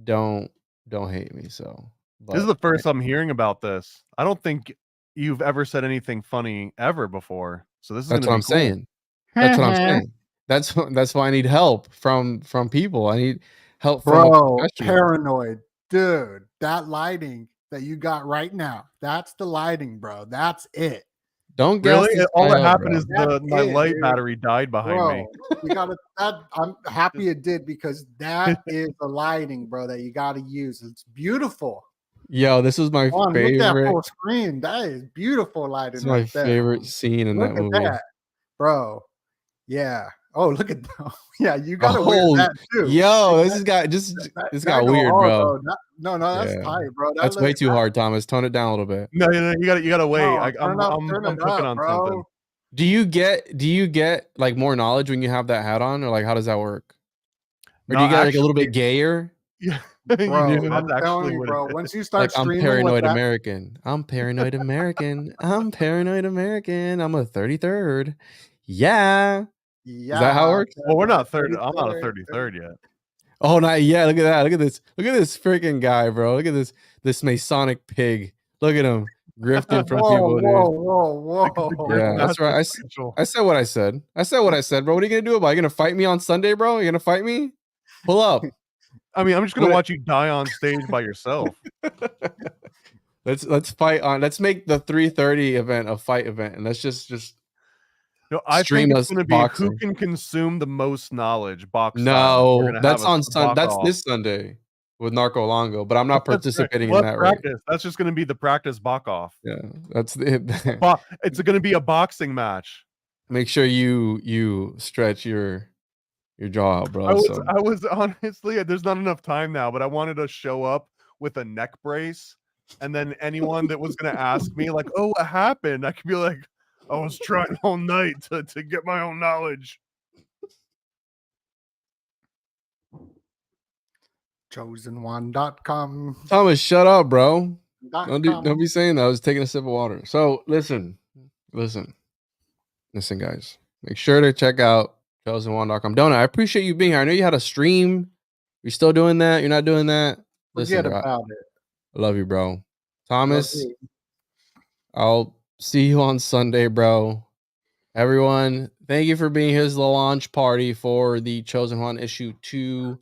don't hate me. So This is the first I'm hearing about this. I don't think you've ever said anything funny ever before. So this is going to be that's what I'm cool. saying. That's what I'm saying. That's why I need help from people. I need help from a professional. Paranoid. Dude, that lighting that you got right now, that's the lighting, bro. That's it. Don't guess. Really? All that happened bro. is my light dude. battery died behind me. You gotta I'm happy it did because that is the lighting, bro, that you gotta use. It's beautiful. Yo, this is my favorite. Look at full screen. That is beautiful lighting. It's my favorite scene in that movie. That, bro. Yeah. Oh, look at that. Yeah, you gotta wear that too. Yo, this got weird, bro. No, that's tight, bro. That's way too hard, Thomas. Tone it down a little bit. No, you gotta wait. No, I'm cooking on something. Do you get like more knowledge when you have that hat on, or like how does that work? Or do you get like a little bit gayer? Yeah, bro. You do. I'm telling you, bro. Once you start like I'm streaming paranoid with American. I'm paranoid American. I'm paranoid American. I'm a 33rd. Yeah. Yeah. Is that how it works? Well, we're not 30. I'm not a 33rd yet. Oh, not yet. Look at that. Look at this. Look at this freaking guy, bro. Look at this Masonic pig. Look at him grifting from people, dude. Whoa. Yeah, that's right. I said what I said. I said what I said, bro. What are you gonna do about it? You gonna fight me on Sunday, bro? You gonna fight me? Pull up. I mean, I'm just gonna watch you die on stage by yourself. Let's fight on. Let's make the 3:30 event a fight event, and let's just. No, I think it's going to be who can consume the most knowledge. No, that's on Sunday. That's this Sunday with Narco Longo, but I'm not participating in that. Practice. Right? That's just going to be the practice bok off. Yeah, that's it. It's going to be a boxing match. Make sure you stretch your jaw out, bro. I was honestly, there's not enough time now, but I wanted to show up with a neck brace, and then anyone that was going to ask me like, "Oh, what happened?" I could be like, I was trying all night to get my own knowledge. Chosen1.com. Thomas, shut up, bro. Don't be saying that. I was taking a sip of water. So listen, guys. Make sure to check out chosen1.com. Donut, I appreciate you being here. I know you had a stream. You're still doing that. You're not doing that. Forget about it. I love you, bro. Thomas, I'll see you on Sunday, bro. Everyone, thank you for being here. Here's the launch party for the Chosen One Issue 2,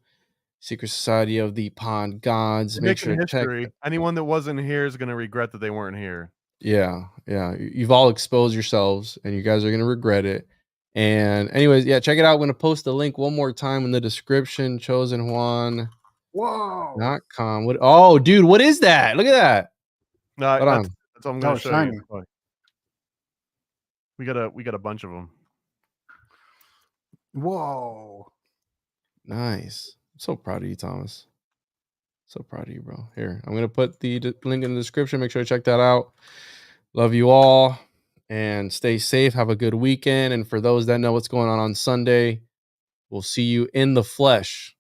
Secret Society of the Pond Gods. Make sure to check. Anyone that wasn't here is going to regret that they weren't here. Yeah. You've all exposed yourselves, and you guys are going to regret it. And anyways, yeah, check it out. I'm going to post the link one more time in the description. Chosen1.com. Oh, dude, what is that? Look at that. No, that's all I'm going to show you. We got a bunch of them. Whoa. Nice. I'm so proud of you, Thomas. So proud of you, bro. Here, I'm going to put the link in the description. Make sure to check that out. Love you all and stay safe. Have a good weekend. And for those that know what's going on Sunday, we'll see you in the flesh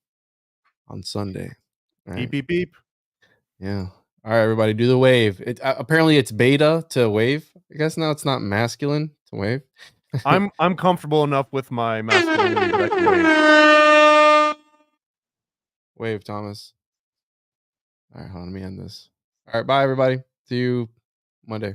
on Sunday. Right. Beep, beep, beep. Yeah. All right, everybody, do the wave. Apparently it's beta to wave. I guess now it's not masculine to wave. I'm comfortable enough with my masculinity that I can wave. Wave, Thomas. All right, hold on, let me end this. All right, bye, everybody. See you Monday.